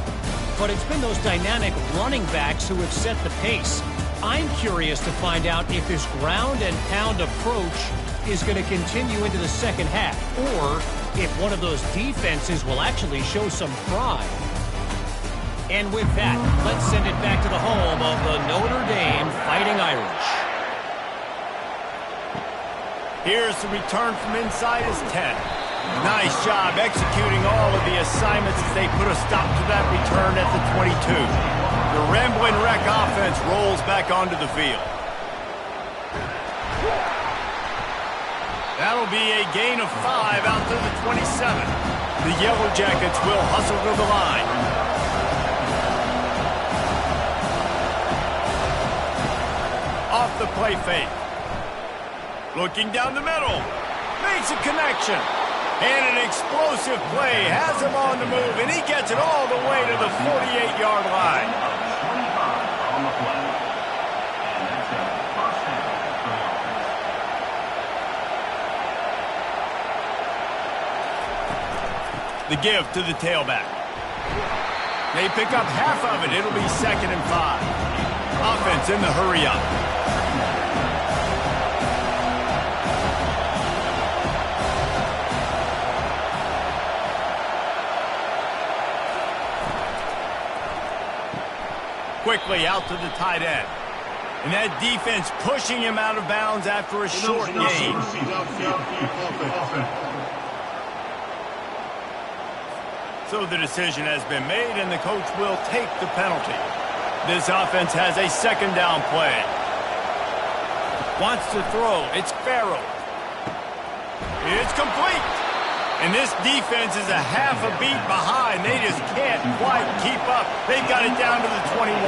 but it's been those dynamic running backs who have set the pace. I'm curious to find out if this ground and pound approach is going to continue into the second half, or if one of those defenses will actually show some pride. And with that, let's send it back to the home of the Notre Dame Fighting Irish. Here's the return from inside his 10. Nice job executing all of the assignments as they put a stop to that return at the 22. The Ramblin' Wreck offense rolls back onto the field. That'll be a gain of 5 out to the 27. The Yellow Jackets will hustle to the line. Off the play fake. Looking down the middle. Makes a connection. And an explosive play has him on the move, and he gets it all the way to the 48-yard line. On the play. And that's a first down. The give to the tailback. They pick up half of it. It'll be 2nd and 5. Offense in the hurry up. Quickly out to the tight end. And that defense pushing him out of bounds after a short gain. So the decision has been made, and the coach will take the penalty. This offense has a 2nd down play. Wants to throw. It's Farrell. It's complete. And this defense is a half a beat behind. They just can't quite keep up. They've got it down to the 21.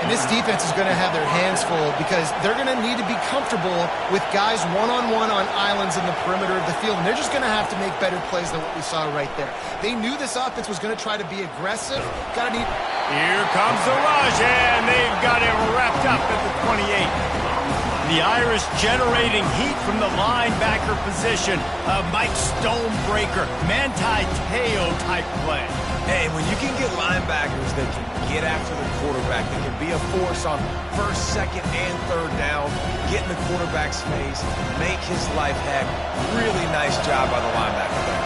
And this defense is going to have their hands full because they're going to need to be comfortable with guys one-on-one on islands in the perimeter of the field. And they're just going to have to make better plays than what we saw right there. They knew this offense was going to try to be aggressive. Here comes the rush, and they've got it wrapped up at the 28. The Irish generating heat from the linebacker position. A Mike Stonebreaker, Manti Te'o type play. Hey, when you can get linebackers that can get after the quarterback, that can be a force on 1st, 2nd, and 3rd down, get in the quarterback's face, make his life heck. Really nice job by the linebacker there.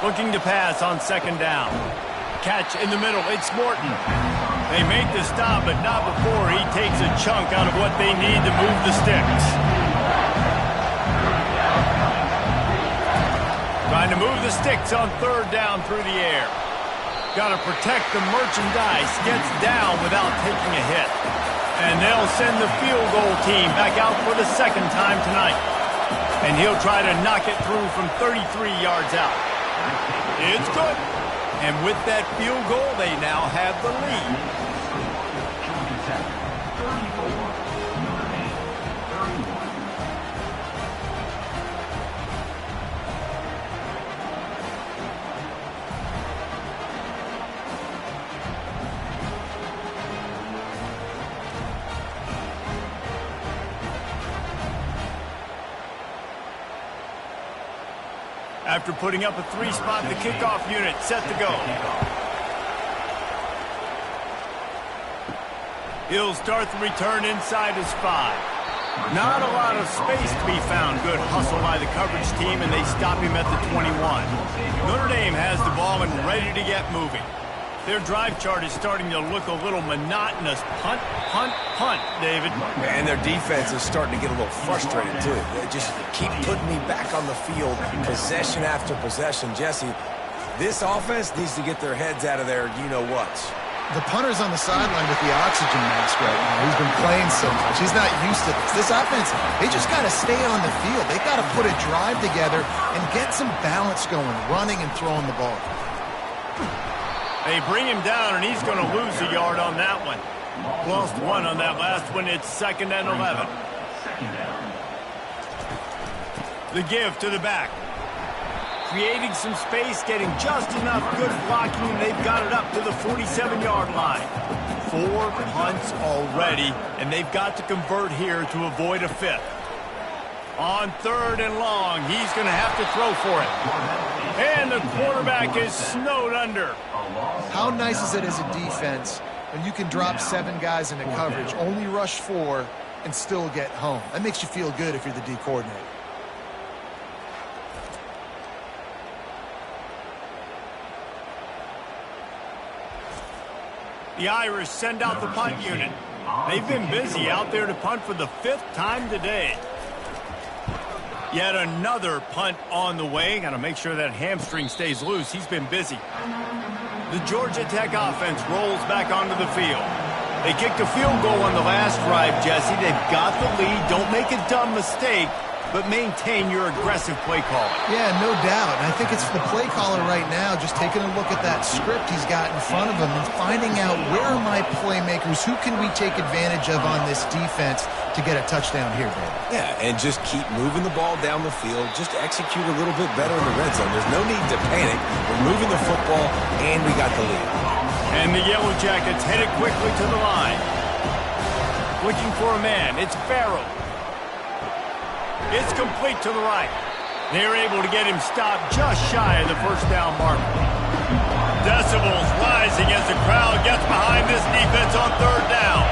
Looking to pass on 2nd down. Catch in the middle. It's Morton. They make the stop, but not before he takes a chunk out of what they need to move the sticks. Trying to move the sticks on third down through the air. Got to protect the merchandise. Gets down without taking a hit. And they'll send the field goal team back out for the second time tonight. And he'll try to knock it through from 33 yards out. It's good. And with that field goal, they now have the lead. After putting up a 3-spot, the kickoff unit set to go. He'll start the return inside his 5. Not a lot of space to be found. Good hustle by the coverage team, and they stop him at the 21. Notre Dame has the ball and ready to get moving. Their drive chart is starting to look a little monotonous. Punt, punt, punt, David. And their defense is starting to get a little frustrated, too. They just keep putting me back on the field, possession after possession. Jesse, this offense needs to get their heads out of their you-know-whats. The punter's on the sideline with the oxygen mask right now. He's been playing so much. He's not used to this. This offense, they just got to stay on the field. They got to put a drive together and get some balance going, running and throwing the ball. They bring him down, and he's going to lose a yard on that one. Lost 1 on that last one. It's 2nd and 11. The give to the back. Creating some space, getting just enough good blocking, and they've got it up to the 47-yard line. 4 punts already, and they've got to convert here to avoid a 5th. On 3rd and long, he's going to have to throw for it. And the quarterback is snowed under. How nice is it as a defense when you can drop 7 guys into coverage, only rush 4, and still get home? That makes you feel good if you're the D coordinator. The Irish send out the punt unit. They've been busy out there to punt for the 5th time today. Yet another punt on the way. Got to make sure that hamstring stays loose. He's been busy. The Georgia Tech offense rolls back onto the field. They kicked a field goal on the last drive, Jesse. They've got the lead. Don't make a dumb mistake, but maintain your aggressive play calling. Yeah, no doubt. And I think it's the play caller right now just taking a look at that script he's got in front of him and finding out where are my playmakers, who can we take advantage of on this defense to get a touchdown here, Dave. Yeah, and just keep moving the ball down the field. Just execute a little bit better in the red zone. There's no need to panic. We're moving the football, and we got the lead. And the Yellow Jackets headed quickly to the line. Looking for a man. It's Farrell. It's complete to the right. They're able to get him stopped just shy of the first down mark. Decibels rising as the crowd gets behind this defense on 3rd down.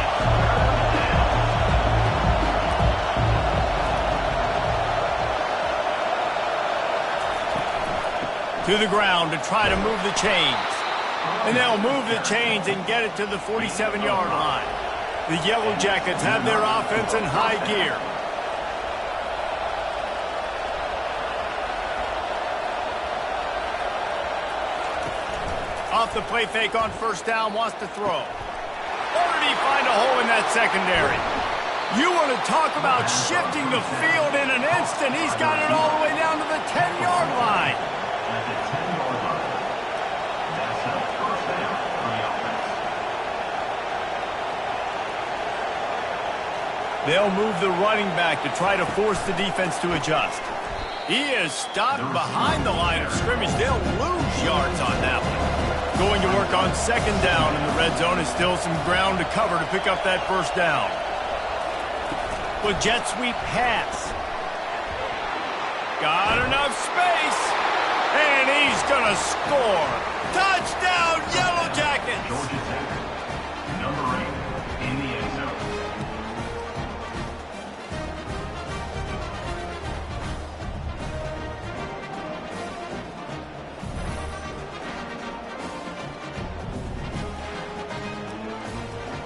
To the ground to try to move the chains. And they'll move the chains and get it to the 47-yard line. The Yellow Jackets have their offense in high gear. Off the play fake on 1st down, wants to throw. Or did he find a hole in that secondary? You want to talk about shifting the field in an instant. He's got it all the way down to the 10-yard line. They'll move the running back to try to force the defense to adjust. He is stopped behind the line of scrimmage. They'll lose yards on that one. Going to work on 2nd down, and the red zone is still some ground to cover to pick up that 1st down. With jet sweep pass. Got enough space, and he's going to score. Touchdown, Yellow Jackets! Georgia Tech, number 8 in the end zone.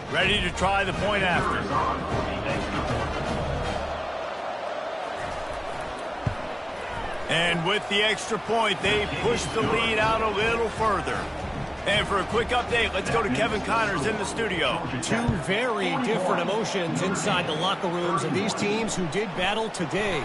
Ready to try the point after. And with the extra point, they push the lead out a little further. And for a quick update, let's go to Kevin Connors in the studio. Two very different emotions inside the locker rooms of these teams who did battle today.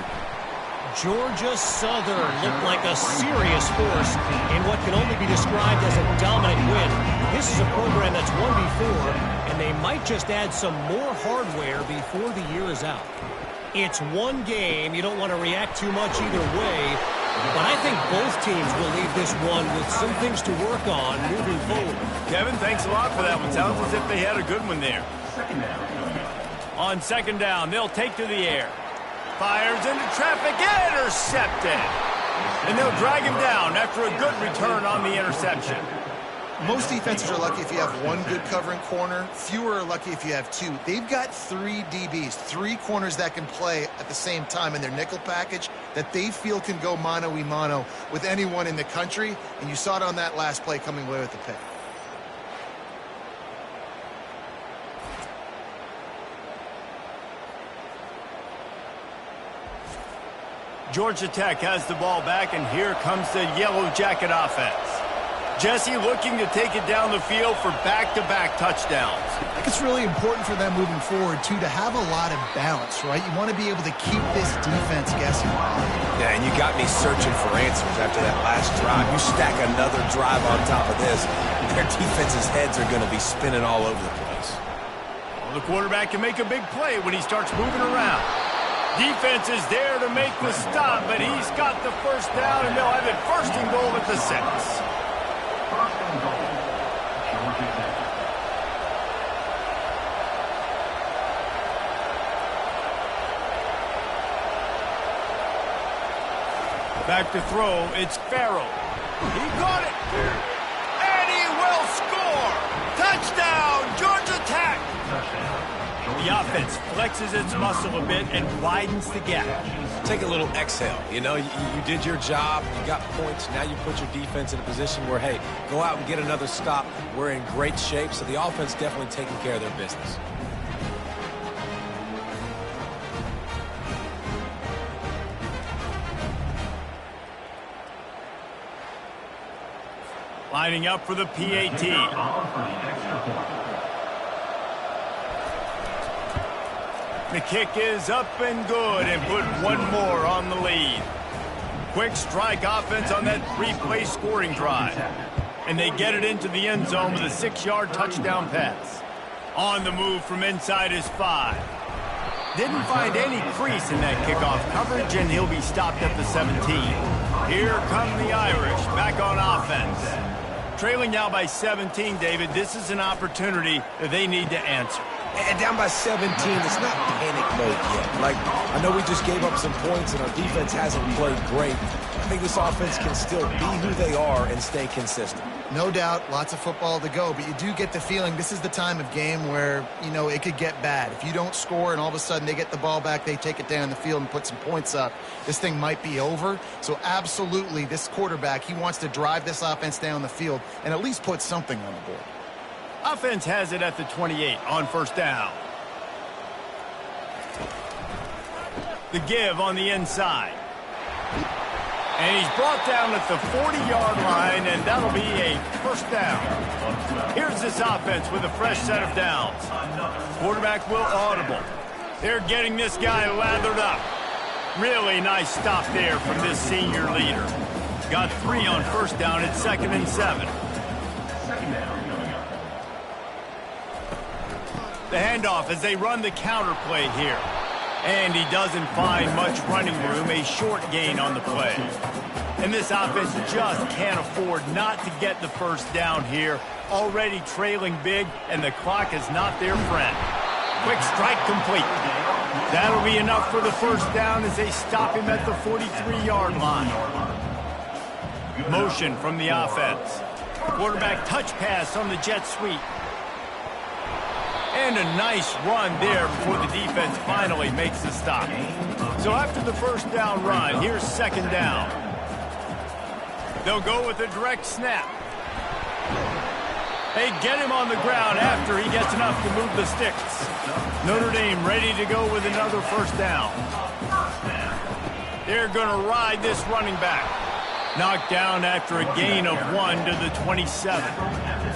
Georgia Southern looked like a serious force in what can only be described as a dominant win. This is a program that's won before, and they might just add some more hardware before the year is out. It's one game. You don't want to react too much either way, but I think both teams will leave this one with some things to work on moving forward. Kevin, thanks a lot for that one. Sounds as if they had a good one there. On second down, they'll take to the air. Fires into traffic, intercepted. And they'll drag him down after a good return on the interception. Most defenses are lucky if you have one good covering corner. Fewer are lucky if you have two. They've got 3 DBs, 3 corners that can play at the same time in their nickel package that they feel can go mano-a-mano with anyone in the country. And you saw it on that last play coming away with the pick. Georgia Tech has the ball back, and here comes the Yellow Jacket offense. Jesse looking to take it down the field for back-to-back touchdowns. I think it's really important for them moving forward, too, to have a lot of balance, right? You want to be able to keep this defense guessing. Yeah, and you got me searching for answers after that last drive. You stack another drive on top of this, their defense's heads are going to be spinning all over the place. Well, the quarterback can make a big play when he starts moving around. Defense is there to make the stop, but he's got the first down, and they'll have it first and goal at the 6. First and goal, Georgia Tech. Back to throw, it's Farrell. He got it, and he will score! Touchdown, Georgia Tech! The offense flexes its muscle a bit and widens the gap. Take a little exhale. You know, you did your job. You got points. Now you put your defense in a position where, hey, go out and get another stop. We're in great shape, so the offense definitely taking care of their business. Lining up for the PAT. The kick is up and good, and put one more on the lead. Quick strike offense on that 3-play scoring drive. And they get it into the end zone with a 6-yard touchdown pass. On the move from inside his 5. Didn't find any crease in that kickoff coverage, and he'll be stopped at the 17. Here come the Irish, back on offense. Trailing now by 17, David, this is an opportunity that they need to answer. And down by 17, it's not panic mode yet. Like, I know we just gave up some points and our defense hasn't played great. I think this offense can still be who they are and stay consistent. No doubt, lots of football to go, but you do get the feeling this is the time of game where, you know, it could get bad. If you don't score and all of a sudden they get the ball back, they take it down the field and put some points up, this thing might be over. So absolutely, this quarterback, he wants to drive this offense down the field and at least put something on the board. Offense has it at the 28 on first down. The give on the inside. And he's brought down at the 40-yard line, and that'll be a first down. Here's this offense with a fresh set of downs. Quarterback will audible. They're getting this guy lathered up. Really nice stop there from this senior leader. Got 3 on first down at 2nd and 7. The handoff as they run the counter play here. And he doesn't find much running room, a short gain on the play. And this offense just can't afford not to get the first down here. Already trailing big, and the clock is not their friend. Quick strike complete. That'll be enough for the first down as they stop him at the 43-yard line. Motion from the offense. Quarterback touch pass on the jet sweep. And a nice run there before the defense finally makes the stop. So after the first down run, here's second down. They'll go with a direct snap. They get him on the ground after he gets enough to move the sticks. Notre Dame ready to go with another first down. They're going to ride this running back. Knocked down after a gain of 1 to the 27.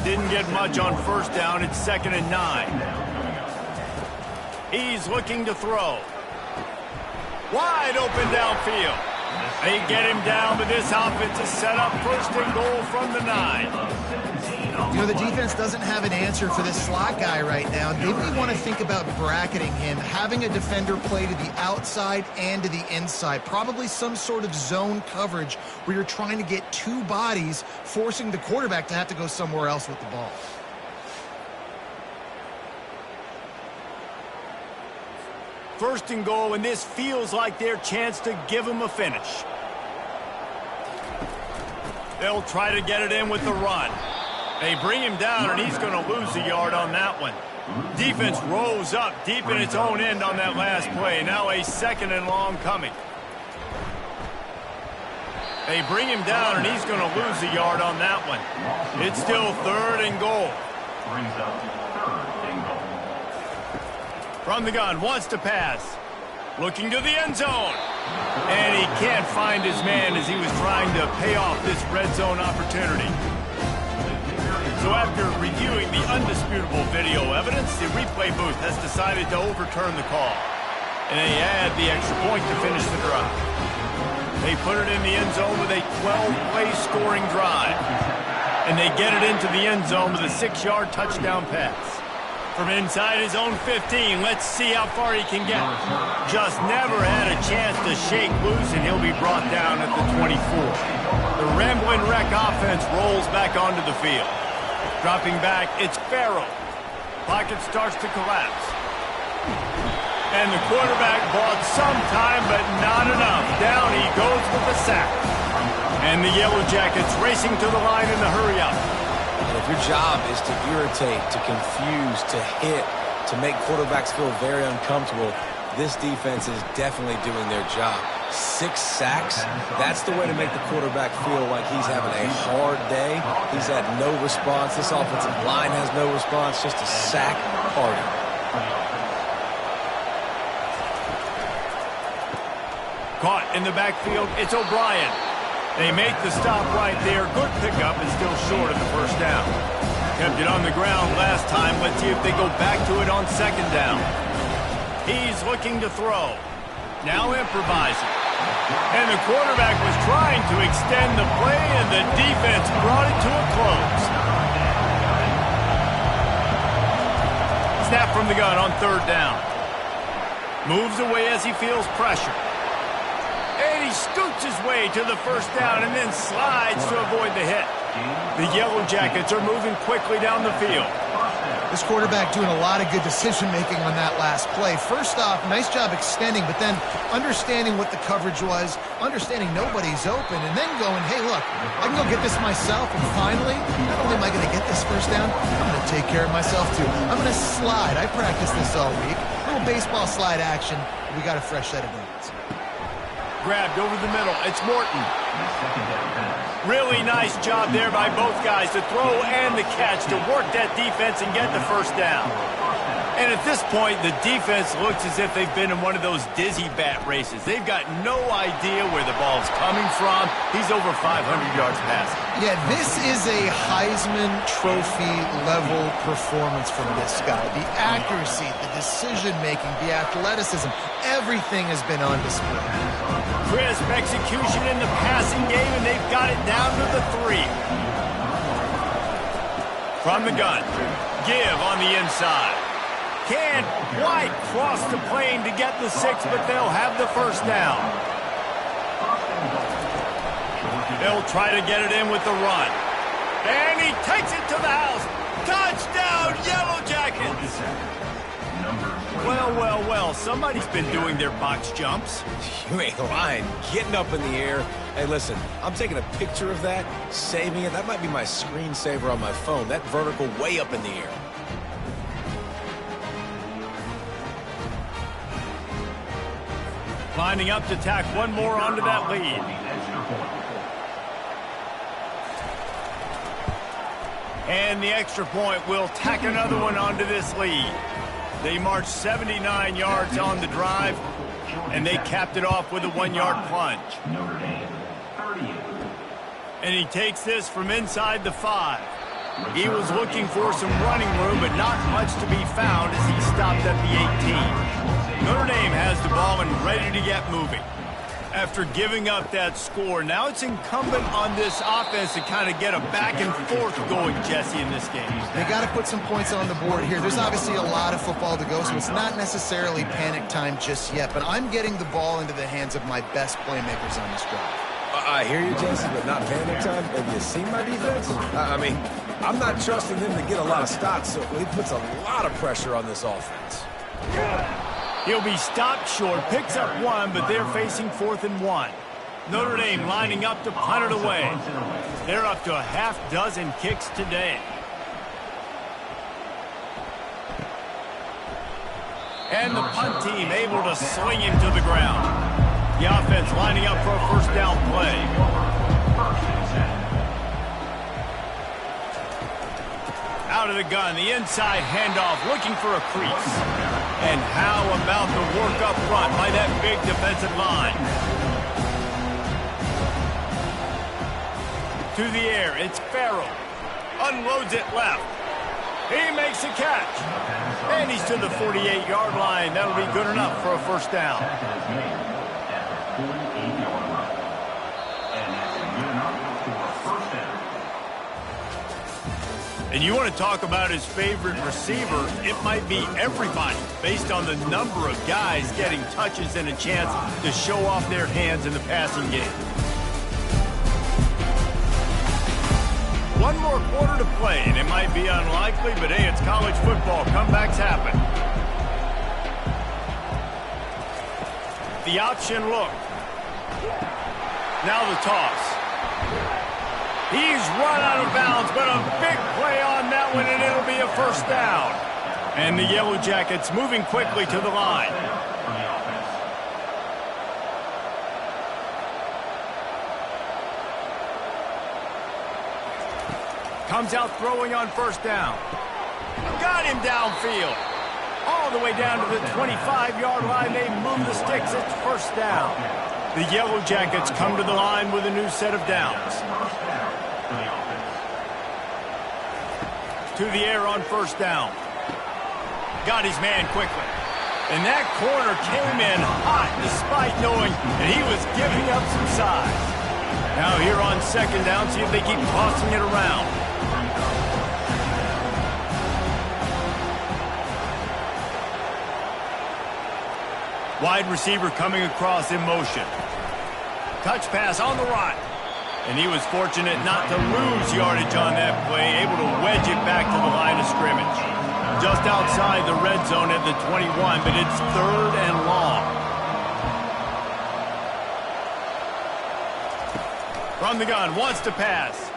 Didn't get much on first down. It's 2nd and 9. He's looking to throw. Wide open downfield. They get him down, but this offense is set up 1st and goal from the 9. You know, the defense doesn't have an answer for this slot guy right now. They may want to think about bracketing him, having a defender play to the outside and to the inside. Probably some sort of zone coverage where you're trying to get 2 bodies, forcing the quarterback to have to go somewhere else with the ball. First and goal, and this feels like their chance to give him a finish. They'll try to get it in with the run. They bring him down, and he's going to lose a yard on that one. Defense rose up deep in its own end on that last play. Now a 2nd and long coming. They bring him down, and he's going to lose a yard on that one. It's still 3rd and goal. Brings up 3rd and goal. From the gun, wants to pass. Looking to the end zone. And he can't find his man as he was trying to pay off this red zone opportunity. So after reviewing the undisputable video evidence, the replay booth has decided to overturn the call. And they add the extra point to finish the drive. They put it in the end zone with a 12-play scoring drive. And they get it into the end zone with a 6-yard touchdown pass. From inside his own 15, let's see how far he can get. Just never had a chance to shake loose, and he'll be brought down at the 24. The rambling wreck offense rolls back onto the field. Dropping back, it's Farrell. Pocket starts to collapse. And the quarterback bought some time, but not enough. Down he goes with the sack. And the Yellow Jackets racing to the line in the hurry-up. And if your job is to irritate, to confuse, to hit, to make quarterbacks feel very uncomfortable, this defense is definitely doing their job. 6 sacks, that's the way to make the quarterback feel like he's having a hard day. He's had no response. This offensive line has no response, just a sack party. Caught in the backfield, it's O'Brien. They make the stop right there. Good pickup and still short of the first down. Kept it on the ground last time. Let's see if they go back to it on 2nd down. He's looking to throw. Now improvising. And the quarterback was trying to extend the play, and the defense brought it to a close. Snap from the gun on 3rd down. Moves away as he feels pressure. And he scoots his way to the first down and then slides to avoid the hit. The Yellow Jackets are moving quickly down the field. This quarterback doing a lot of good decision-making on that last play. First off, nice job extending, but then understanding what the coverage was, understanding nobody's open, and then going, hey, look, I can go get this myself, and finally, not only am I going to get this first down, I'm going to take care of myself, too. I'm going to slide. I practiced this all week. A little baseball slide action. We got a fresh set of hands. Grabbed over the middle. It's Morton. Really nice job there by both guys to throw and the catch to work that defense and get the first down. And at this point, the defense looks as if they've been in one of those dizzy bat races. They've got no idea where the ball's coming from. He's over 500 yards passing. Yeah, this is a Heisman Trophy level performance from this guy. The accuracy, the decision-making, the athleticism, everything has been on display. Crisp execution in the passing game, and they've got it down to the 3. From the gun, give on the inside. Can't quite cross the plane to get the 6, but they'll have the first down. They'll try to get it in with the run. And he takes it to the house. Touchdown, Yellow Jackets! Well, well, well, somebody's been doing their box jumps. You ain't lying. Getting up in the air. Hey, listen, I'm taking a picture of that, saving it. That might be my screensaver on my phone. That vertical way up in the air. Lining up to tack one more onto that lead. And the extra point will tack another one onto this lead. They march 79 yards on the drive. and they capped it off with a 1-yard plunge. Notre Dame, 38. And he takes this from inside the 5. He was looking for some running room, but not much to be found as he stopped at the 18. Notre Dame has the ball and ready to get moving. After giving up that score, now it's incumbent on this offense to kind of get a back and forth going, Jesse, in this game. They got to put some points on the board here. There's obviously a lot of football to go, so it's not necessarily panic time just yet, but I'm getting the ball into the hands of my best playmakers on this drive. I hear you, Jesse, but not panic time. Have you seen my defense? I mean, I'm not trusting them to get a lot of stops, so he puts a lot of pressure on this offense. He'll be stopped short, picks up 1, but they're facing 4th and 1. Notre Dame lining up to punt it away. They're up to a half dozen kicks today. And the punt team able to sling him to the ground. The offense lining up for a first down play. Out of the gun, the inside handoff, looking for a crease. And how about the work up front by that big defensive line? To the air, it's Farrell. Unloads it left. He makes a catch. And he's to the 48-yard line. That'll be good enough for a first down. And you want to talk about his favorite receiver, it might be everybody, based on the number of guys getting touches and a chance to show off their hands in the passing game. 1 more quarter to play, and it might be unlikely, but hey, it's college football. Comebacks happen. The option look. Now the toss. He's run out of bounds, but a big play on that one, and it'll be a first down. And the Yellow Jackets moving quickly to the line. Comes out throwing on first down. Got him downfield. All the way down to the 25-yard line. They move the sticks. It's first down. The Yellow Jackets come to the line with a new set of downs. To the air on first down. Got his man quickly. And that corner came in hot despite knowing that he was giving up some size. Now here on second down, see if they keep tossing it around. Wide receiver coming across in motion. Touch pass on the right. And he was fortunate not to lose yardage on that play, able to wedge it back to the line of scrimmage. Just outside the red zone at the 21, but it's 3rd and long. From the gun, wants to pass.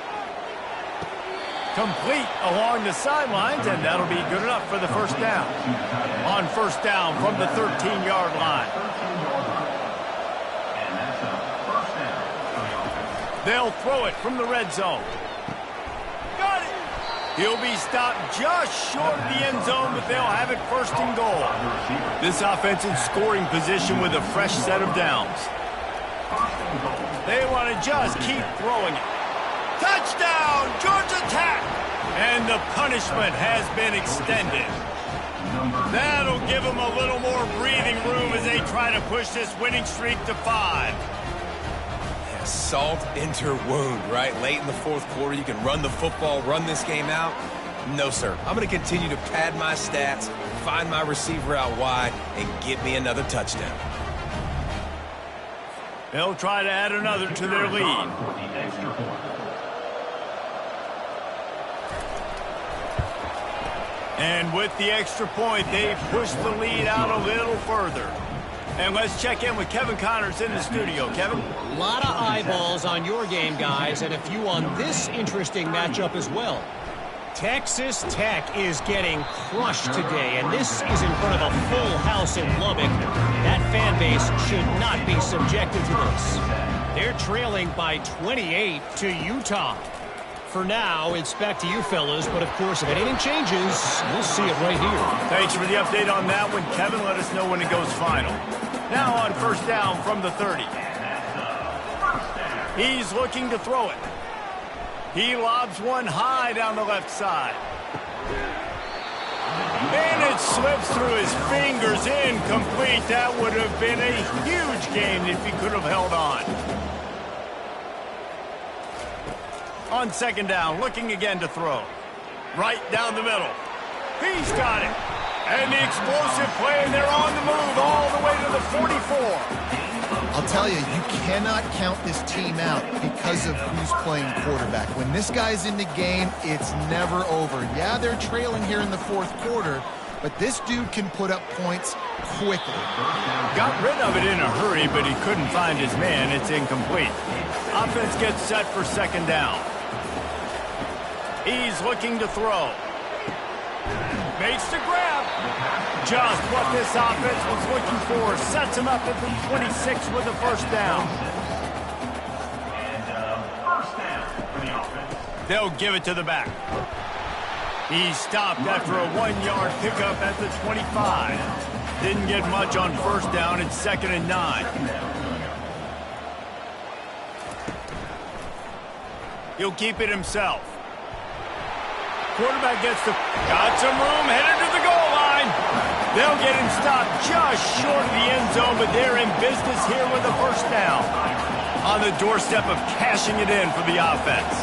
Complete along the sidelines, and that'll be good enough for the first down. On first down from the 13-yard line. They'll throw it from the red zone. Got it! He'll be stopped just short of the end zone, but they'll have it first and goal. This offense in scoring position with a fresh set of downs. They want to just keep throwing it. Touchdown, Georgia Tech! And the punishment has been extended. That'll give them a little more breathing room as they try to push this winning streak to 5. Salt into wound, right? Late in the 4th quarter, you can run the football, run this game out. No, sir. I'm going to continue to pad my stats, find my receiver out wide, and get me another touchdown. They'll try to add another to their lead. And with the extra point, they push the lead out a little further. And let's check in with Kevin Connors in the studio. Kevin? A lot of eyeballs on your game, guys, and a few on this interesting matchup as well. Texas Tech is getting crushed today, and this is in front of a full house in Lubbock. That fan base should not be subjected to this. They're trailing by 28 to Utah. For now, it's back to you fellas, but of course, if anything changes, we'll see it right here. Thanks for the update on that one, Kevin. Let us know when it goes final. Now on first down from the 30. He's looking to throw it. He lobs one high down the left side. And it slips through his fingers, incomplete. That would have been a huge gain if he could have held on. On second down, looking again to throw. Right down the middle. He's got it. And the explosive play, and they're on the move all the way to the 44. I'll tell you, you cannot count this team out because of who's playing quarterback. When this guy's in the game, it's never over. Yeah, they're trailing here in the fourth quarter, but this dude can put up points quickly. Got rid of it in a hurry, but he couldn't find his man. It's incomplete. Offense gets set for second down. He's looking to throw. Makes the grab. Just what this offense was looking for. Sets him up at the 26 with a first down. And first down for the offense. They'll give it to the back. He stopped after a 1-yard pickup at the 25. Didn't get much on first down. It's 2nd and 9. He'll keep it himself. Quarterback got some room, headed to the goal line. They'll get him stopped just short of the end zone, but they're in business here with a first down. On the doorstep of cashing it in for the offense.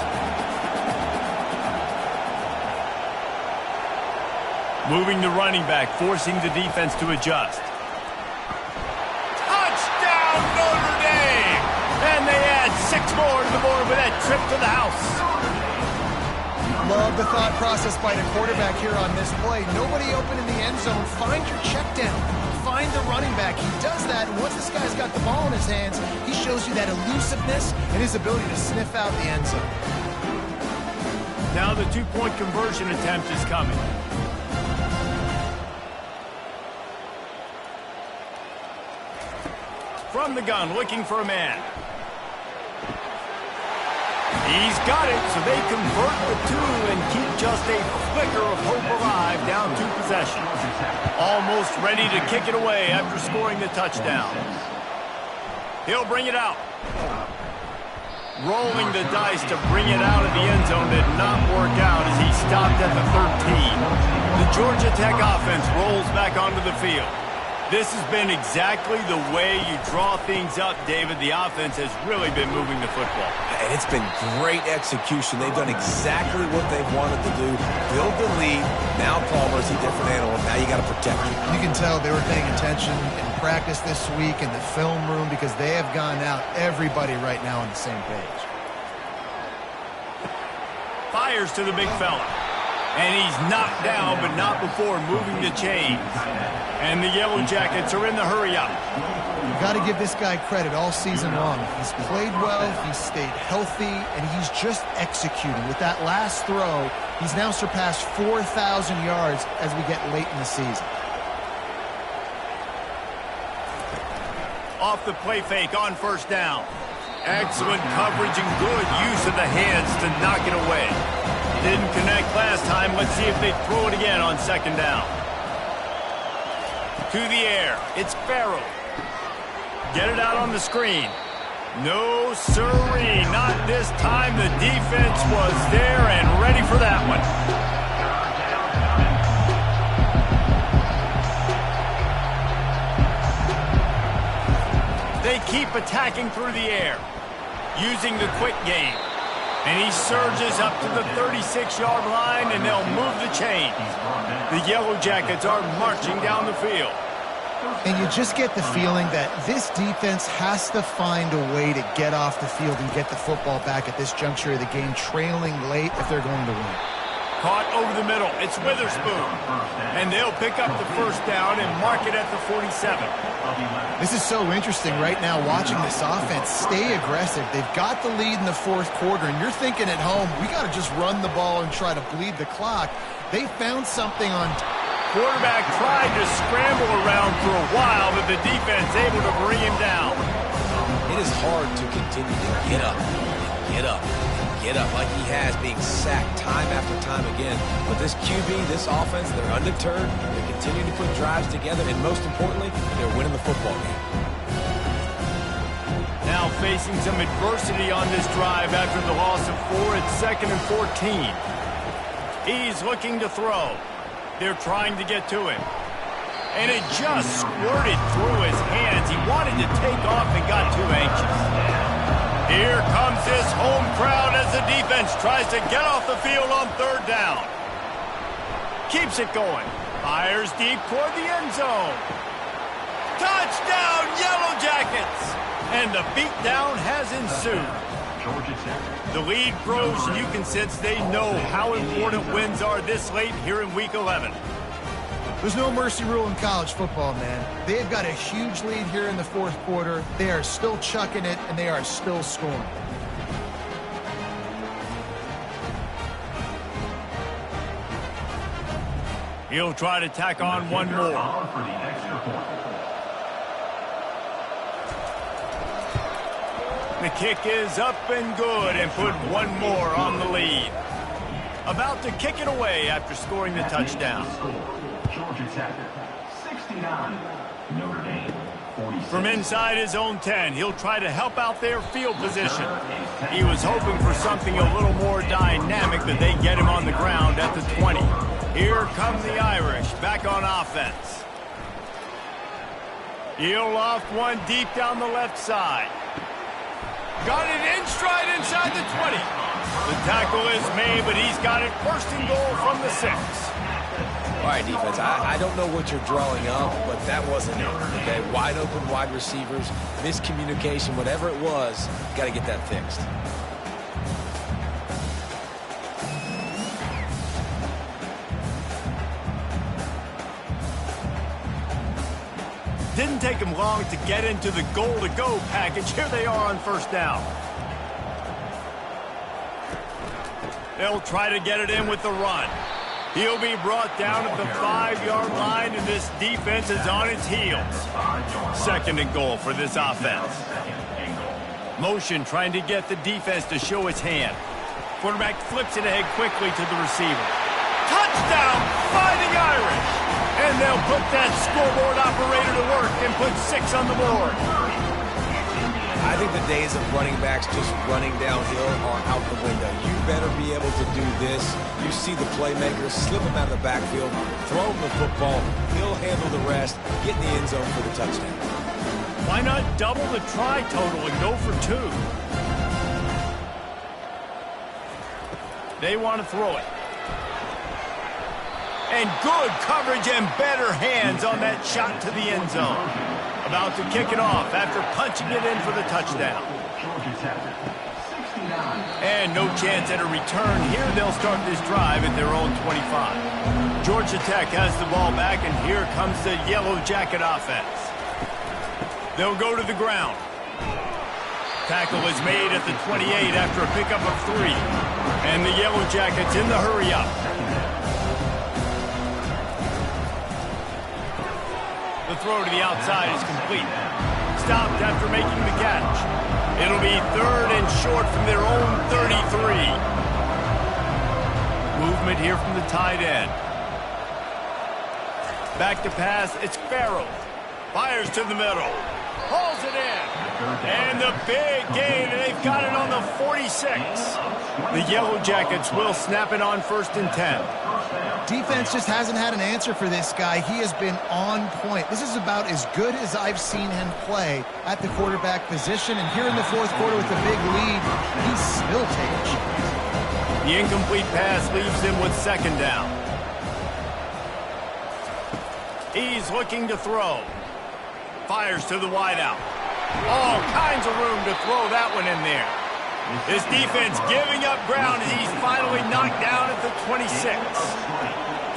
Moving the running back, forcing the defense to adjust. Touchdown, Notre Dame! And they add 6 more to the board with that trip to the house. Love the thought process by the quarterback here on this play. Nobody open in the end zone. Find your check down. Find the running back. He does that, and once this guy's got the ball in his hands, he shows you that elusiveness and his ability to sniff out the end zone. Now the 2-point conversion attempt is coming. From the gun, looking for a man. He's got it, so they convert the 2 and keep just a flicker of hope alive, down 2 possessions. Almost ready to kick it away after scoring the touchdown. He'll bring it out. Rolling the dice to bring it out of the end zone did not work out as he stopped at the 13. The Georgia Tech offense rolls back onto the field. This has been exactly the way you draw things up, David. The offense has really been moving the football. And it's been great execution. They've done exactly what they've wanted to do. Build the lead. Now Palmer's a different animal. Now you got to protect him. You can tell they were paying attention in practice this week in the film room because they have gone out, everybody right now on the same page. Fires to the big fella. And he's knocked down, but not before moving the chains. And the Yellow Jackets are in the hurry-up. You've got to give this guy credit all season long. He's played well, he's stayed healthy, and he's just executing. With that last throw, he's now surpassed 4,000 yards as we get late in the season. Off the play fake on first down. Excellent coverage and good use of the hands to knock it away. Didn't connect last time. Let's see if they throw it again on second down. To the air. It's Farrell. Get it out on the screen. No siree. Not this time. The defense was there and ready for that one. They keep attacking through the air, using the quick game. And he surges up to the 36-yard line, and they'll move the chains. The Yellow Jackets are marching down the field. And you just get the feeling that this defense has to find a way to get off the field and get the football back at this juncture of the game, trailing late if they're going to win. Caught over the middle. It's Witherspoon. And they'll pick up the first down and mark it at the 47. This is so interesting right now watching this offense stay aggressive. They've got the lead in the fourth quarter, and you're thinking at home, we got to just run the ball and try to bleed the clock. They found something on... Quarterback tried to scramble around for a while, but the defense able to bring him down. It is hard to continue to get up and get up and get up like he has, being sacked time after time again. But this QB, this offense, they're undeterred. They're continuing to put drives together, and most importantly, they're winning the football game. Now facing some adversity on this drive after the loss of 4 at 2nd and 14. He's looking to throw. They're trying to get to him. And it just squirted through his hands. He wanted to take off and got too anxious. Here comes his home crowd as the defense tries to get off the field on 3rd down. Keeps it going. Fires deep toward the end zone. Touchdown, Yellow Jackets! And the beatdown has ensued. The lead grows, and you can sense they know how important wins are this late here in Week 11. There's no mercy rule in college football, man. They've got a huge lead here in the 4th quarter. They are still chucking it, and they are still scoring. He'll try to tack on one more. The kick is up and good and put one more on the lead. About to kick it away after scoring the touchdown. From inside his own 10, he'll try to help out their field position. He was hoping for something a little more dynamic, but they get him on the ground at the 20. Here come the Irish back on offense. He'll loft one deep down the left side. Got it in stride inside the 20. The tackle is made, but he's got it 1st and goal from the 6. All right, defense, I don't know what you're drawing up, but that wasn't it, okay? Wide open wide receivers, miscommunication, whatever it was, got to get that fixed. Didn't take him long to get into the goal-to-go package. Here they are on 1st down. They'll try to get it in with the run. He'll be brought down at the 5-yard line, and this defense is on its heels. 2nd and goal for this offense. Motion trying to get the defense to show its hand. Quarterback flips it ahead quickly to the receiver. Touchdown, Fighting Irish! And they'll put that scoreboard operator to work and put 6 on the board. I think the days of running backs just running downhill are out the window. You better be able to do this. You see the playmaker, slip him out of the backfield, throw him the football, he'll handle the rest, get in the end zone for the touchdown. Why not double the try total and go for 2? They want to throw it. And good coverage and better hands on that shot to the end zone. About to kick it off after punching it in for the touchdown. And no chance at a return here. They'll start this drive at their own 25. Georgia Tech has the ball back, and here comes the Yellow Jacket offense. They'll go to the ground. Tackle is made at the 28 after a pickup of 3. And the Yellow Jackets in the hurry up. The throw to the outside is complete. Stopped after making the catch. It'll be 3rd and short from their own 33. Movement here from the tight end. Back to pass, it's Farrell. Fires to the middle. Hauls it in. And the big gain, and they've got it on the 46. The Yellow Jackets will snap it on 1st and 10. Defense just hasn't had an answer for this guy. He has been on point. This is about as good as I've seen him play at the quarterback position. And here in the 4th quarter with a big lead, he's still taking shots. The incomplete pass leaves him with 2nd down. He's looking to throw. Fires to the wideout. All kinds of room to throw that one in there. This defense giving up ground as he's finally knocked down at the 26.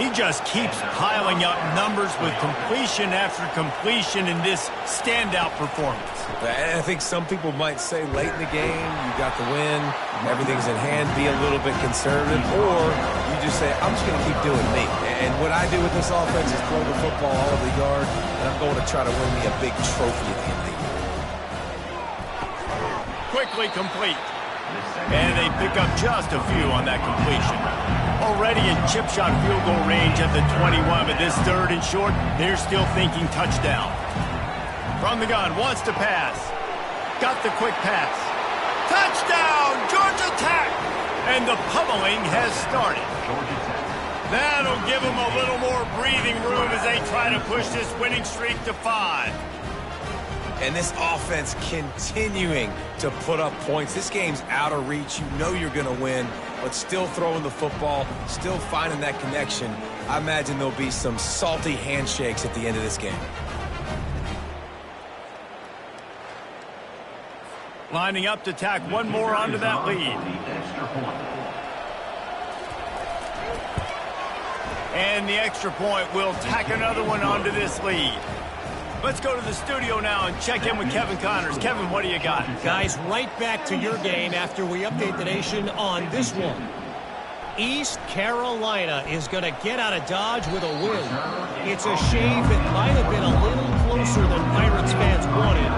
He just keeps piling up numbers with completion after completion in this standout performance. I think some people might say late in the game, you got the win, everything's in hand, be a little bit conservative, or you just say, I'm just going to keep doing me. And what I do with this offense is throw the football all over the yard, and I'm going to try to win me a big trophy at the end of the year. Quickly complete. And they pick up just a few on that completion. Already in chip shot field goal range at the 21, but this third and short, they're still thinking touchdown. From the gun, wants to pass. Got the quick pass. Touchdown, Georgia Tech! And the pummeling has started. That'll give them a little more breathing room as they try to push this winning streak to 5. And this offense continuing to put up points. This game's out of reach. You know you're going to win, but still throwing the football, still finding that connection. I imagine there'll be some salty handshakes at the end of this game. Lining up to tack one more onto that lead. And the extra point will tack another one onto this lead. Let's go to the studio now and check in with Kevin Connors. Kevin, what do you got? Guys, right back to your game after we update the nation on this one. East Carolina is going to get out of Dodge with a win. It's a shame it might have been a little closer than Pirates fans wanted,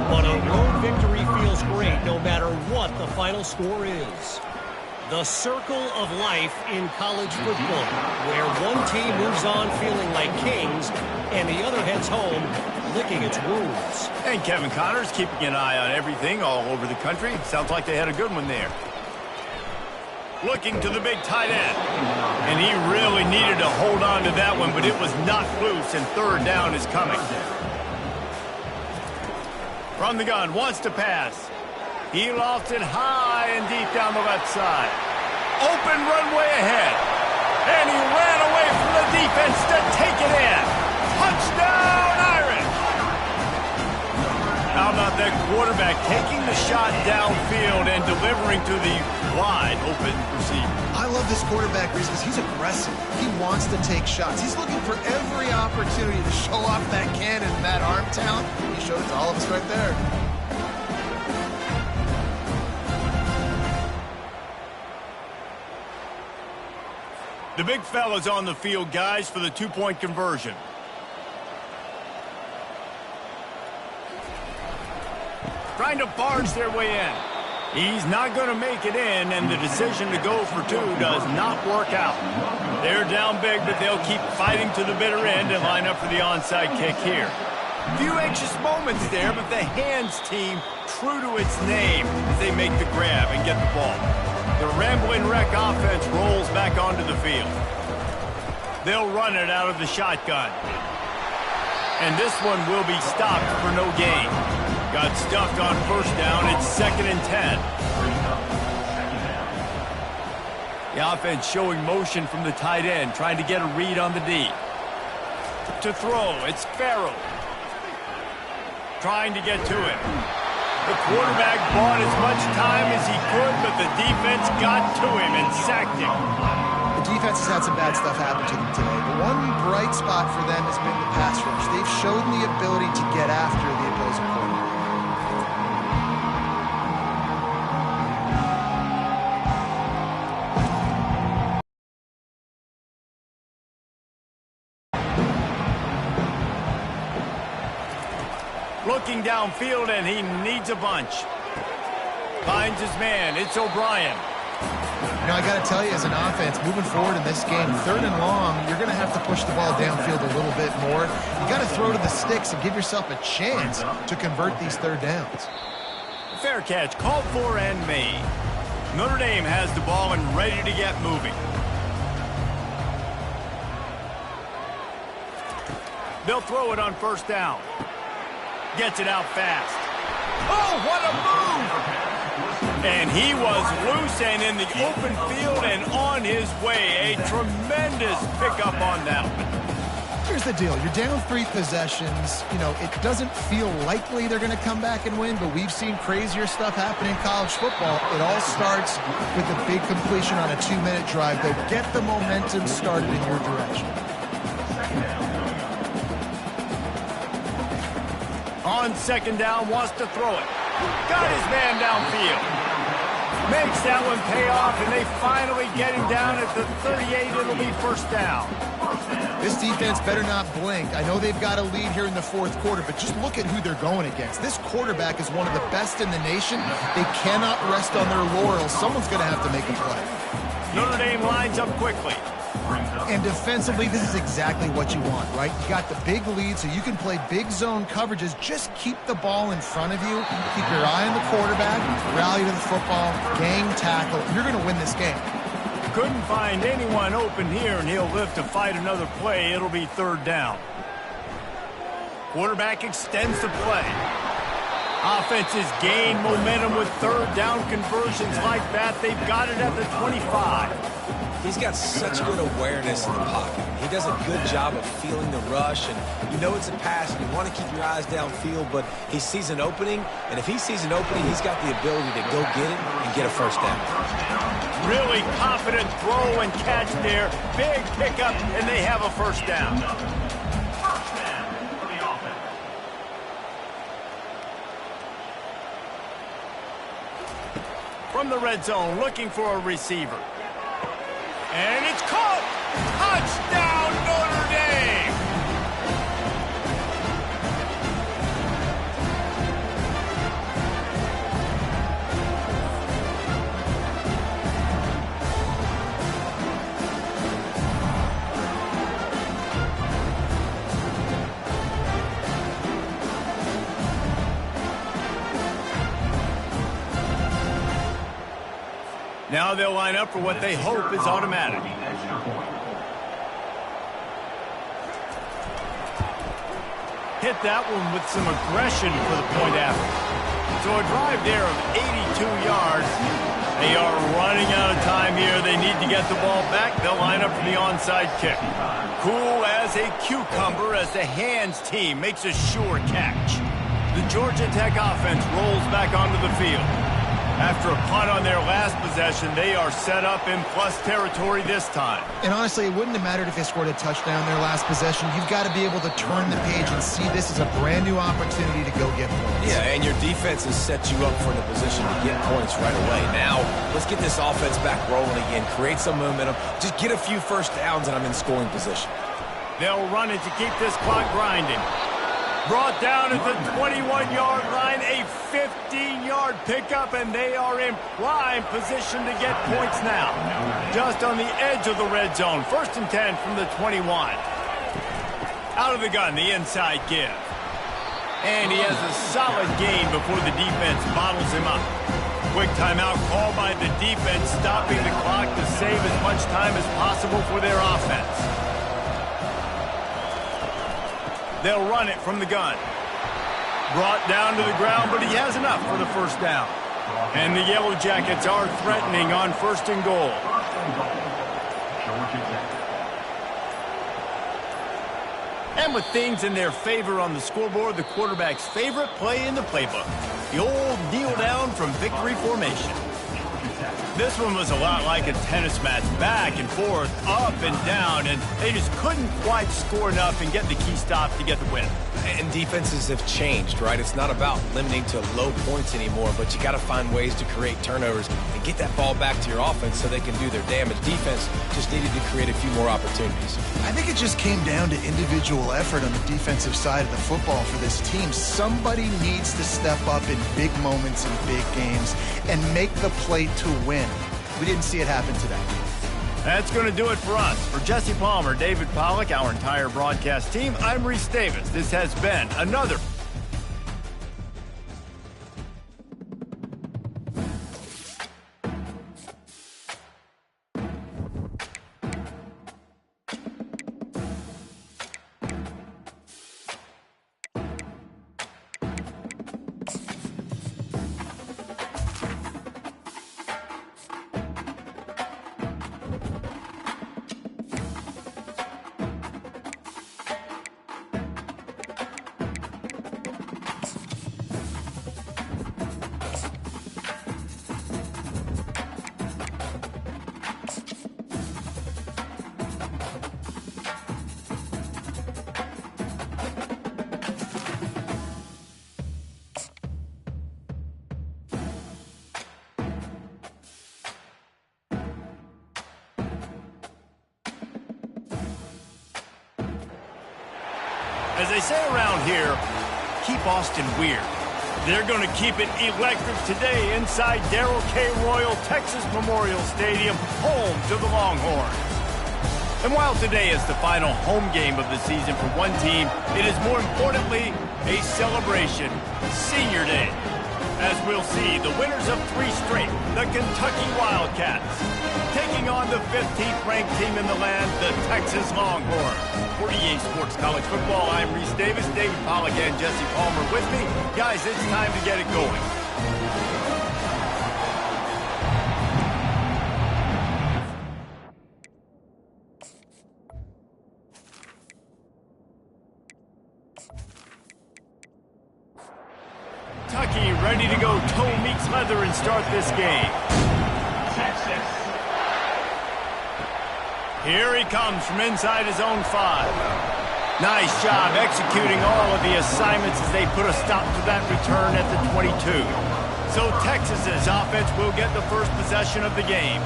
but a road victory feels great no matter what the final score is. The circle of life in college football, where one team moves on feeling like kings and the other heads home licking its wounds. And Kevin Connors keeping an eye on everything all over the country. Sounds like they had a good one there. Looking to the big tight end. And he really needed to hold on to that one, but it was not loose, and third down is coming. From the gun, wants to pass. He lofts it high and deep down the left side. Open runway ahead. And he ran away from the defense to take it in. Touchdown, Irish! How about that quarterback taking the shot downfield and delivering to the wide open receiver? I love this quarterback because he's aggressive. He wants to take shots. He's looking for every opportunity to show off that cannon and that arm talent. He showed it to all of us right there. The big fella's on the field, guys, for the two-point conversion. Trying to barge their way in. He's not going to make it in, and the decision to go for two does not work out. They're down big, but they'll keep fighting to the bitter end and line up for the onside kick here. A few anxious moments there, but the hands team true to its name as they make the grab and get the ball. The Rambling Wreck offense rolls back onto the field. They'll run it out of the shotgun. And this one will be stopped for no gain. Got stuffed on first down. It's 2nd and 10. The offense showing motion from the tight end, trying to get a read on the D. To throw, it's Farrell. Trying to get to him. The quarterback bought as much time as he could, but the defense got to him and sacked him. The defense has had some bad stuff happen to them today, but one bright spot for them has been the pass rush. They've shown the ability to get after the opposing quarterback. Looking downfield, and he needs a bunch. Finds his man. It's O'Brien. You know, I got to tell you, as an offense, moving forward in this game, 3rd and long, you're going to have to push the ball downfield a little bit more. You got to throw to the sticks and give yourself a chance to convert these 3rd downs. Fair catch, called for and made. Notre Dame has the ball and ready to get moving. They'll throw it on first down. Gets it out fast. Oh, what a move! And he was loose and in the open field and on his way. A tremendous pickup on that one. Here's the deal. You're down 3 possessions. You know, it doesn't feel likely they're going to come back and win, but we've seen crazier stuff happen in college football. It all starts with a big completion on a 2-minute drive. They'll get the momentum started in your direction. On 2nd down, wants to throw it. Got his man downfield. Makes that one pay off, and they finally get him down at the 38. It'll be first down. This defense better not blink. I know they've got a lead here in the fourth quarter, but just look at who they're going against. This quarterback is one of the best in the nation. They cannot rest on their laurels. Someone's going to have to make a play. Notre Dame lines up quickly. And defensively, this is exactly what you want, right? You got the big lead, so you can play big zone coverages. Just keep the ball in front of you. Keep your eye on the quarterback. Rally to the football. Gang tackle. You're going to win this game. Couldn't find anyone open here, and he'll live to fight another play. It'll be third down. Quarterback extends the play. Offenses gain momentum with third down conversions like that. They've got it at the 25. He's got such good awareness in the pocket. He does a good job of feeling the rush, and you know it's a pass, and you want to keep your eyes downfield, but he sees an opening, and if he sees an opening, he's got the ability to go get it and get a first down. Really confident throw and catch there. Big pickup, and they have a first down. From the red zone, looking for a receiver. And it's caught! Touchdown, Notre Dame! Now they'll line up for what they hope is automatic. Hit that one with some aggression for the point after. So a drive there of 82 yards. They are running out of time here. They need to get the ball back. They'll line up for the onside kick. Cool as a cucumber as the hands team makes a sure catch. The Georgia Tech offense rolls back onto the field. After a punt on their last possession, they are set up in plus territory this time. And honestly, it wouldn't have mattered if they scored a touchdown their last possession. You've got to be able to turn the page and see this as a brand new opportunity to go get points. Yeah, and your defense has set you up for the position to get points right away. Now, let's get this offense back rolling again, create some momentum, just get a few first downs, and I'm in scoring position. They'll run it to keep this clock grinding. Brought down at the 21-yard line, a 15-yard pickup, and they are in prime position to get points now. Just on the edge of the red zone, 1st and 10 from the 21. Out of the gun, the inside give. And he has a solid gain before the defense bottles him up. Quick timeout called by the defense, stopping the clock to save as much time as possible for their offense. They'll run it from the gun. Brought down to the ground, but he has enough for the first down. And the Yellow Jackets are threatening on 1st and goal. And with things in their favor on the scoreboard, the quarterback's favorite play in the playbook. The old kneel down from victory formation. This one was a lot like a tennis match, back and forth, up and down, and they just couldn't quite score enough and get the key stop to get the win. And defenses have changed, right? It's not about limiting to low points anymore, but you got to find ways to create turnovers and get that ball back to your offense so they can do their damage. Defense just needed to create a few more opportunities. I think it just came down to individual effort on the defensive side of the football for this team. Somebody needs to step up in big moments in big games and make the play to win. We didn't see it happen today. That's going to do it for us. For Jesse Palmer, David Pollack, our entire broadcast team, I'm Reese Davis. This has been another As they say around here, keep Austin weird. They're going to keep it electric today inside Darrell K. Royal Texas Memorial Stadium, home to the Longhorns. And while today is the final home game of the season for one team, it is more importantly a celebration, Senior Day. As we'll see, the winners of 3 straight, the Kentucky Wildcats, taking on the 15th ranked team in the land, the Texas Longhorns. For EA Sports College Football, I'm Reese Davis, David Pollack and Jesse Palmer with me. Guys, it's time to get it going. Kentucky ready to go toe meets leather and start this game. Texas. Here he comes from inside his own 5. Nice job executing all of the assignments as they put a stop to that return at the 22. So Texas's offense will get the first possession of the game.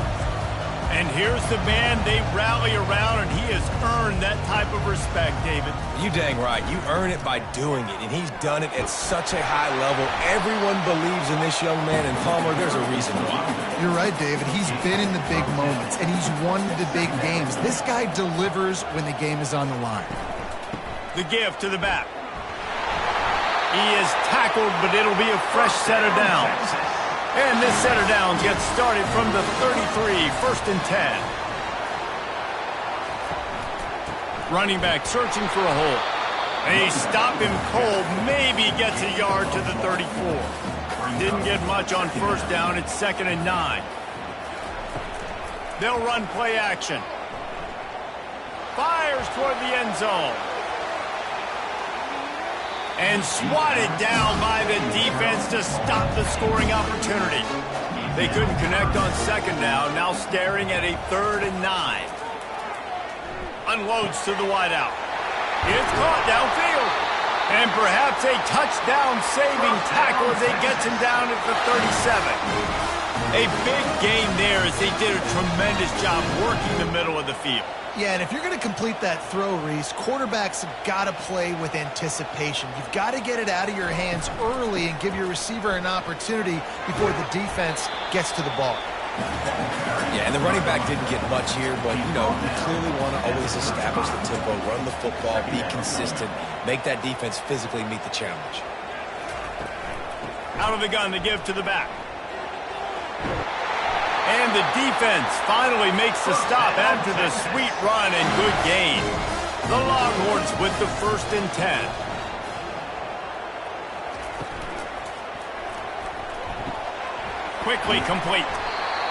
And here's the man they rally around, and he has earned that type of respect, David. You dang right. You earn it by doing it, and he's done it at such a high level. Everyone believes in this young man, and Palmer, there's a reason why. You're right, David. He's been in the big moments, and he's won the big games. This guy delivers when the game is on the line. The give to the back. He is tackled, but it'll be a fresh set of downs. And this set of downs gets started from the 33, 1st and 10. Running back searching for a hole. They stop him cold, maybe gets a yard to the 34. Didn't get much on 1st down, it's 2nd and 9. They'll run play action. Fires toward the end zone. And swatted down by the defense to stop the scoring opportunity. They couldn't connect on 2nd down, now staring at a 3rd and 9. Unloads to the wideout. It's caught downfield. And perhaps a touchdown-saving tackle as he gets him down at the 37. A big gain there as they did a tremendous job working the middle of the field. Yeah, and if you're going to complete that throw, Reese, quarterbacks have got to play with anticipation. You've got to get it out of your hands early and give your receiver an opportunity before the defense gets to the ball. Yeah, and the running back didn't get much here, but, you know, we clearly want to always establish the tempo, run the football, be consistent, make that defense physically meet the challenge. Out of the gun to give to the back. And the defense finally makes the stop after the sweet run and good gain. The Longhorns with the 1st and 10. Quickly complete.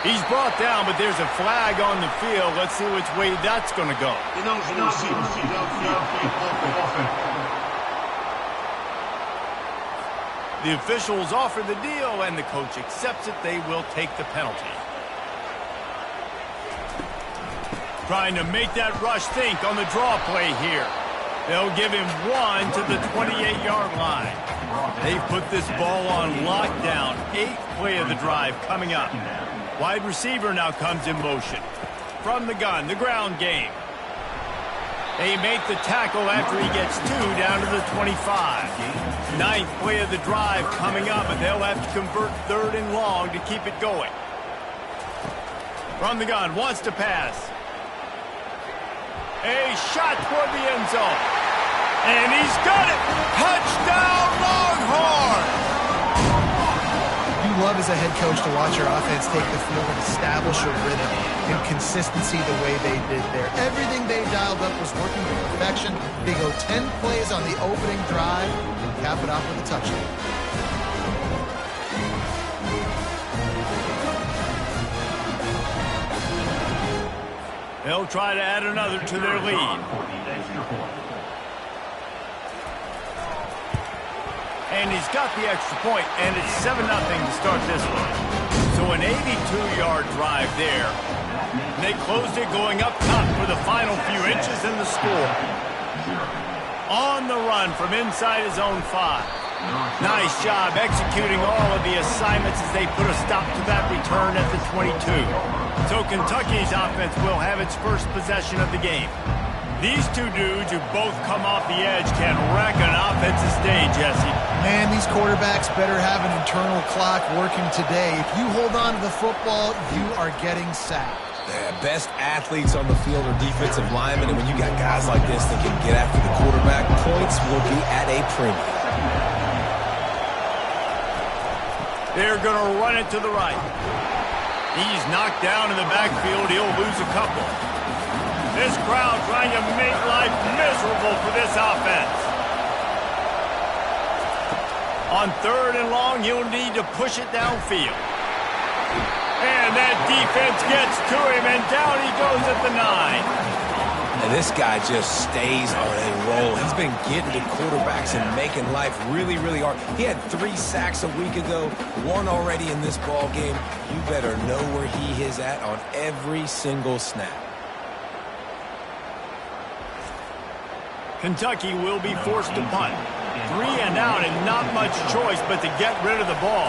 He's brought down, but there's a flag on the field. Let's see which way that's going to go. The officials offer the deal, and the coach accepts it. They will take the penalty. Trying to make that rush think on the draw play here. They'll give him 1 to the 28-yard line. They've put this ball on lockdown. 8th play of the drive coming up. Wide receiver now comes in motion. From the gun, the ground game. They make the tackle after he gets 2 down to the 25. 9th play of the drive coming up, and they'll have to convert 3rd and long to keep it going. From the gun, wants to pass. A shot toward the end zone. And he's got it! Touchdown, Longhorns! You love as a head coach to watch your offense take the field and establish a rhythm and consistency the way they did there. Everything they dialed up was working to perfection. They go 10 plays on the opening drive and cap it off with a touchdown. They'll try to add another to their lead. And he's got the extra point, and it's 7-0 to start this one. So an 82-yard drive there. They closed it going up top for the final few inches in the score. On the run from inside his own 5. Nice job executing all of the assignments as they put a stop to that return at the 22. So Kentucky's offense will have its first possession of the game. These two dudes who both come off the edge can wreck an offensive day, Jesse. Man, these quarterbacks better have an internal clock working today. If you hold on to the football, you are getting sacked. The best athletes on the field are defensive linemen, and when you got guys like this that can get after the quarterback, points will be at a premium. They're going to run it to the right. He's knocked down in the backfield. He'll lose a couple. This crowd trying to make life miserable for this offense. On 3rd and long, he'll need to push it downfield. And that defense gets to him, and down he goes at the 9. And this guy just stays on a roll. He's been getting to quarterbacks and making life really, really hard. He had 3 sacks a week ago, 1 already in this ball game. You better know where he is at on every single snap. Kentucky will be forced to punt. 3 and out, and not much choice but to get rid of the ball.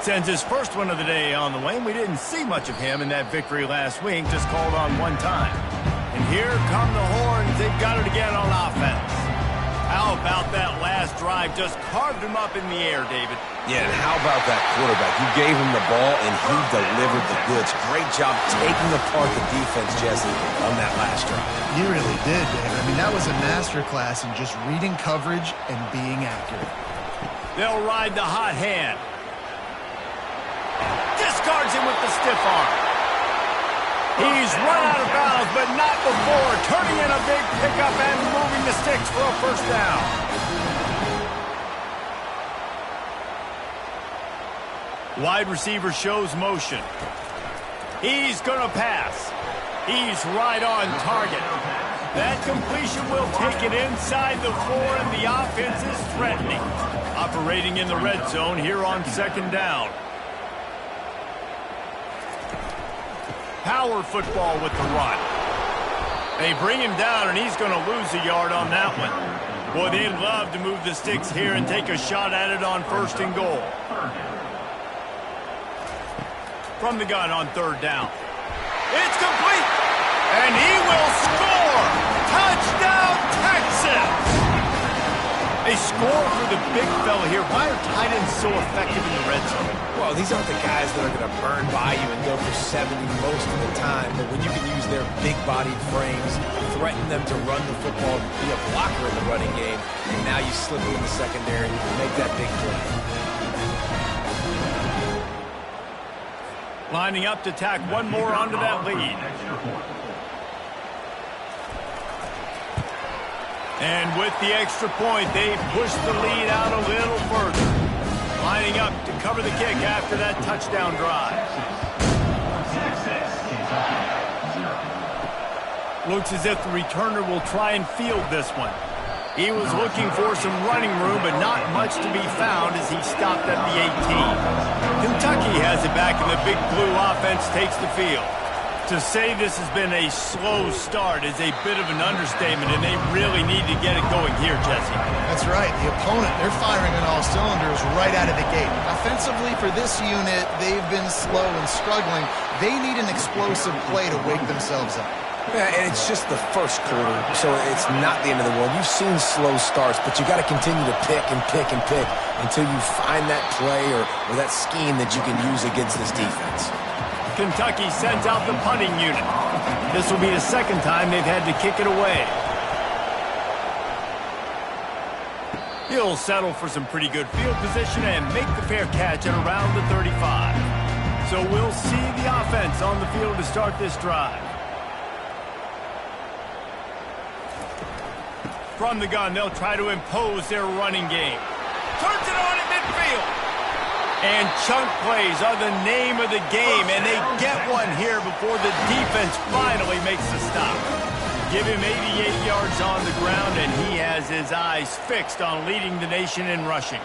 Sends his first one of the day on the way. We didn't see much of him in that victory last week, just called on 1 time. And here come the horns. They've got it again on offense. How about that last drive? Just carved him up in the air, David. Yeah, and how about that quarterback? You gave him the ball, and he delivered the goods. Great job taking apart the defense, Jesse, on that last drive. He really did, David. I mean, that was a masterclass in just reading coverage and being accurate. They'll ride the hot hand. Discards him with the stiff arm. He's run out of bounds, but not before. Turning in a big pickup and moving the sticks for a first down. Wide receiver shows motion. He's going to pass. He's right on target. That completion will take it inside the 4, and the offense is threatening. Operating in the red zone here on 2nd down. Power football with the run. They bring him down, and he's going to lose a yard on that one. Boy, they'd love to move the sticks here and take a shot at it on 1st and goal. From the gun on 3rd down. It's complete, and he will score. Touchdown, Texas! A score for the big fella here. Why are tight ends so effective in the red zone? Well, these aren't the guys that are going to burn by you and go for 70 most of the time, but when you can use their big-bodied frames, threaten them to run the football, be a blocker in the running game, and now you slip in the secondary and make that big play. Lining up to tack one more onto that lead. And with the extra point, they push the lead out a little further. Lining up to cover the kick after that touchdown drive. Looks as if the returner will try and field this one. He was looking for some running room, but not much to be found as he stopped at the 18. Kentucky has it back, and the big blue offense takes the field. To say this has been a slow start is a bit of an understatement, and they really need to get it going here, Jesse. That's right. The opponent, they're firing on all cylinders right out of the gate. Offensively, for this unit, they've been slow and struggling. They need an explosive play to wake themselves up. Yeah, and it's just the first quarter, so it's not the end of the world. You've seen slow starts, but you got to continue to pick and pick and pick until you find that play or that scheme that you can use against this defense. Kentucky sends out the punting unit. This will be the 2nd time they've had to kick it away. He'll settle for some pretty good field position and make the fair catch at around the 35. So we'll see the offense on the field to start this drive. From the gun, they'll try to impose their running game. Turns it on at midfield. And chunk plays are the name of the game, and they get one here before the defense finally makes the stop. Give him 88 yards on the ground, and he has his eyes fixed on leading the nation in rushing.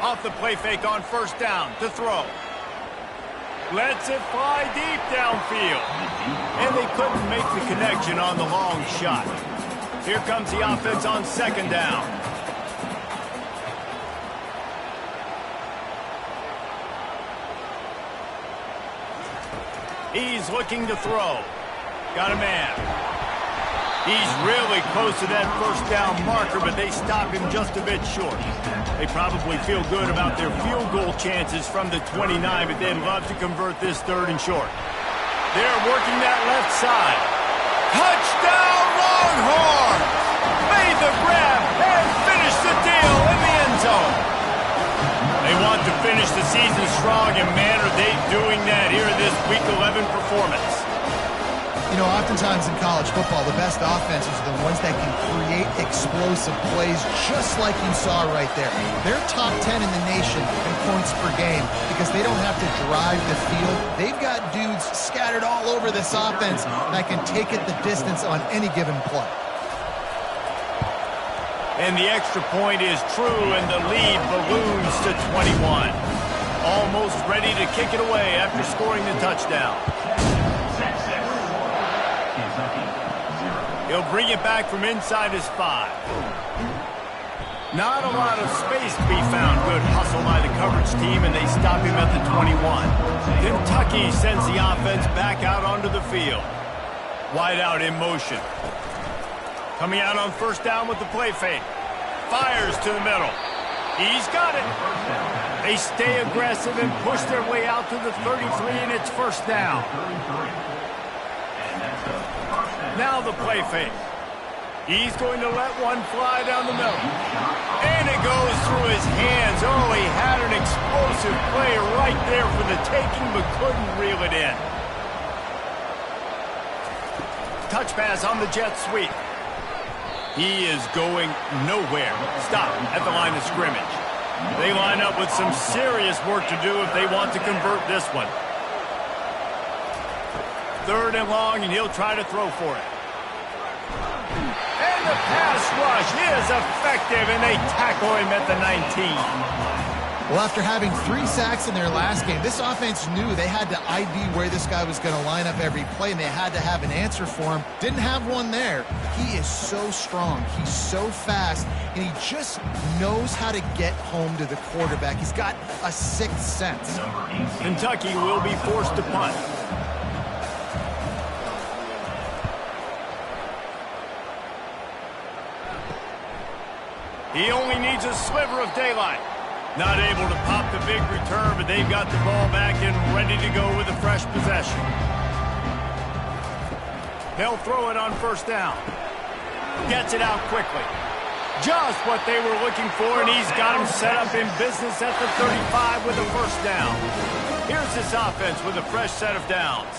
Off the play fake on 1st down to throw. Lets it fly deep downfield. And they couldn't make the connection on the long shot. Here comes the offense on 2nd down. He's looking to throw. Got a man. He's really close to that first down marker, but they stop him just a bit short. They probably feel good about their field goal chances from the 29, but they'd love to convert this 3rd and short. They're working that left side. Touchdown, Longhorns! Made the grab and finished the deal in the end zone. They want to finish the season strong, and man, are they doing that here in this Week 11 performance. You know, oftentimes in college football, the best offenses are the ones that can create explosive plays just like you saw right there. They're top 10 in the nation in points per game because they don't have to drive the field. They've got dudes scattered all over this offense that can take it the distance on any given play. And the extra point is true, and the lead balloons to 21. Almost ready to kick it away after scoring the touchdown. He'll bring it back from inside his 5. Not a lot of space to be found. Good hustle by the coverage team, and they stop him at the 21. Kentucky sends the offense back out onto the field. Wide out in motion. Coming out on 1st down with the play fake. Fires to the middle. He's got it. They stay aggressive and push their way out to the 33, and it's 1st down. Now the play fake. He's going to let one fly down the middle. And it goes through his hands. Oh, he had an explosive play right there for the taking, but couldn't reel it in. Touch pass on the jet sweep. He is going nowhere. Stop at the line of scrimmage. They line up with some serious work to do if they want to convert this one. 3rd and long, and he'll try to throw for it. And the pass rush is effective, and they tackle him at the 19. Well, after having 3 sacks in their last game, this offense knew they had to ID where this guy was going to line up every play, and they had to have an answer for him. Didn't have one there. He is so strong. He's so fast, and he just knows how to get home to the quarterback. He's got a 6th sense. Kentucky will be forced to punt. He only needs a sliver of daylight. Not able to pop the big return, but they've got the ball back and ready to go with a fresh possession. They'll throw it on 1st down. Gets it out quickly. Just what they were looking for, and he's got him set up in business at the 35 with a 1st down. Here's this offense with a fresh set of downs.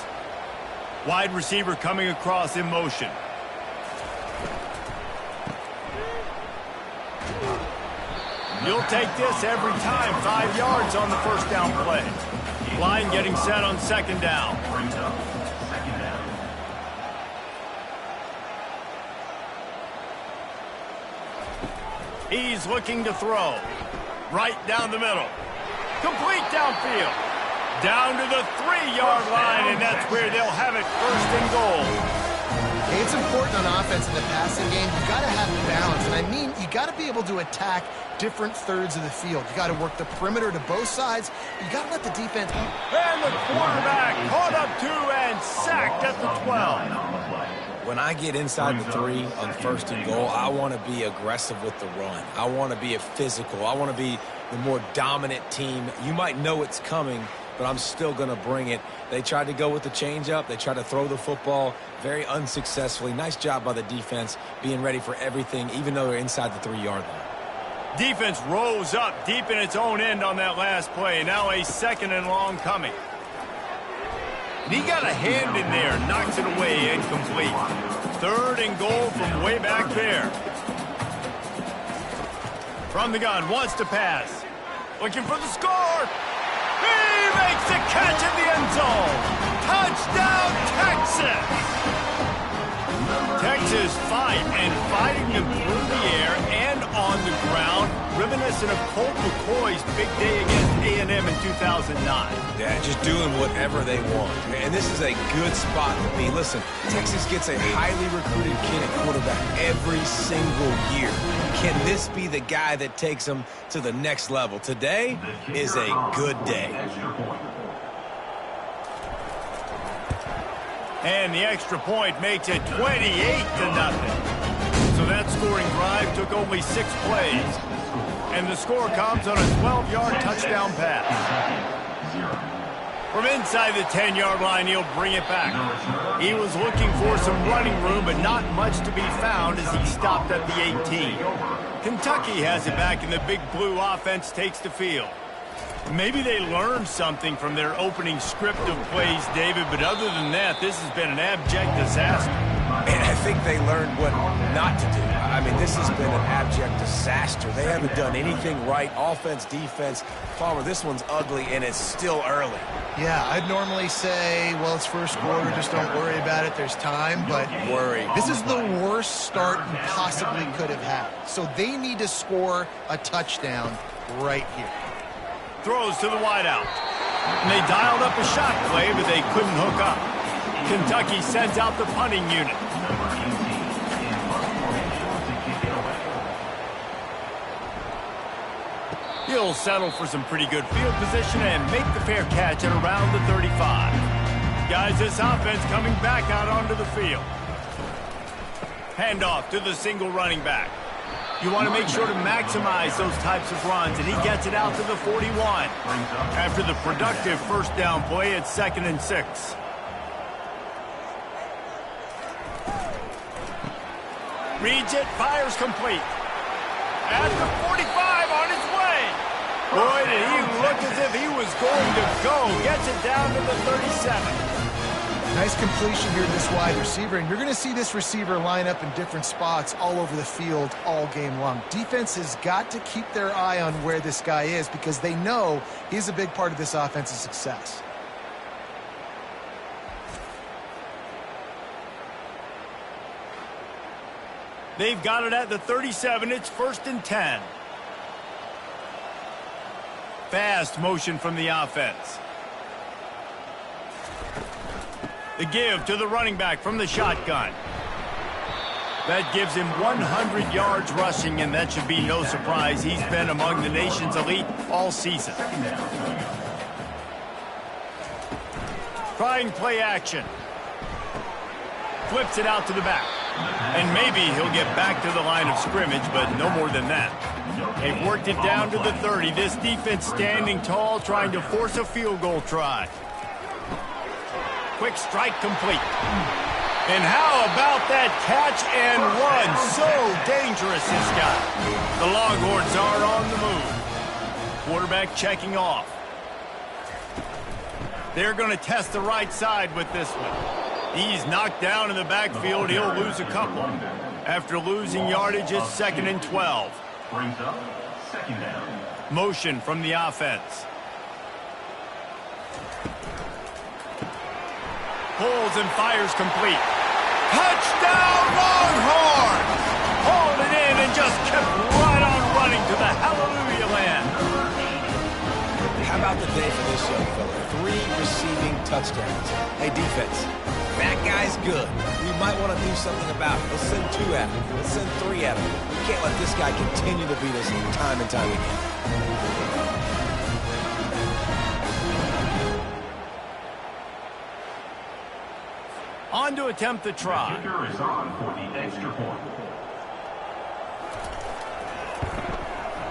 Wide receiver coming across in motion. You'll take this every time. 5 yards on the 1st down play. Line getting set on 2nd down. He's looking to throw. Right down the middle. Complete downfield. Down to the 3-yard line, and that's where they'll have it 1st and goal. Hey, it's important on offense in the passing game. You got to have balance, and I mean you got to be able to attack different thirds of the field. You got to work the perimeter to both sides. You got to let the defense. And the quarterback caught up to and sacked at the 12. When I get inside the 3 on 1st and goal, I want to be aggressive with the run. I want to be a physical. I want to be the more dominant team. You might know it's coming, but I'm still going to bring it. They tried to go with the changeup. They tried to throw the football very unsuccessfully. Nice job by the defense being ready for everything, even though they're inside the 3-yard line. Defense rose up deep in its own end on that last play. Now a 2nd and long coming. And he got a hand in there, knocks it away, incomplete. 3rd and goal from way back there. From the gun, wants to pass. Looking for the score. He makes the catch in the end zone. Touchdown, Texas! Texas fighting them through the air and on the ground, reminiscent of Colt McCoy's big day against A&M in 2009. Yeah, just doing whatever they want. And this is a good spot to be. Listen, Texas gets a highly recruited kid at quarterback every single year. Can this be the guy that takes them to the next level? Today is a good day. And the extra point makes it 28-0. So that scoring drive took only 6 plays. And the score comes on a 12-yard touchdown pass. From inside the 10-yard line, he'll bring it back. He was looking for some running room, but not much to be found as he stopped at the 18. Kentucky has it back, and the Big Blue offense takes the field. Maybe they learned something from their opening script of plays, David, but other than that, this has been an abject disaster. And I think they learned what not to do. I mean, this has been an abject disaster. They haven't done anything right. Offense, defense. Palmer, this one's ugly, and it's still early. Yeah, I'd normally say, well, it's first quarter, just don't worry about it, there's time, but this is the worst start you possibly could have had. So they need to score a touchdown right here. Throws to the wideout. And they dialed up a shot play, but they couldn't hook up. Kentucky sends out the punting unit. He'll settle for some pretty good field position and make the fair catch at around the 35. Guys, this offense coming back out onto the field. Handoff to the single running back. You want to make sure to maximize those types of runs, and he gets it out to the 41. After the productive first down play, it's 2nd and 6. Reads it, fires complete. At the 45, on his way. Boy, did he look as if he was going to go. Gets it down to the 37. Nice completion here to this wide receiver, and you're going to see this receiver line up in different spots all over the field all game long. Defense has got to keep their eye on where this guy is because they know he's a big part of this offense's success. They've got it at the 37. It's 1st and 10. Fast motion from the offense. The give to the running back from the shotgun. That gives him 100 yards rushing, and that should be no surprise. He's been among the nation's elite all season. Trying play action. Flips it out to the back. And maybe he'll get back to the line of scrimmage, but no more than that. They've worked it down to the 30. This defense standing tall, trying to force a field goal try. Quick strike complete. And how about that catch and run? So dangerous, this guy. The Longhorns are on the move. Quarterback checking off. They're going to test the right side with this one. He's knocked down in the backfield. He'll lose a couple. After losing yardage, it's 2nd and 12. Brings up 2nd down. Motion from the offense. Pulls and fires complete. Touchdown Longhorns! Hauled it in and just kept right on running to the hallelujah land. How about the day for this young fella? 3 receiving touchdowns. Hey, defense, that guy's good. We might want to do something about it. Let's send 2 at him. Let's send 3 at him. We can't let this guy continue to beat us time and time again. On to attempt the try. The kicker is on for the extra point.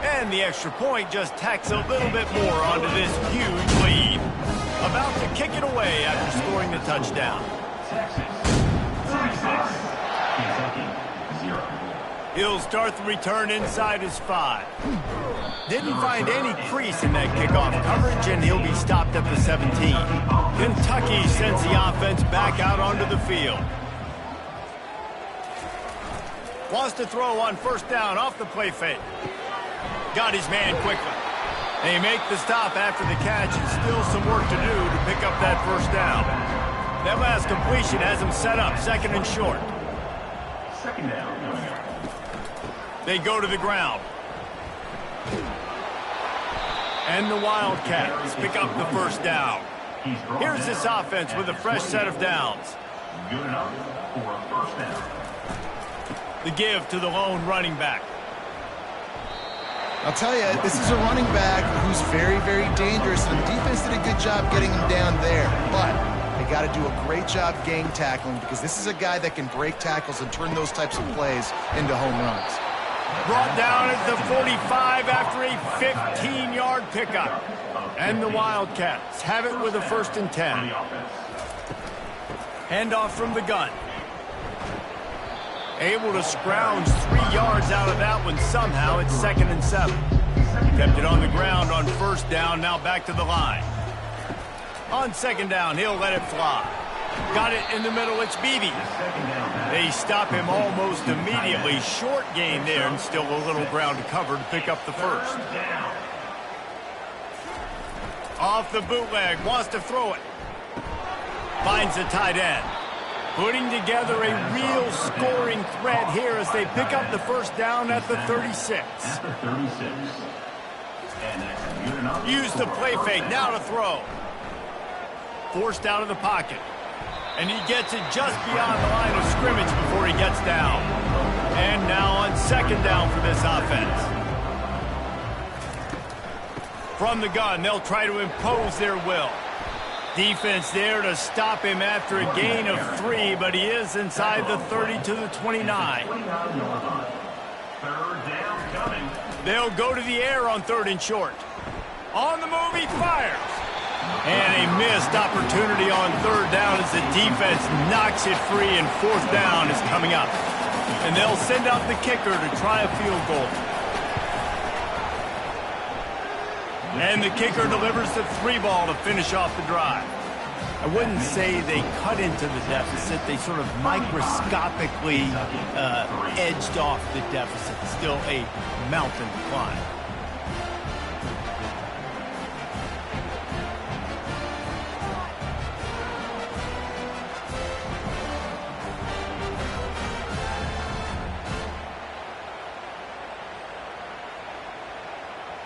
And the extra point just tacks a little bit more onto this huge lead. About to kick it away after scoring the touchdown. Texas 36, Kentucky 0. He'll start the return inside his 5. Didn't find any crease in that kickoff coverage, and he'll be stopped at the 17. Kentucky sends the offense back out onto the field. Wants to throw on 1st down off the play fake. Got his man quickly. They make the stop after the catch, and still some work to do to pick up that 1st down. That last completion has him set up 2nd and short. 2nd down. They go to the ground. And the Wildcats pick up the 1st down. Here's this offense with a fresh set of downs. Good enough for a 1st down. The give to the lone running back. I'll tell you, this is a running back who's very, very dangerous, and the defense did a good job getting him down there. But they You got to do a great job gang tackling because this is a guy that can break tackles and turn those types of plays into home runs. Brought down at the 45 after a 15-yard pickup. And the Wildcats have it with a 1st and 10. Handoff from the gun. Able to scrounge 3 yards out of that one somehow. It's 2nd and 7. Kept it on the ground on 1st down. Now back to the line. On 2nd down, he'll let it fly. Got it in the middle. It's Beebe. They stop him almost immediately. Short gain there and still a little ground to cover to pick up the 1st. Off the bootleg. Wants to throw it. Finds the tight end. Putting together a real scoring threat here as they pick up the 1st down at the 36. Use the play fake. Now to throw. Forced out of the pocket. And he gets it just beyond the line of scrimmage before he gets down. And now on 2nd down for this offense. From the gun, they'll try to impose their will. Defense there to stop him after a gain of 3, but he is inside the 30 to the 29. They'll go to the air on 3rd and short. On the move, he fires. And a missed opportunity on 3rd down as the defense knocks it free, and 4th down is coming up. And they'll send out the kicker to try a field goal. And the kicker delivers the 3 ball to finish off the drive. I wouldn't say they cut into the deficit. They sort of microscopically edged off the deficit. Still a mountain to climb.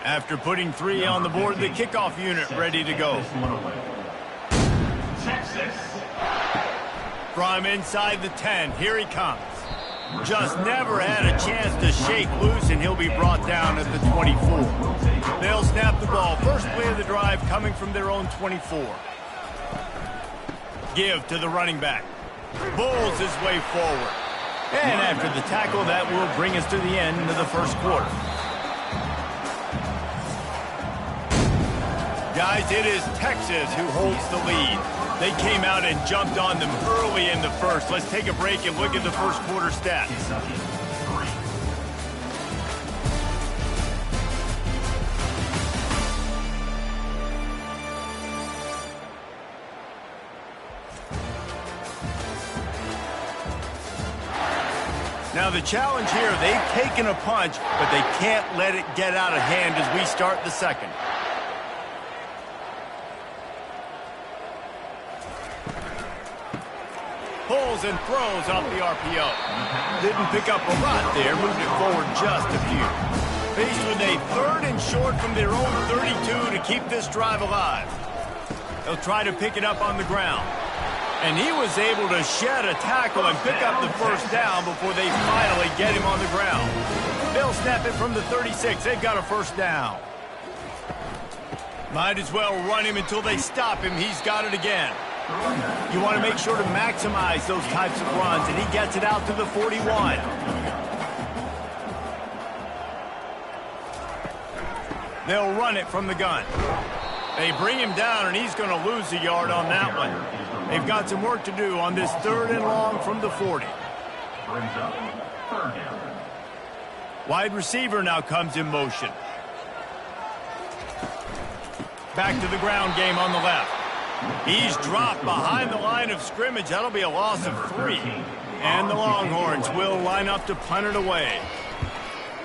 After putting 3 on the board, the kickoff unit ready to go. From inside the 10, here he comes. Just never had a chance to shake loose, and he'll be brought down at the 24. They'll snap the ball. First play of the drive coming from their own 24. Give to the running back. Bulls his way forward. And after the tackle, that will bring us to the end of the 1st quarter. Guys, it is Texas who holds the lead. They came out and jumped on them early in the 1st. Let's take a break and look at the 1st quarter stats. Now the challenge here, they've taken a punch, but they can't let it get out of hand as we start the 2nd. Pulls and throws off the RPO. Didn't pick up a lot there, moved it forward just a few. Faced with a 3rd and short from their own 32 to keep this drive alive. They'll try to pick it up on the ground. And he was able to shed a tackle and pick up the 1st down before they finally get him on the ground. They'll snap it from the 36. They've got a 1st down. Might as well run him until they stop him. He's got it again. You want to make sure to maximize those types of runs, and he gets it out to the 41. They'll run it from the gun. They bring him down, and he's going to lose a yard on that one. They've got some work to do on this 3rd and long from the 40. Wide receiver now comes in motion. Back to the ground game on the left. He's dropped behind the line of scrimmage. That'll be a loss of 3. And the Longhorns will line up to punt it away.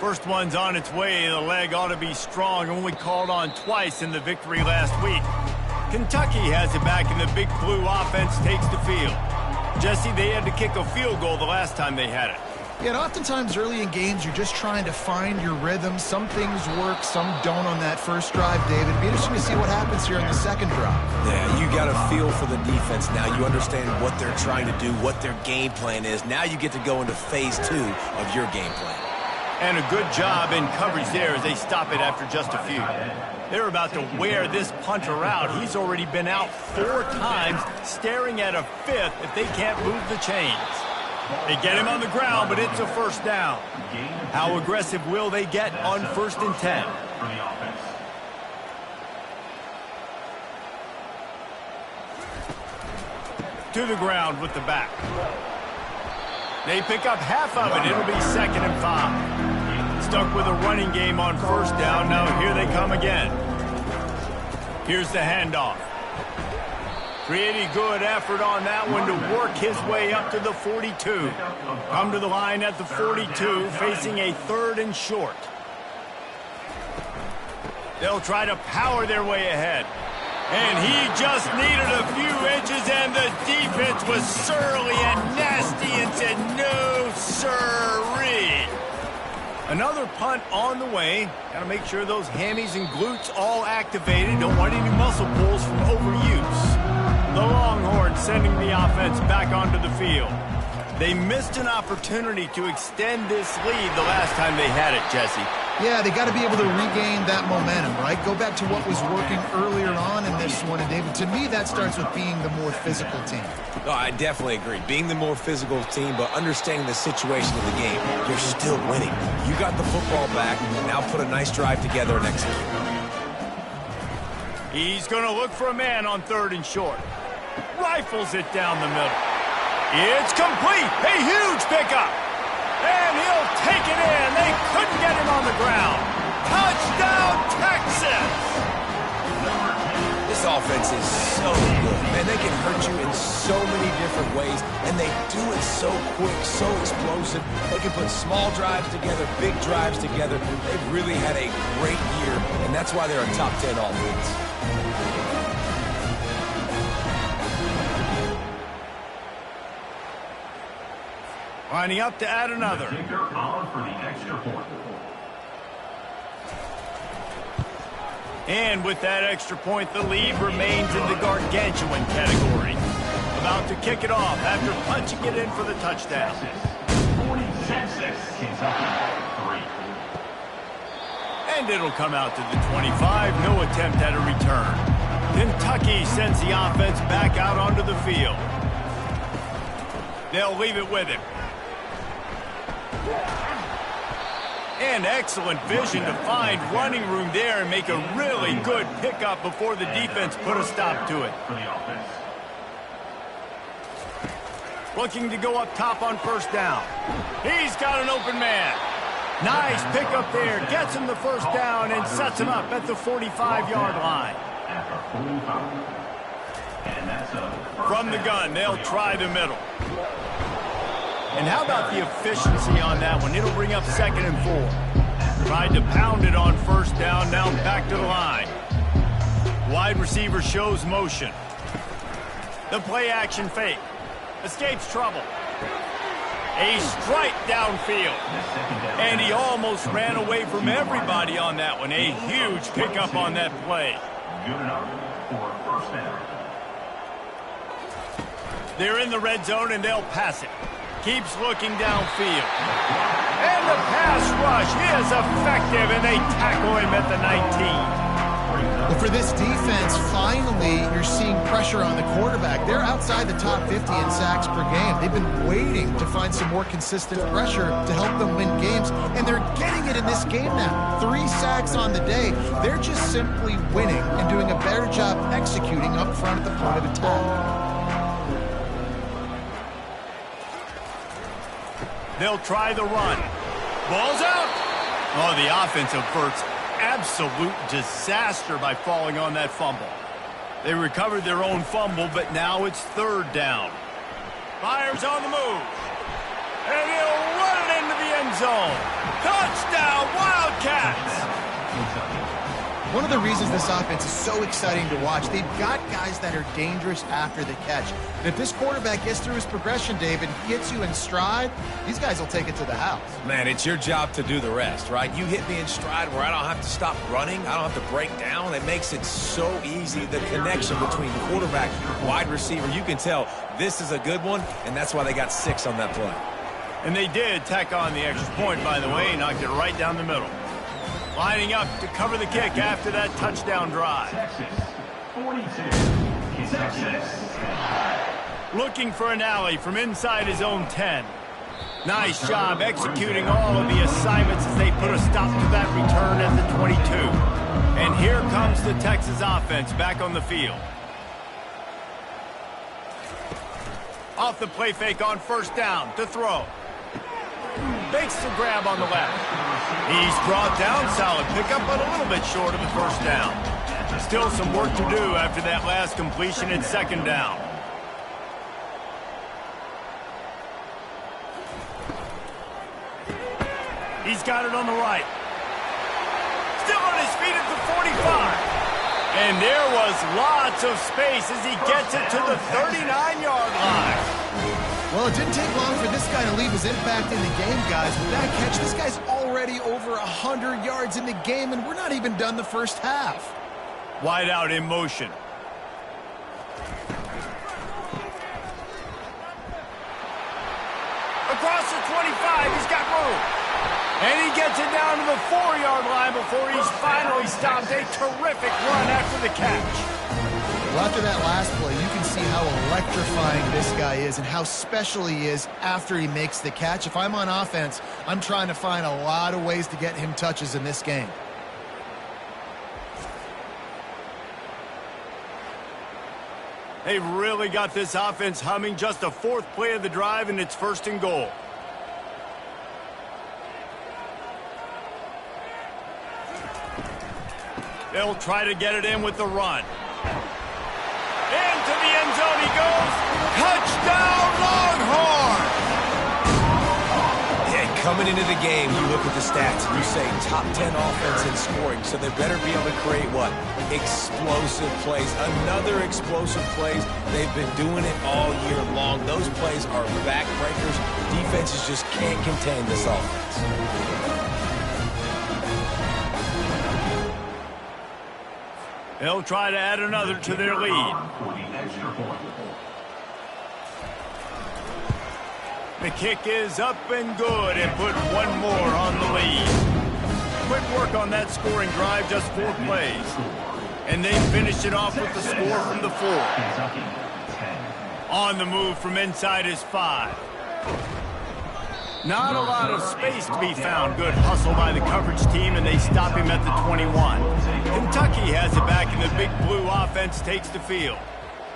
First one's on its way. The leg ought to be strong. Only called on twice in the victory last week. Kentucky has it back, and the Big Blue offense takes the field. Jesse, they had to kick a field goal the last time they had it. Yeah, and oftentimes early in games, you're just trying to find your rhythm. Some things work, some don't on that first drive, David. It'd be interesting to see what happens here in the 2nd drive. Yeah, you got a feel for the defense now. You understand what they're trying to do, what their game plan is. Now you get to go into phase 2 of your game plan. And a good job in coverage there as they stop it after just a few. They're about to wear this punter out. He's already been out 4 times, staring at a 5th if they can't move the chains. They get him on the ground, but it's a first down. How aggressive will they get on 1st and 10? To the ground with the back. They pick up half of it. It'll be 2nd and 5. Stuck with a running game on 1st down. Now here they come again. Here's the handoff. Pretty good effort on that one to work his way up to the 42. Come to the line at the 42, facing a 3rd and short. They'll try to power their way ahead. And he just needed a few inches, and the defense was surly and nasty and said, no, sirree. Another punt on the way. Got to make sure those hammies and glutes all activated. Don't want any muscle pulls from overuse. The Longhorns sending the offense back onto the field. They missed an opportunity to extend this lead the last time they had it, Jesse. Yeah, they got to be able to regain that momentum, right? Go back to what was working earlier on in this one. And, David, to me, that starts with being the more physical team. No, I definitely agree. Being the more physical team, but understanding the situation of the game. You're still winning. You got the football back, and now put a nice drive together and execute. He's going to look for a man on 3rd and short. Rifles it down the middle. It's complete. A huge pickup. And he'll take it in. They couldn't get him on the ground. Touchdown, Texas! This offense is so good. Man, they can hurt you in so many different ways, and they do it so quick, so explosive. They can put small drives together, big drives together. They've really had a great year, and that's why they're a top 10 offense. Lining up to add another. And with that extra point, the lead remains in the gargantuan category. About to kick it off after punching it in for the touchdown. 46, Kentucky, 3. And it'll come out to the 25. No attempt at a return. Kentucky sends the offense back out onto the field. They'll leave it with him. And excellent vision to find running room there and make a really good pickup before the defense put a stop to it. Looking to go up top on 1st down. He's got an open man. Nice pickup there. Gets him the 1st down and sets him up at the 45-yard line. From the gun, they'll try the middle. And how about the efficiency on that one? It'll bring up 2nd and 4. Tried to pound it on 1st down, now back to the line. Wide receiver shows motion. The play action fake. Escapes trouble. A strike downfield. And he almost ran away from everybody on that one. A huge pickup on that play. Good enough for 1st down. They're in the red zone and they'll pass it. Keeps looking downfield. And the pass rush is effective, and they tackle him at the 19. But for this defense, finally, you're seeing pressure on the quarterback. They're outside the top 50 in sacks per game. They've been waiting to find some more consistent pressure to help them win games, and they're getting it in this game now. 3 sacks on the day. They're just simply winning and doing a better job executing up front at the point of attack. They'll try the run. Ball's out. Oh, the offense averts absolute disaster by falling on that fumble. They recovered their own fumble, but now it's 3rd down. Fires on the move. And he'll run it into the end zone. Touchdown, Wildcats! One of the reasons this offense is so exciting to watch, they've got guys that are dangerous after the catch. And if this quarterback gets through his progression, David, gets you in stride, these guys will take it to the house. Man, it's your job to do the rest, right? You hit me in stride where I don't have to stop running. I don't have to break down. It makes it so easy. The connection between quarterback and wide receiver, you can tell this is a good one, and that's why they got 6 on that play. And they did tack on the extra point, by the way, knocked it right down the middle. Lining up to cover the kick after that touchdown drive. Texas, 42. Texas. Looking for an alley from inside his own 10. Nice job executing all of the assignments as they put a stop to that return at the 22. And here comes the Texas offense back on the field. Off the play fake on first down to throw. Makes the grab on the left. He's brought down, solid pickup, but a little bit short of the first down. Still some work to do after that last completion at second down. He's got it on the right. Still on his feet at the 45. And there was lots of space as he gets it to the 39-yard line. Well, it didn't take long for this guy to leave his impact in the game, guys. With that catch, this guy's already over 100 yards in the game, and we're not even done the first half. Wide out in motion. Across the 25, he's got room. And he gets it down to the 4-yard line before he's finally stopped. A terrific run after the catch. Well, after that last play, you can see how electrifying this guy is and how special he is after he makes the catch. If I'm on offense, I'm trying to find a lot of ways to get him touches in this game. They've really got this offense humming. Just the fourth play of the drive, and it's first and goal. They'll try to get it in with the run. Into the end zone he goes. Touchdown, Longhorn! Yeah, coming into the game, you look at the stats and you say top 10 offense in scoring, so they better be able to create what? Explosive plays. Another explosive plays. They've been doing it all year long. Those plays are backbreakers. Defenses just can't contain this offense. They'll try to add another to their lead. The kick is up and good and put one more on the lead. Quick work on that scoring drive, just 4 plays. And they finished it off with the score from the 4. On the move from inside his 5. Not a lot of space to be found. Good hustle by the coverage team, and they stop him at the 21. Kentucky has it back, and the big blue offense takes the field.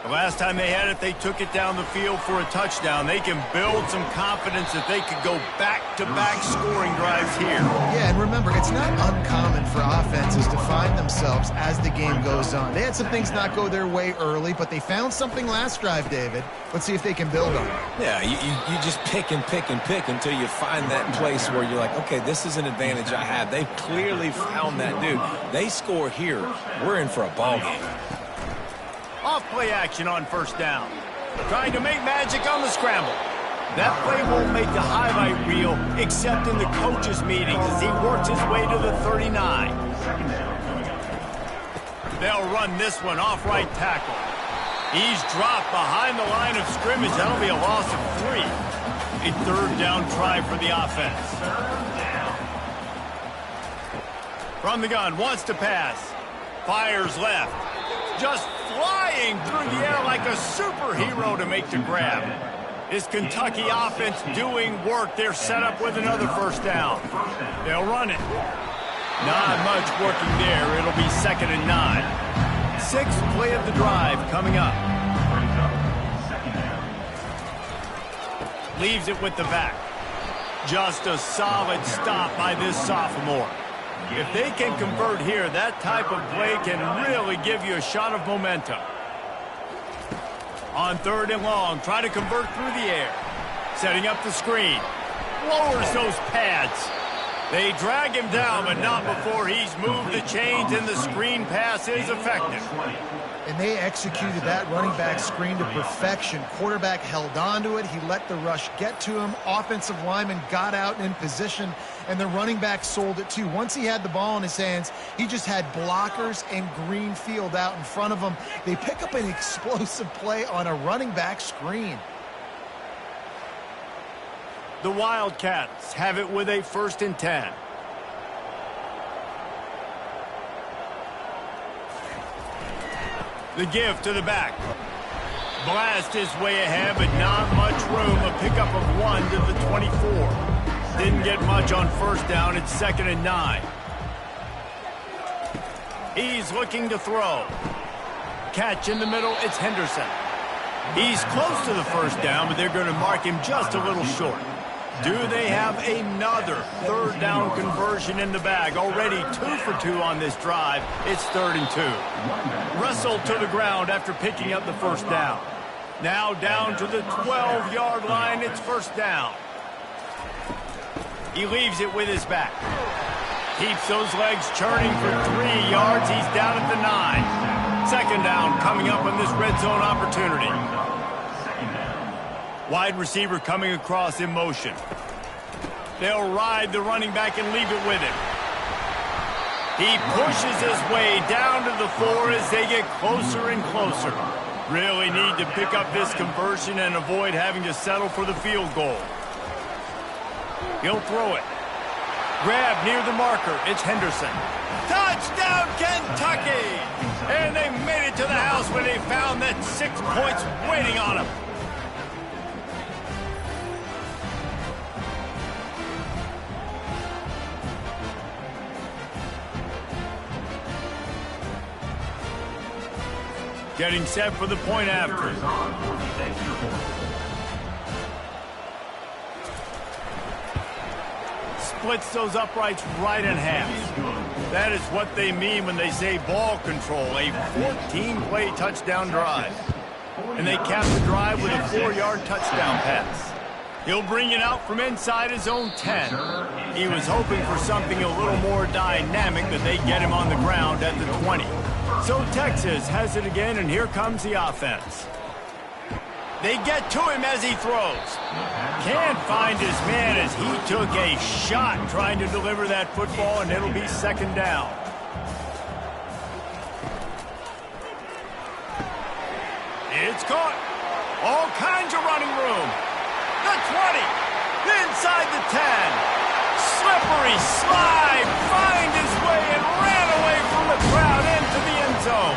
The last time they had it, they took it down the field for a touchdown. They can build some confidence that they could go back-to-back scoring drives here. Yeah, and remember, it's not uncommon for offenses to find themselves as the game goes on. They had some things not go their way early, but they found something last drive, David. Let's see if they can build on it. Yeah, you just pick and pick and pick until you find that place where you're like, okay, this is an advantage I have. They've clearly found that, dude. They score here, we're in for a ball game. Off play action on first down. Trying to make magic on the scramble. That play won't make the highlight reel except in the coaches' meetings as he works his way to the 39. They'll run this one off right tackle. He's dropped behind the line of scrimmage. That'll be a loss of 3. A third down try for the offense. From the gun, wants to pass. Fires left. Just flying through the air like a superhero to make the grab. Is Kentucky offense doing work? They're set up with another first down. They'll run it. Not much working there. It'll be 2nd and 9. 6th play of the drive coming up. Leaves it with the back. Just a solid stop by this sophomore. If they can convert here, that type of play can really give you a shot of momentum. On 3rd and long, try to convert through the air. Setting up the screen. Lowers those pads. They drag him down, but not before he's moved the chains and the screen pass is effective. And they executed that running back screen to perfection. Quarterback held on to it. He let the rush get to him. Offensive lineman got out in position, and the running back sold it too. Once he had the ball in his hands, he just had blockers and green field out in front of him. They pick up an explosive play on a running back screen. The Wildcats have it with a 1st and 10. The give to the back. Blast his way ahead, but not much room. A pickup of 1 to the 24. Didn't get much on 1st down. It's 2nd and 9. He's looking to throw. Catch in the middle. It's Henderson. He's close to the 1st down, but they're going to mark him just a little short. Do they have another 3rd down conversion in the bag? Already 2 for 2 on this drive. It's 3rd and 2. Wrestled to the ground after picking up the 1st down. Now down to the 12-yard line. It's 1st down. He leaves it with his back. Keeps those legs churning for 3 yards. He's down at the 9. 2nd down coming up on this red zone opportunity. Wide receiver coming across in motion. They'll ride the running back and leave it with him. He pushes his way down to the 4 as they get closer and closer. Really need to pick up this conversion and avoid having to settle for the field goal. He'll throw it. Grab near the marker. It's Henderson. Touchdown, Kentucky! And they made it to the house when they found that 6 points waiting on them. Getting set for the point after. Splits those uprights right in half. That is what they mean when they say ball control. A 14-play touchdown drive. And they cap the drive with a 4-yard touchdown pass. He'll bring it out from inside his own 10. He was hoping for something a little more dynamic, but they get him on the ground at the 20. So Texas has it again, and here comes the offense. They get to him as he throws. Can't find his man as he took a shot trying to deliver that football, and it'll be 2nd down. It's caught. All kinds of running room. The 20. Inside the 10. Slippery slide. Find his way and ran away from the crowd into the end zone.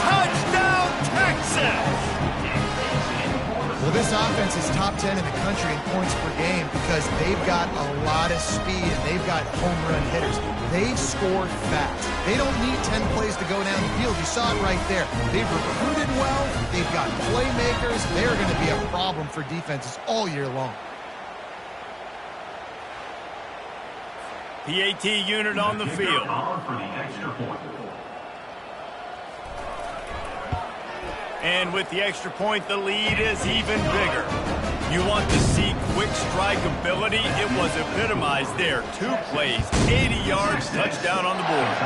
Touchdown, Texas. Well, this offense is top 10 in the country in points per game because they've got a lot of speed and they've got home run hitters. They score fast. They don't need 10 plays to go down the field. You saw it right there. They've recruited well. They've got playmakers. They're going to be a problem for defenses all year long. PAT unit on the field. And with the extra point, the lead is even bigger. You want to see quick strike ability? It was epitomized there. 2 plays, 80 yards, touchdown on the board.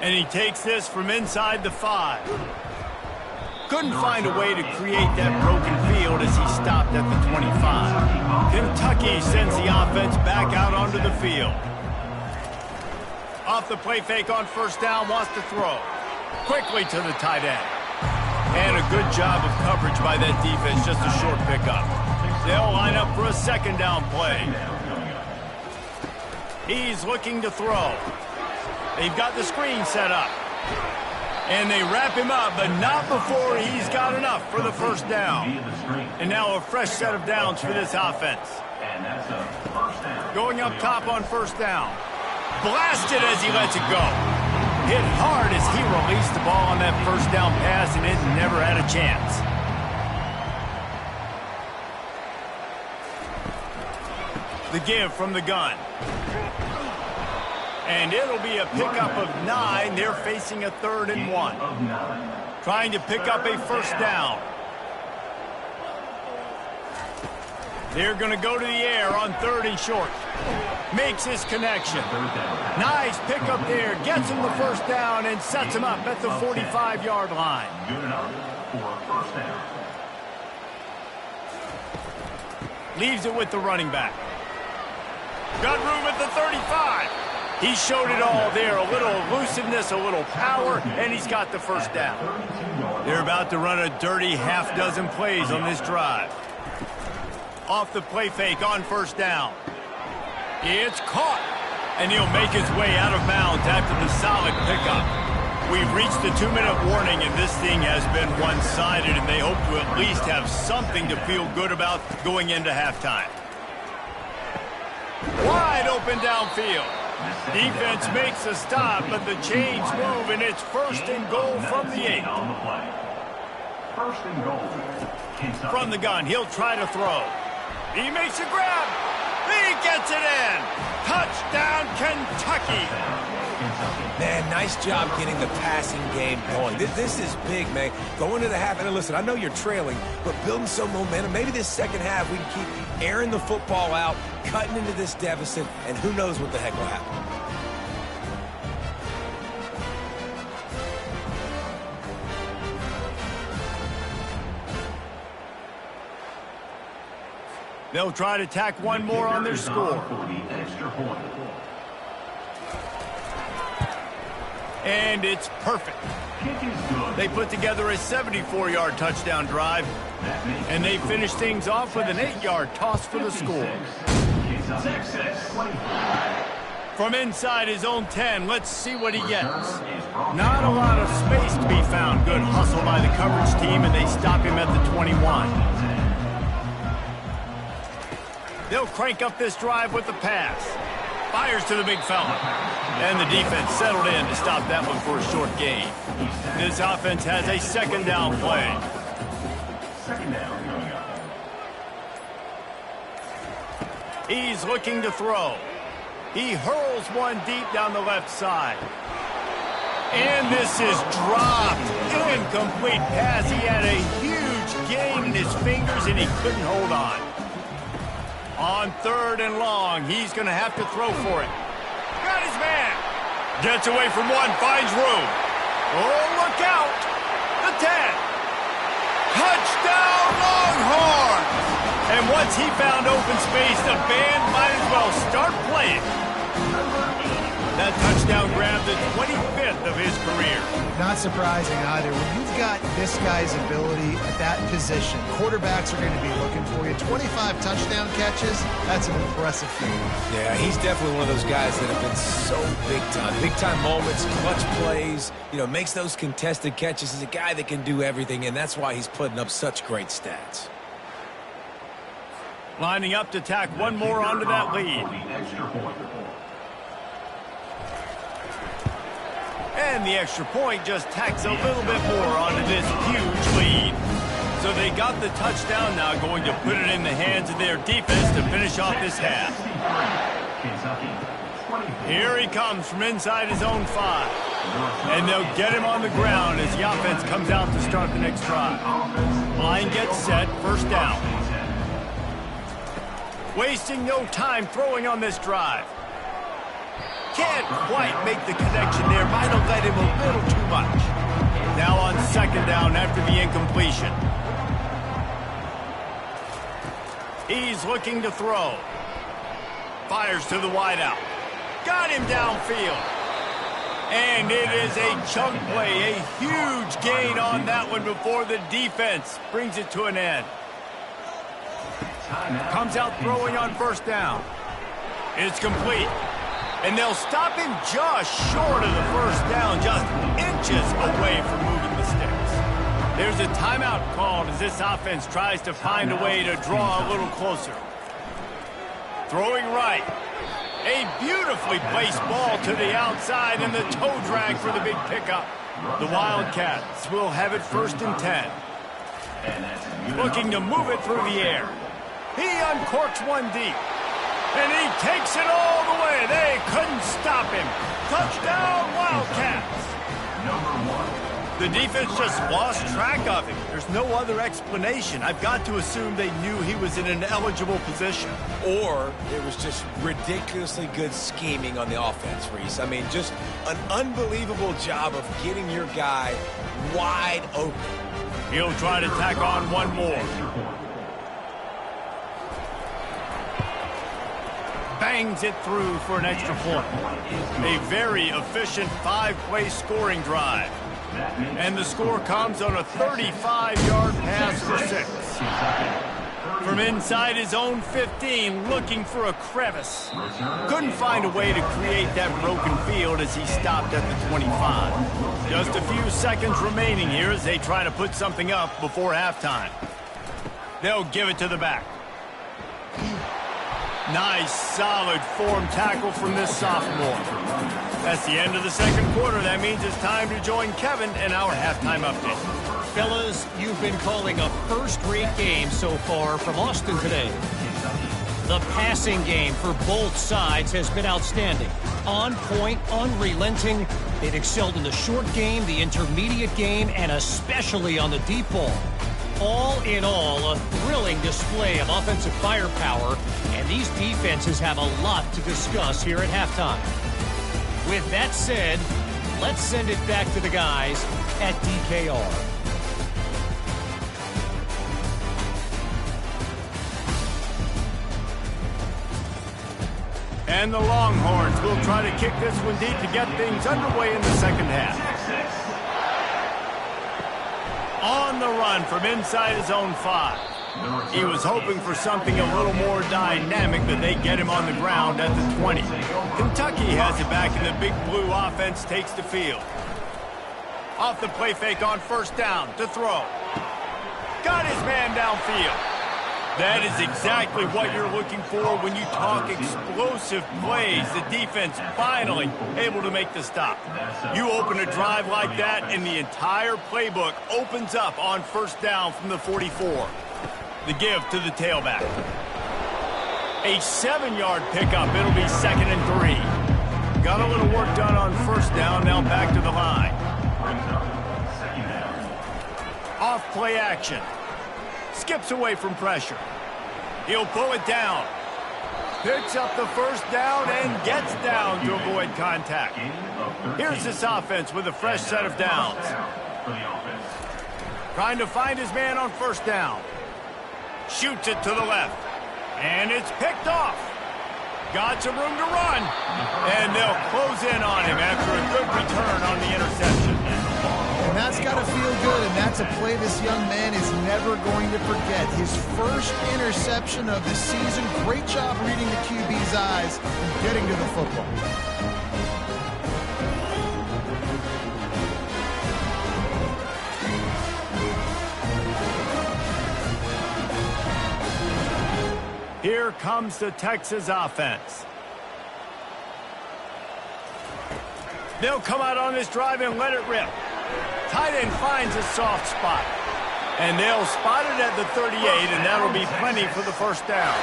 And he takes this from inside the 5. Couldn't find a way to create that broken field as he stopped at the 25. Kentucky sends the offense back out onto the field. Off the play fake on 1st down, wants to throw. Quickly to the tight end. And a good job of coverage by that defense, just a short pickup. They'll line up for a 2nd down play. He's looking to throw. They've got the screen set up. And they wrap him up, but not before he's got enough for the 1st down. And now a fresh set of downs for this offense. Going up top on 1st down. Blasted as he lets it go. Hit hard as he released the ball on that 1st down pass, and it never had a chance. The give from the gun. And it'll be a pickup of 9. They're facing a 3rd and 1. Trying to pick up a 1st down. They're going to go to the air on 3rd and short. Makes his connection. Nice pickup there. Gets him the 1st down and sets him up at the 45-yard line. Good enough for a 1st down. Leaves it with the running back. Got room at the 35. He showed it all there. A little elusiveness, a little power, and he's got the 1st down. They're about to run a dirty half-dozen plays on this drive. Off the play fake on first down. It's caught. And he'll make his way out of bounds after the solid pickup. We've reached the 2-minute warning, and this thing has been one-sided, and they hope to at least have something to feel good about going into halftime. Wide open downfield. Defense makes a stop, but the chains move, and it's first and goal from the 8. First and goal. From the gun, he'll try to throw. He makes a grab. He gets it in. Touchdown, Kentucky. Man, nice job getting the passing game going. This is big, man. Going to the half, and listen, I know you're trailing, but building some momentum. Maybe this second half we can keep airing the football out, cutting into this deficit, and who knows what the heck will happen. They'll try to tack one more on their score. And it's perfect. They put together a 74-yard touchdown drive, and they finish things off with an 8-yard toss for the score. From inside his own 10, let's see what he gets. Not a lot of space to be found. Good hustle by the coverage team, and they stop him at the 21. They'll crank up this drive with the pass. Fires to the big fella. And the defense settled in to stop that one for a short gain. This offense has a second down play. Second down coming up. He's looking to throw. He hurls one deep down the left side. And this is dropped. Incomplete pass. He had a huge gain in his fingers, and he couldn't hold on. On third and long, he's going to have to throw for it. Got his man. Gets away from one, finds room. Oh, look out. The 10. Touchdown, Longhorns. And once he found open space, the band might as well start playing. That touchdown grabbed the 25th of his career. Not surprising either. When you've got this guy's ability at that position, quarterbacks are going to be looking for you. 25 touchdown catches, that's an impressive feat. Yeah, he's definitely one of those guys that have been so big time. Big time moments, clutch plays, makes those contested catches. He's a guy that can do everything, and that's why he's putting up such great stats. Lining up to tack one more onto that lead. And the extra point just tacks a little bit more onto this huge lead. So they got the touchdown, now going to put it in the hands of their defense to finish off this half. Here he comes from inside his own 5. And they'll get him on the ground as the offense comes out to start the next drive. Line gets set, first down. Wasting no time throwing on this drive. Can't quite make the connection there. Might have led him a little too much. Now on second down after the incompletion. He's looking to throw. Fires to the wideout. Got him downfield. And it is a chunk play. A huge gain on that one before the defense brings it to an end. Comes out throwing on first down. It's complete. And they'll stop him just short of the first down, just inches away from moving the sticks. There's a timeout called as this offense tries to find a way to draw a little closer. Throwing right. A beautifully placed ball to the outside and the toe drag for the big pickup. The Wildcats will have it first and 10. Looking to move it through the air. He uncorks one deep. And he takes it all the way. They couldn't stop him. Touchdown, Wildcats. The defense just lost track of him. There's no other explanation. I've got to assume they knew he was in an eligible position. Or it was just ridiculously good scheming on the offense, Reese. I mean, just an unbelievable job of getting your guy wide open. He'll try to tack on one more. Bangs it through for an extra point. A very efficient 5-play scoring drive. And the score comes on a 35-yard pass for 6. From inside his own 15, looking for a crevice. Couldn't find a way to create that broken field as he stopped at the 25. Just a few seconds remaining here as they try to put something up before halftime. They'll give it to the back. Nice, solid form tackle from this sophomore. That's the end of the second quarter. That means it's time to join Kevin in our halftime update. Fellas, you've been calling a first-rate game so far from Austin today. The passing game for both sides has been outstanding. On point, unrelenting. They've excelled in the short game, the intermediate game, and especially on the deep ball. All in all, a thrilling display of offensive firepower, and these defenses have a lot to discuss here at halftime. With that said, let's send it back to the guys at DKR. And the Longhorns will try to kick this one deep to get things underway in the second half. On the run from inside his own 5. He was hoping for something a little more dynamic, but they get him on the ground at the 20. Kentucky has it back, and the big blue offense takes the field. Off the play fake on first down to throw. Got his man downfield. That is exactly what you're looking for when you talk explosive plays. The defense finally able to make the stop. You open a drive like that, and the entire playbook opens up on first down from the 44. The give to the tailback. A 7-yard pickup. It'll be 2nd and 3. Got a little work done on first down. Now back to the line. Off play action. Skips away from pressure. He'll pull it down. Picks up the first down and gets down to avoid contact. Here's this offense with a fresh set of downs. Trying to find his man on first down. Shoots it to the left. And it's picked off. Got some room to run. And they'll close in on him after a good return on the interception. And that's got to feel good, and that's a play this young man is never going to forget. His first interception of the season. Great job reading the QB's eyes and getting to the football. Here comes the Texas offense. They'll come out on this drive and let it rip. Tight end finds a soft spot. And they'll spot it at the 38, and that'll be plenty for the first down.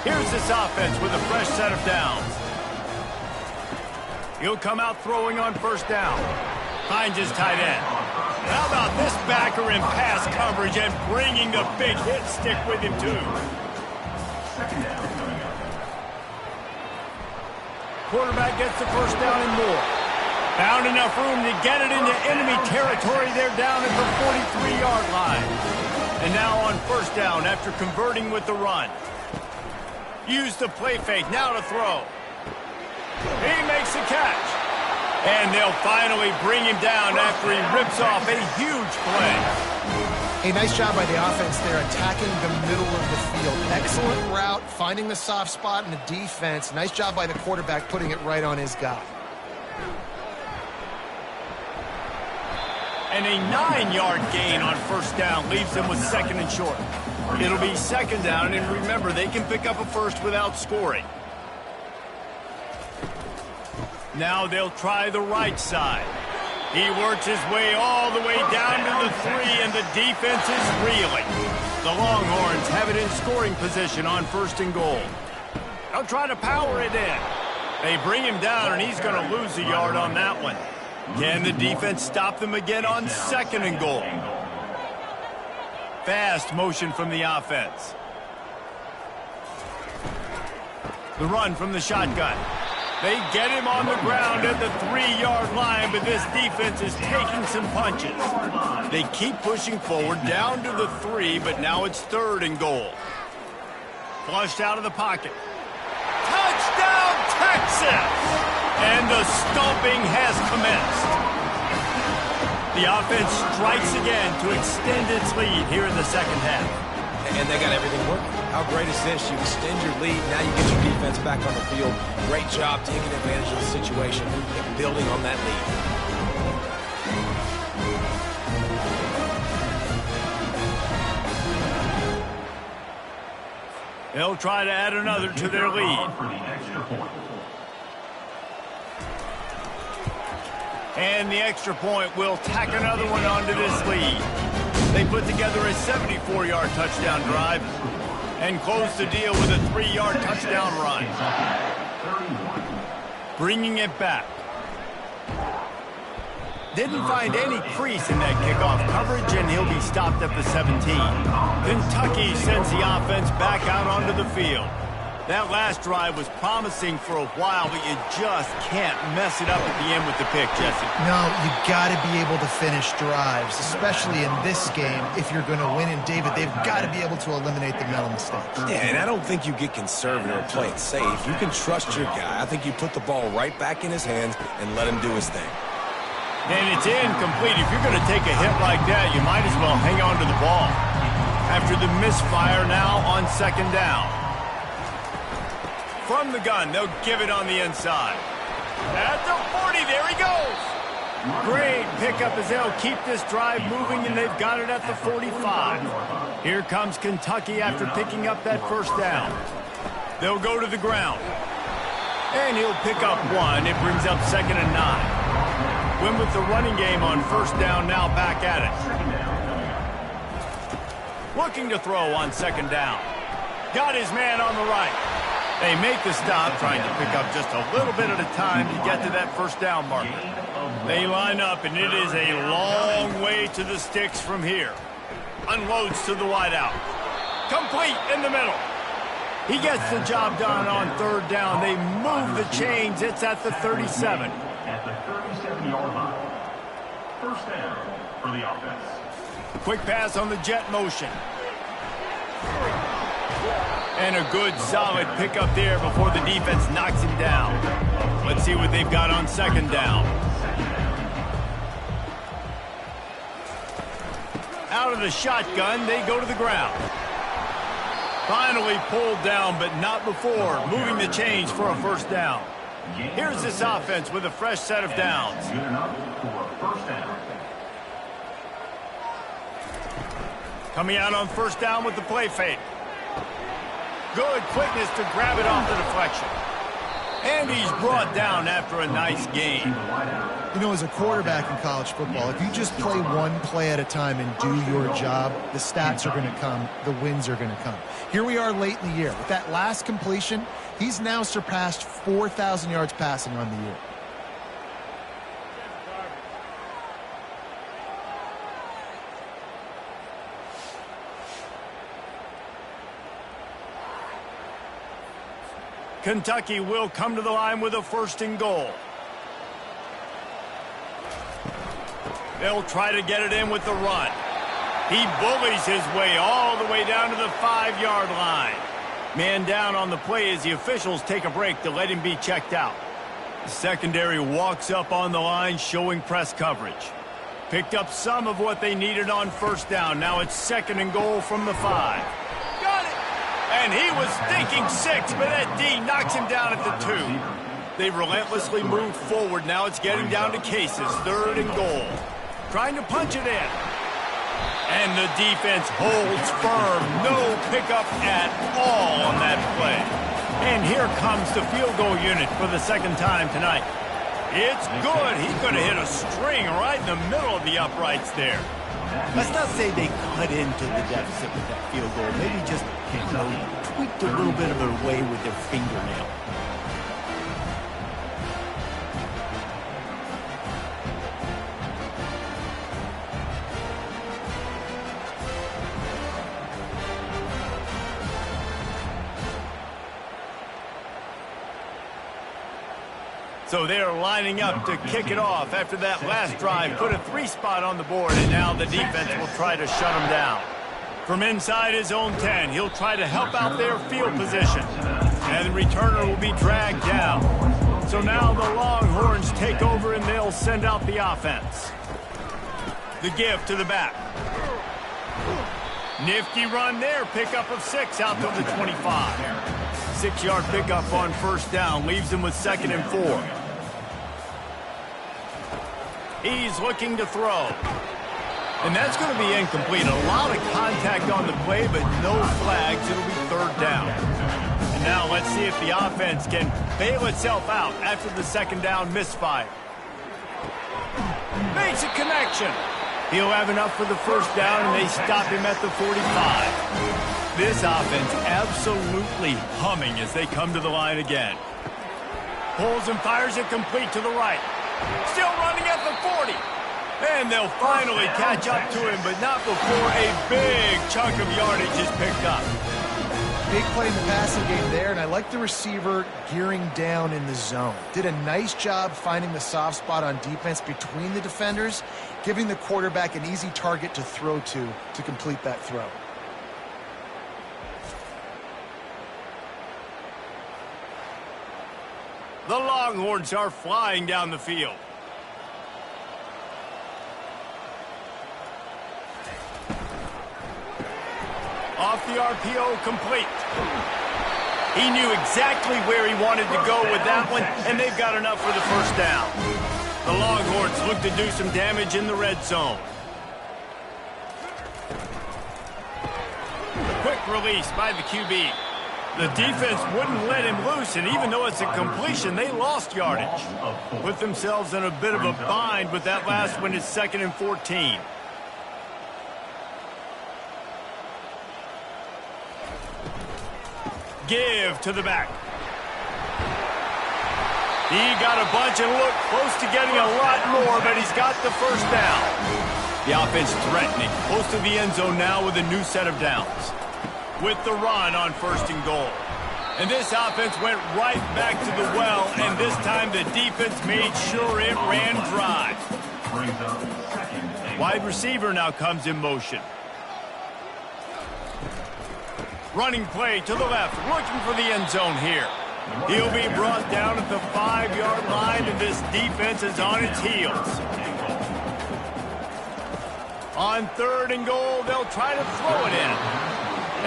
Here's this offense with a fresh set of downs. He'll come out throwing on first down. Finds his tight end. How about this backer in pass coverage and bringing the big hit stick with him, too. Quarterback gets the first down and more. Found enough room to get it into enemy territory. They're down at the 43-yard line. And now on first down after converting with the run. Use the play fake, now to throw. He makes the catch. And they'll finally bring him down after he rips off a huge play. A nice job by the offense there, attacking the middle of the field. Excellent route, finding the soft spot in the defense. Nice job by the quarterback putting it right on his guy. And a 9-yard gain on first down leaves them with 2nd and short. It'll be 2nd down, and remember, they can pick up a first without scoring. Now they'll try the right side. He works his way all the way down to the 3, and the defense is reeling. The Longhorns have it in scoring position on 1st and goal. They'll try to power it in. They bring him down, and he's going to lose a yard on that one. Can the defense stop them again on 2nd and goal? Fast motion from the offense. The run from the shotgun. They get him on the ground at the 3-yard line, but this defense is taking some punches. They keep pushing forward down to the 3, but now it's 3rd and goal. Flushed out of the pocket. Touchdown, Texas! And the stomping has commenced. The offense strikes again to extend its lead here in the second half. And they got everything working. How great is this? You extend your lead. Now you get your defense back on the field. Great job taking advantage of the situation and building on that lead. They'll try to add another to their lead. And the extra point will tack another one onto this lead. They put together a 74-yard touchdown drive and close the deal with a 3-yard touchdown run. Bringing it back. Didn't find any crease in that kickoff coverage, and he'll be stopped at the 17. Kentucky sends the offense back out onto the field. That last drive was promising for a while, but you just can't mess it up at the end with the pick, Jesse. No, you got to be able to finish drives, especially in this game. If you're going to win, and David, they've got to be able to eliminate the mental mistakes. Yeah, and I don't think you get conservative or play it safe. You can trust your guy. I think you put the ball right back in his hands and let him do his thing. And it's incomplete. If you're going to take a hit like that, you might as well hang on to the ball. After the misfire now on second down. From the gun, they'll give it on the inside. At the 40, there he goes. Great pickup as they'll keep this drive moving, and they've got it at the 45. Here comes Kentucky after picking up that first down. They'll go to the ground. And he'll pick up one. It brings up 2nd and 9. Win with the running game on first down, now back at it. Looking to throw on 2nd down. Got his man on the right. They make the stop, trying to pick up just a little bit at a time to get to that first down marker. They line up, and it is a long way to the sticks from here. Unloads to the wideout. Complete in the middle. He gets the job done on 3rd down. They move the chains. It's at the 37. At the 37-yard line. First down for the offense. Quick pass on the jet motion. And a good, solid pickup there before the defense knocks him down. Let's see what they've got on 2nd down. Out of the shotgun, they go to the ground. Finally pulled down, but not before. Moving the chains for a first down. Here's this offense with a fresh set of downs. Good enough for a first down. Coming out on first down with the play fake. Good quickness to grab it off the deflection. And he's brought down after a nice gain. You know, as a quarterback in college football, if you just play one play at a time and do your job, the stats are going to come, the wins are going to come. Here we are late in the year. With that last completion, he's now surpassed 4,000 yards passing on the year. Kentucky will come to the line with a 1st and goal. They'll try to get it in with the run. He bullies his way all the way down to the 5-yard line. Man down on the play as the officials take a break to let him be checked out. The secondary walks up on the line, showing press coverage. Picked up some of what they needed on first down. Now it's 2nd and goal from the 5. And he was thinking 6, but that D knocks him down at the 2. They relentlessly move forward. Now it's getting down to cases. 3rd and goal. Trying to punch it in. And the defense holds firm. No pickup at all on that play. And here comes the field goal unit for the 2nd time tonight. It's good. He's going to hit a string right in the middle of the uprights there. Let's not say they cut into the deficit with that field goal. Maybe just, tweaked a little bit of it away with their fingernail. So they're lining up to kick it off after that last drive. Put a 3-spot on the board, and now the defense will try to shut them down. From inside his own 10, he'll try to help out their field position. And the returner will be dragged down. So now the Longhorns take over, and they'll send out the offense. The give to the back. Nifty run there. Pickup of 6 out to the 25. 6-yard pickup on first down. Leaves him with 2nd and 4. He's looking to throw. And that's going to be incomplete. A lot of contact on the play, but no flags. It'll be 3rd down. And now let's see if the offense can bail itself out after the 2nd down misfire. Makes a connection. He'll have enough for the 1st down, and they stop him at the 45. This offense absolutely humming as they come to the line again. Pulls and fires it complete to the right. Still running at the 40. And they'll finally catch up to him, but not before a big chunk of yardage is picked up. Big play in the passing game there, and I like the receiver gearing down in the zone. Did a nice job finding the soft spot on defense between the defenders, giving the quarterback an easy target to throw to complete that throw. The Longhorns are flying down the field. Off the RPO, complete. He knew exactly where he wanted to go with that one, and they've got enough for the 1st down. The Longhorns look to do some damage in the red zone. Quick release by the QB. The defense wouldn't let him loose, and even though it's a completion, they lost yardage. Put themselves in a bit of a bind with that last one. It's 2nd and 14. Give to the back. He got a bunch and looked close to getting a lot more, but he's got the 1st down. The offense threatening, close to the end zone now with a new set of downs. With the run on 1st and goal. And this offense went right back to the well, and this time the defense made sure it ran dry. Wide receiver now comes in motion. Running play to the left, looking for the end zone here. He'll be brought down at the 5-yard line, and this defense is on its heels. On 3rd and goal, they'll try to throw it in.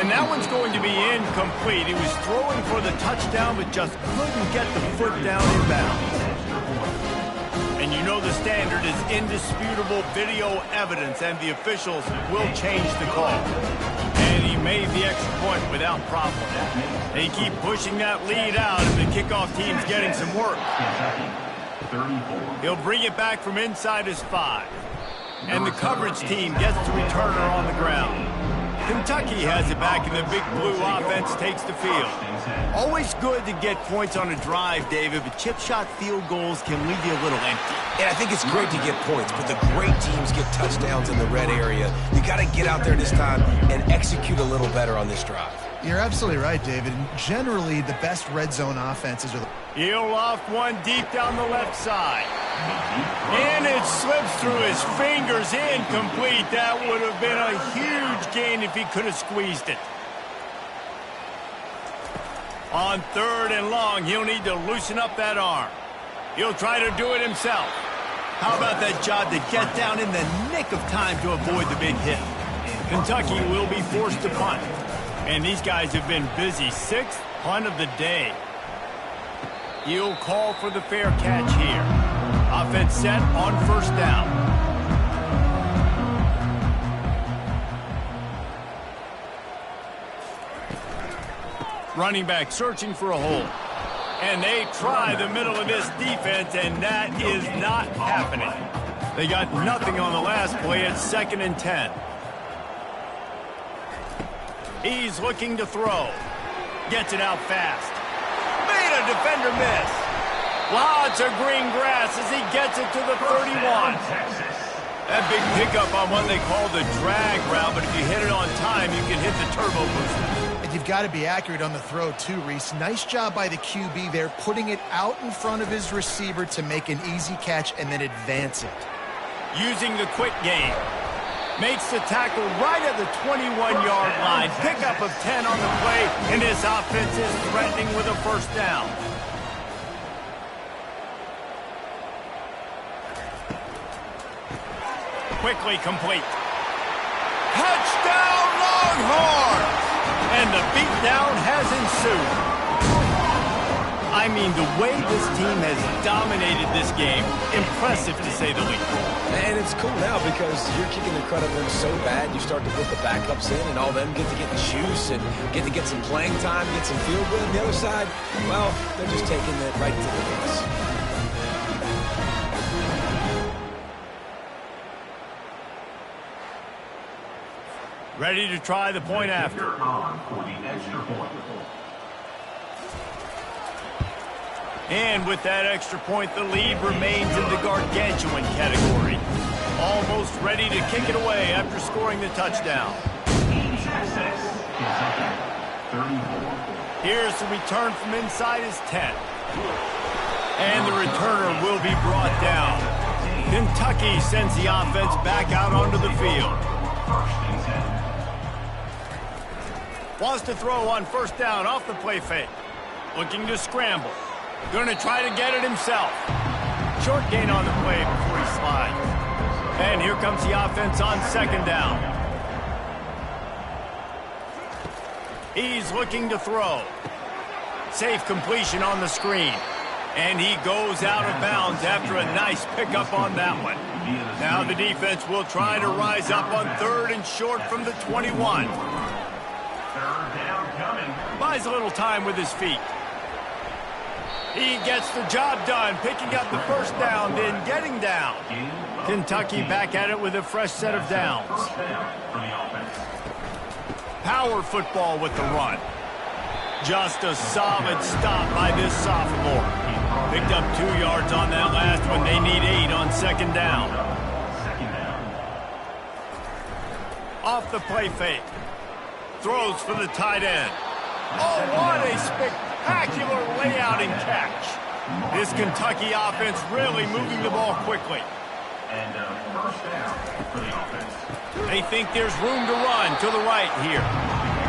And that one's going to be incomplete. He was throwing for the touchdown, but just couldn't get the foot down in bounds. And you know the standard is indisputable video evidence, and the officials will change the call. And he made the extra point without problem. They keep pushing that lead out, and the kickoff team's getting some work. He'll bring it back from inside his 5. And the coverage team gets the returner on the ground. Kentucky has it back, and the Big Blue offense takes the field. Always good to get points on a drive, David, but chip shot field goals can leave you a little empty. And I think it's great to get points, but the great teams get touchdowns in the red area. You got to get out there this time and execute a little better on this drive. You're absolutely right, David. And generally, the best red zone offenses are the... He'll loft one deep down the left side. And it slips through his fingers, incomplete. That would have been a huge gain if he could have squeezed it. On 3rd and long, he'll need to loosen up that arm. He'll try to do it himself. How about that job to get down in the nick of time to avoid the big hit? Kentucky will be forced to punt. And these guys have been busy. 6th punt of the day. He'll call for the fair catch here. Offense set on 1st down. Running back searching for a hole. And they try the middle of this defense, and that is not happening. They got nothing on the last play. It's 2nd and 10. He's looking to throw. Gets it out fast. Made a defender miss. Lots of green grass as he gets it to the 31. That big pickup on what they call the drag route, but if you hit it on time, you can hit the turbo booster. And you've got to be accurate on the throw, too, Reese. Nice job by the QB there, putting it out in front of his receiver to make an easy catch and then advance it. Using the quick game. Makes the tackle right at the 21-yard line. Pickup of 10 on the play, and his offense is threatening with a 1st down. Quickly complete. Touchdown, Longhorns! And the beatdown has ensued. I mean, the way this team has dominated this game, impressive to say the least. And it's cool now because you're kicking the crud out of them so bad, you start to put the backups in, and all them get to get the juice and get to get some playing time, get some feel good. And the other side, well, they're just taking it right to the base. Ready to try the point after. For the extra point. And with that extra point, the lead remains in the gargantuan category. Almost ready to kick it away after scoring the touchdown. Team success is ahead, 34. Here's the return from inside his 10. And the returner will be brought down. Kentucky sends the offense back out onto the field. First and 10. Wants to throw on first down off the play fake. Looking to scramble. Going to try to get it himself. Short gain on the play before he slides. And here comes the offense on second down. He's looking to throw. Safe completion on the screen. And he goes out of bounds after a nice pickup on that one. Now the defense will try to rise up on third and short from the 21. Third down coming. Buys a little time with his feet. He gets the job done, picking up the first down, then getting down. Kentucky back at it with a fresh set of downs. First down for the offense. Power football with the run. Just a solid stop by this sophomore. Picked up 2 yards on that last one. They need 8 on second down. Second down. Off the play fake. Throws for the tight end. Oh, what a spectacular layout and catch. This Kentucky offense really moving the ball quickly. And first down for the offense. They think there's room to run to the right here.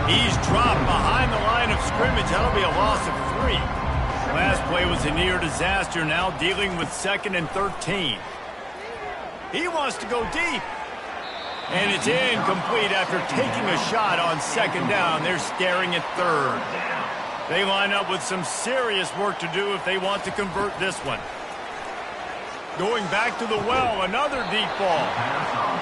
He's dropped behind the line of scrimmage. That'll be a loss of 3. Last play was a near disaster, now dealing with 2nd and 13. He wants to go deep. And it's incomplete after taking a shot on second down. They're staring at third. They line up with some serious work to do if they want to convert this one. Going back to the well, another deep ball.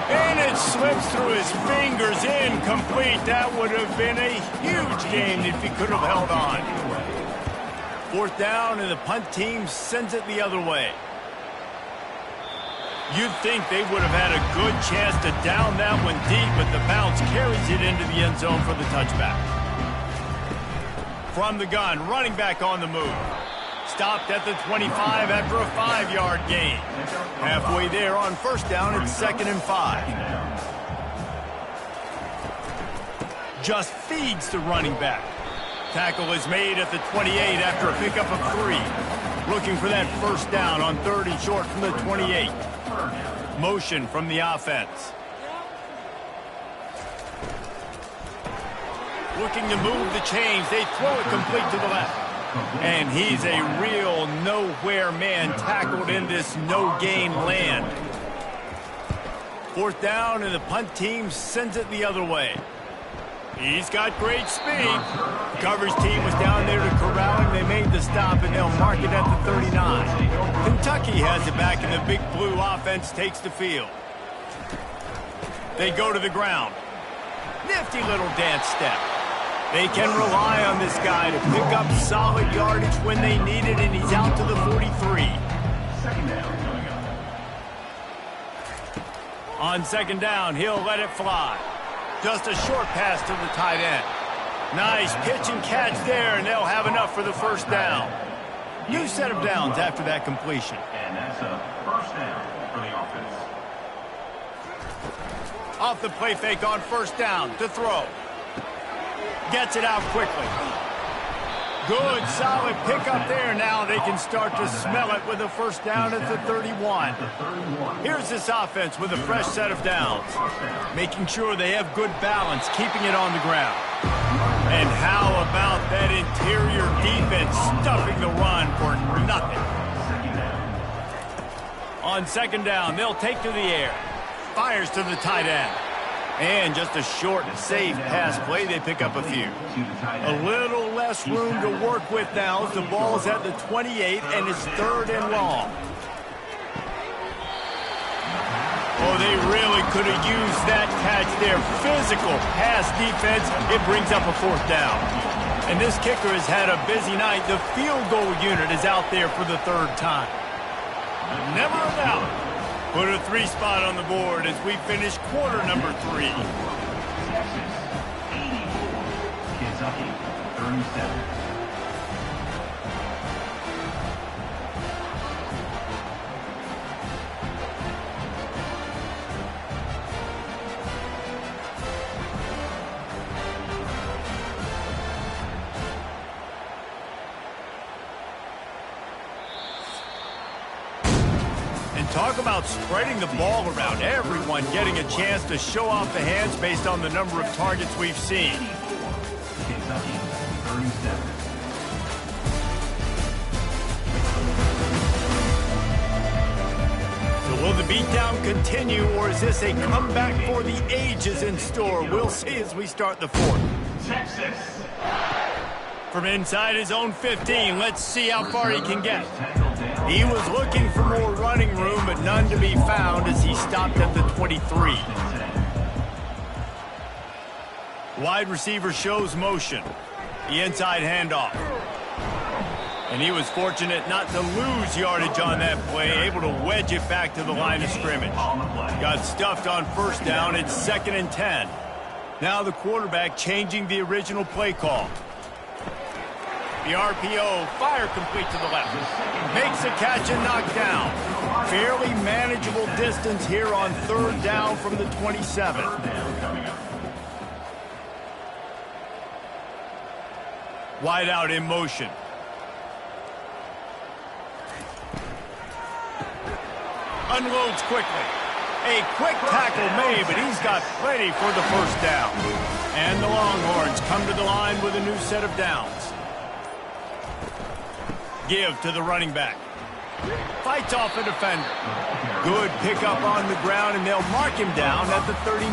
And it slips through his fingers, incomplete. That would have been a huge gain if he could have held on. Fourth down, and the punt team sends it the other way. You'd think they would have had a good chance to down that one deep, but the bounce carries it into the end zone for the touchback. From the gun, running back on the move. Stopped at the 25 after a 5-yard gain. Halfway there on first down, it's 2nd and 5. Just feeds the running back. Tackle is made at the 28 after a pickup of 3. Looking for that first down on 3rd and short from the 28. Motion from the offense. Looking to move the chains. They throw it complete to the left. And he's a real nowhere man tackled in this no-gain land. Fourth down, and the punt team sends it the other way. He's got great speed. The coverage team was down there to corral him. They made the stop, and they'll mark it at the 39. Kentucky has it back, and the big blue offense takes the field. They go to the ground. Nifty little dance step. They can rely on this guy to pick up solid yardage when they need it, and he's out to the 43. Second down coming up. On second down, he'll let it fly. Just a short pass to the tight end. Nice pitch and catch there, and they'll have enough for the first down. New set of downs after that completion. And that's a first down for the offense. Off the play fake on first down to throw. Gets it out quickly. Good, solid pickup there. Now they can start to smell it with a first down at the 31. Here's this offense with a fresh set of downs. Making sure they have good balance, keeping it on the ground. And how about that interior defense stuffing the run for nothing? On second down, they'll take to the air. Fires to the tight end. And just a short, safe pass play, they pick up a few. A little less room to work with now as the ball's at the 28 and it's 3rd and long. Oh, they really could have used that catch there. Physical pass defense. It brings up a 4th down. And this kicker has had a busy night. The field goal unit is out there for the 3rd time. Never a doubt. Put a 3 spot on the board as we finish quarter number 3. Texas, 84. Kentucky, 37. Talk about spreading the ball around. Everyone getting a chance to show off the hands based on the number of targets we've seen. Kentucky, 37. So will the beatdown continue, or is this a comeback for the ages in store? We'll see as we start the 4th. Texas. From inside his own 15, let's see how far he can get. He was looking for more running room, but none to be found as he stopped at the 23. Wide receiver shows motion. The inside handoff. And he was fortunate not to lose yardage on that play, able to wedge it back to the line of scrimmage. Got stuffed on 1st down. It's 2nd and 10. Now the quarterback changing the original play call. The RPO, fire complete to the left. Makes a catch and knocked down. Fairly manageable distance here on 3rd down from the 27. Wide out in motion. Unloads quickly. A quick tackle made, but he's got plenty for the 1st down. And the Longhorns come to the line with a new set of downs. Give to the running back. Fights off a defender. Good pickup on the ground, and they'll mark him down at the 39.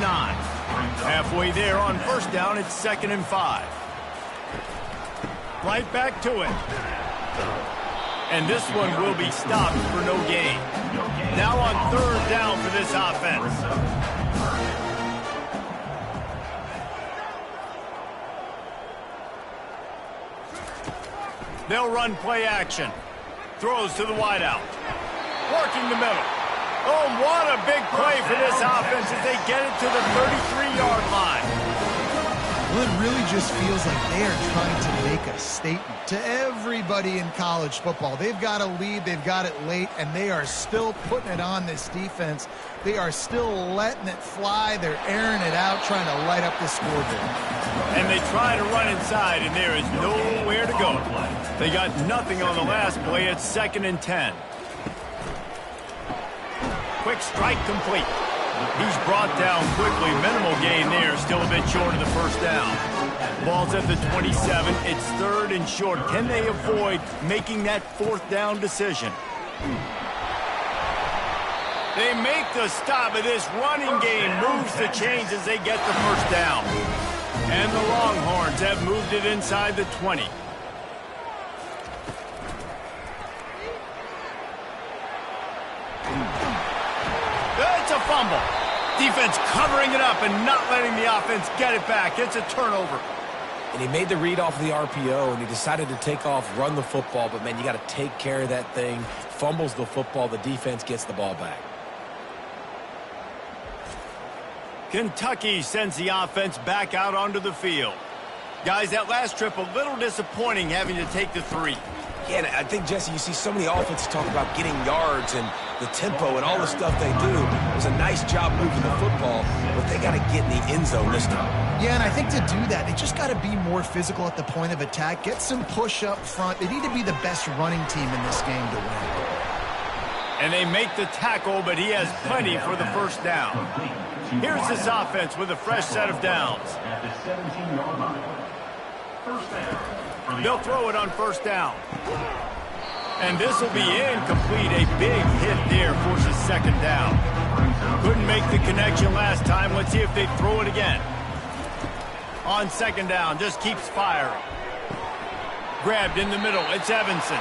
Halfway there on 1st down, it's 2nd and 5. Right back to it. And this one will be stopped for no gain. Now on 3rd down for this offense. They'll run play action. Throws to the wideout. Working the middle. Oh, what a big play for this offense as they get it to the 33-yard line. Well, it really just feels like they are trying to make a statement to everybody in college football. They've got a lead, they've got it late, and they are still putting it on this defense. They are still letting it fly. They're airing it out, trying to light up the scoreboard. And they try to run inside, and there is nowhere to go. They got nothing on the last play. It's 2nd and 10. Quick strike complete. He's brought down quickly. Minimal gain there. Still a bit short of the 1st down. Ball's at the 27. It's 3rd and short. Can they avoid making that 4th down decision? They make the stop, but this running game moves the chains as they get the 1st down. And the Longhorns have moved it inside the 20. It's a fumble. Defense covering it up and not letting the offense get it back. It's a turnover. And he made the read off the RPO, and he decided to take off, run the football. But, man, you got to take care of that thing. Fumbles the football. The defense gets the ball back. Kentucky sends the offense back out onto the field. Guys, that last trip a little disappointing having to take the 3. Yeah, and I think, Jesse, you see so many offenses talk about getting yards and the tempo and all the stuff they do. It was a nice job moving the football, but they got to get in the end zone this time. Yeah, and I think to do that, they just got to be more physical at the point of attack, get some push up front. They need to be the best running team in this game to win. And they make the tackle, but he has plenty for the 1st down. Here's this offense with a fresh set of downs. At the 17-yard line. 1st down. They'll throw it on 1st down. And this will be incomplete. A big hit there forces 2nd down. Couldn't make the connection last time. Let's Let's see if they throw it again. On second down, just keeps firing. Grabbed in the middle, it's Evanson.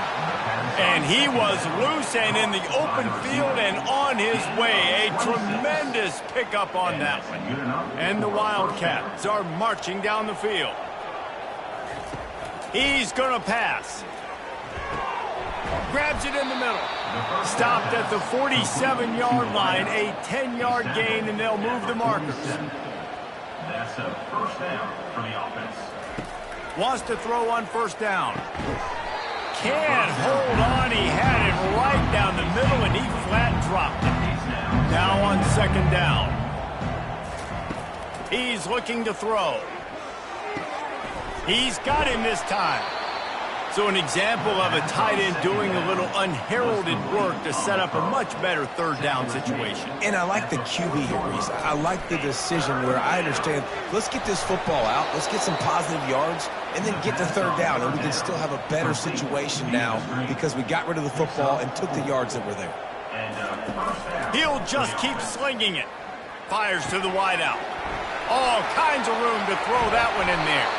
And he was loose and in the open field and on his way. A tremendous pickup on that one. And the Wildcats are marching down the field. He's going to pass. Grabs it in the middle. Stopped at the 47-yard line, a 10-yard gain, and they'll move the markers. That's a first down for the offense. Wants to throw on first down. Can't hold on. He had it right down the middle, and he flat dropped it. Now on second down. He's looking to throw. He's got him this time. So an example of a tight end doing a little unheralded work to set up a much better third down situation. And I like the QB here, Reese. I like the decision where I understand, let's get this football out, let's get some positive yards, and then get to third down, and we can still have a better situation now because we got rid of the football and took the yards that were there. He'll just keep slinging it. Fires to the wideout. All kinds of room to throw that one in there.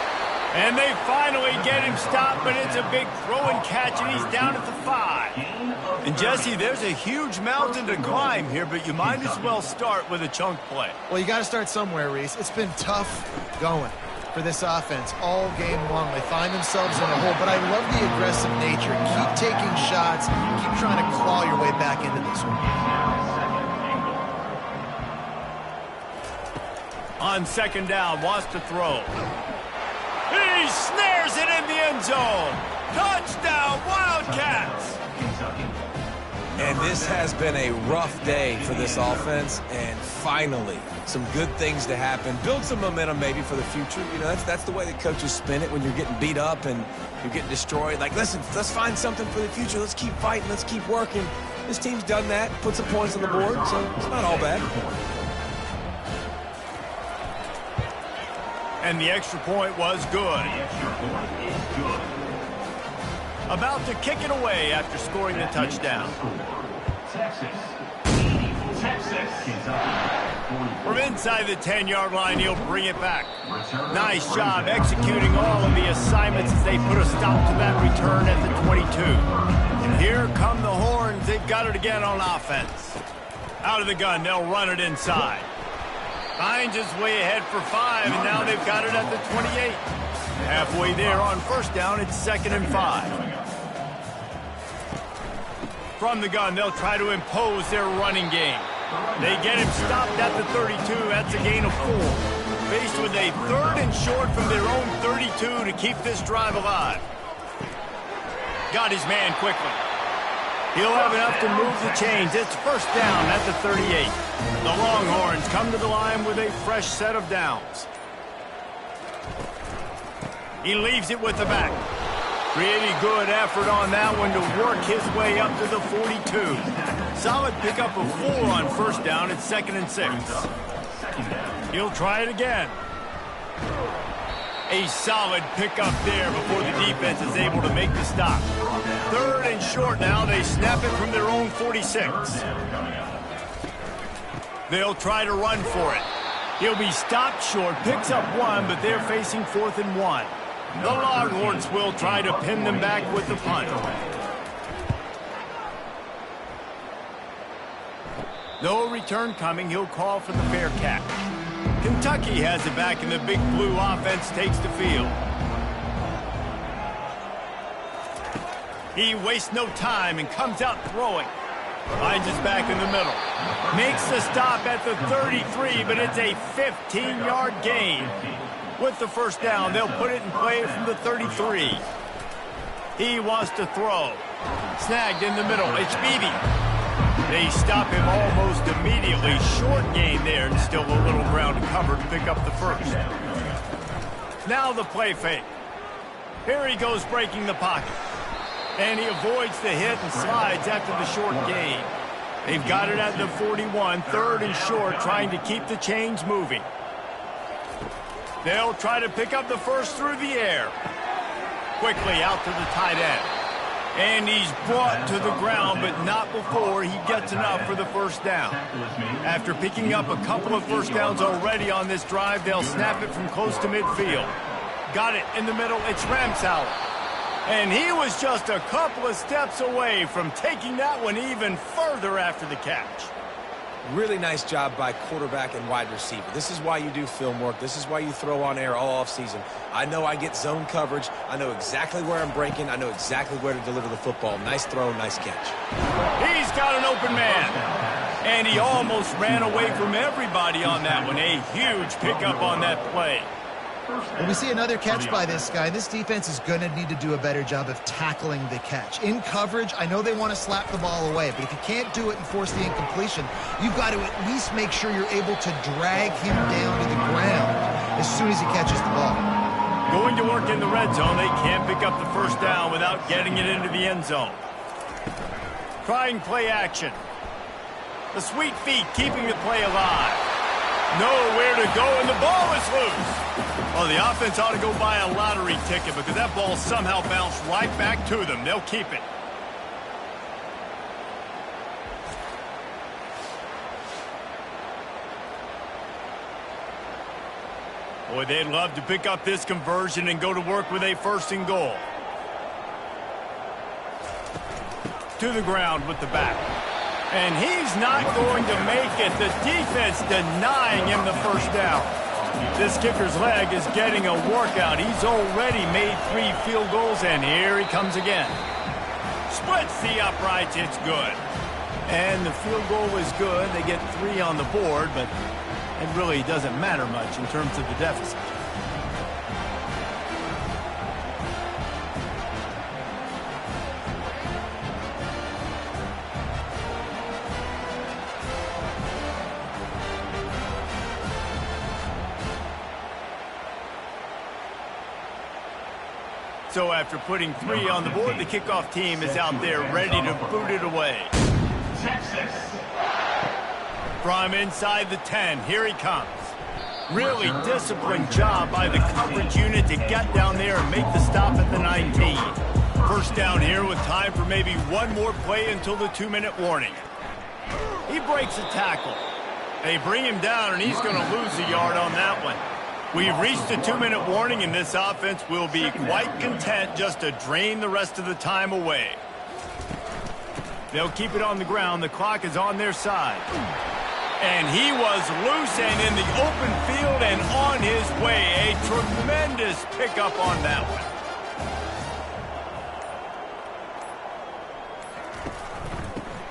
And they finally get him stopped, but it's a big throw and catch, and he's down at the 5. And, Jesse, there's a huge mountain to climb here, but you might as well start with a chunk play. Well, you got to start somewhere, Reese. It's been tough going for this offense all game long. They find themselves in a hole, but I love the aggressive nature. Keep taking shots. Keep trying to claw your way back into this one. On second down, wants to throw. He snares it in the end zone. Touchdown, Wildcats! And this has been a rough day for this offense, and finally, some good things to happen. Build some momentum maybe for the future. You know, that's the way that coaches spin it when you're getting beat up and you're getting destroyed. Like, listen, let's find something for the future. Let's keep fighting. Let's keep working. This team's done that, put some points on the board, so it's not all bad. And the extra point was good. About to kick it away after scoring the touchdown. From inside the 10-yard line, he'll bring it back. Nice job executing all of the assignments as they put a stop to that return at the 22. And here come the horns. They've got it again on offense. Out of the gun, they'll run it inside. Finds his way ahead for 5, and now they've got it at the 28. Halfway there on first down, it's 2nd and 5. From the gun, they'll try to impose their running game. They get him stopped at the 32. That's a gain of 4. Faced with a 3rd and short from their own 32 to keep this drive alive. Got his man quickly. He'll have enough to move the chains. It's first down at the 38. The Longhorns come to the line with a fresh set of downs. He leaves it with the back. Pretty good effort on that one to work his way up to the 42. Solid pickup of 4 on first down. It's 2nd and 6. He'll try it again. A solid pickup there before the defense is able to make the stop. 3rd and short now. They snap it from their own 46. They'll try to run for it. He'll be stopped short, picks up 1, but they're facing 4th and 1. The Longhorns will try to pin them back with the punt. No return coming. He'll call for the fair catch. Kentucky has it back, and the big blue offense takes the field. He wastes no time and comes out throwing. Finds his back in the middle. Makes the stop at the 33, but it's a 15-yard gain. With the first down, they'll put it in play from the 33. He wants to throw. Snagged in the middle. It's Beebe. They stop him almost immediately. Short gain there, and still a little ground covered to pick up the first. Now the play fake. Here he goes breaking the pocket. And he avoids the hit and slides after the short gain. They've got it at the 41, 3rd and short, trying to keep the chains moving. They'll try to pick up the first through the air. Quickly out to the tight end. And he's brought to the ground, but not before he gets enough for the first down. After picking up a couple of first downs already on this drive, they'll snap it from close to midfield. Got it in the middle. It's Ramsauer. And he was just a couple of steps away from taking that one even further after the catch. Really nice job by quarterback and wide receiver. This is why you do film work. This is why you throw on air all offseason. I know I get zone coverage. I know exactly where I'm breaking. I know exactly where to deliver the football. Nice throw, nice catch. He's got an open man. And he almost ran away from everybody on that one. A huge pickup on that play. Well, we see another catch by this guy. This defense is going to need to do a better job of tackling the catch. In coverage, I know they want to slap the ball away, but if you can't do it and force the incompletion, you've got to at least make sure you're able to drag him down to the ground as soon as he catches the ball. Going to work in the red zone, they can't pick up the first down without getting it into the end zone. Trying play action. The sweet feet keeping the play alive. Nowhere to go, and the ball is loose. Well, the offense ought to go buy a lottery ticket because that ball somehow bounced right back to them. They'll keep it. Boy, they'd love to pick up this conversion and go to work with a first and goal. To the ground with the back. And he's not going to make it. The defense denying him the first down. This kicker's leg is getting a workout. He's already made 3 field goals, and here he comes again. Splits the uprights. It's good. And the field goal is good. They get 3 on the board, but it really doesn't matter much in terms of the deficit. So after putting 3 on the board, the kickoff team is out there ready to boot it away. From inside the 10, here he comes. Really disciplined job by the coverage unit to get down there and make the stop at the 19. First down here with time for maybe one more play until the 2-minute warning. He breaks a tackle. They bring him down, and he's going to lose a yard on that one. We've reached the 2-minute warning, and this offense will be quite content just to drain the rest of the time away. They'll keep it on the ground. The clock is on their side. And he was loose and in the open field and on his way. A tremendous pickup on that one.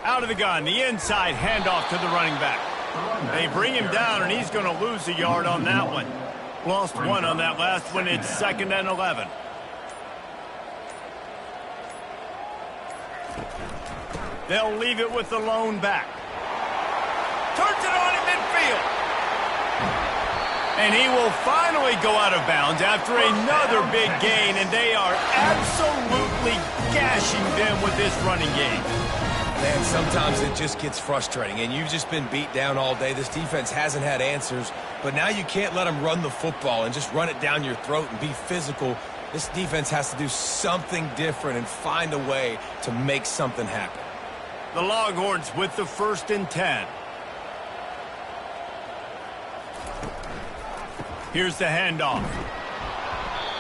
Out of the gun, the inside handoff to the running back. They bring him down, and he's going to lose a yard on that one. Lost 1 on that last one. It's 2nd and 11. They'll leave it with the lone back. Turns it on in midfield. And he will finally go out of bounds after another big gain, and they are absolutely gashing them with this running game. Man, sometimes it just gets frustrating, and you've just been beat down all day. This defense hasn't had answers, but now you can't let them run the football and just run it down your throat and be physical. This defense has to do something different and find a way to make something happen. The Longhorns with the 1st and 10. Here's the handoff.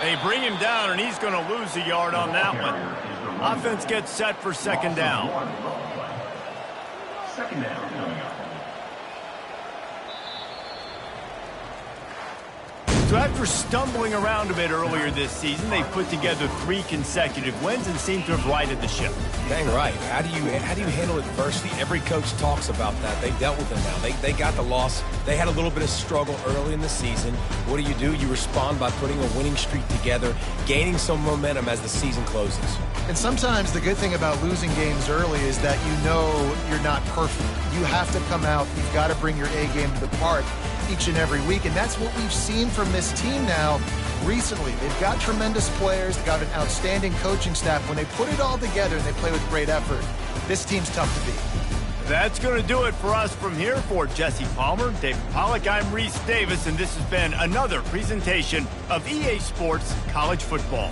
They bring him down, and he's going to lose a yard on that one. Offense gets set for 2nd down. 2nd down coming up. So after stumbling around a bit earlier this season, they put together 3 consecutive wins and seem to have righted the ship. Dang right. How do you handle adversity? Every coach talks about that. They've dealt with it now. They got the loss. They had a little bit of struggle early in the season. What do? You respond by putting a winning streak together, gaining some momentum as the season closes. And sometimes the good thing about losing games early is that you know you're not perfect. You have to come out. You've got to bring your A game to the park each and every week, and that's what we've seen from this team now recently. They've got tremendous players. They've got an outstanding coaching staff. When they put it all together and they play with great effort, this team's tough to beat. That's going to do it for us from here. For Jesse Palmer, David Pollack, I'm Reese Davis, and this has been another presentation of EA Sports College Football.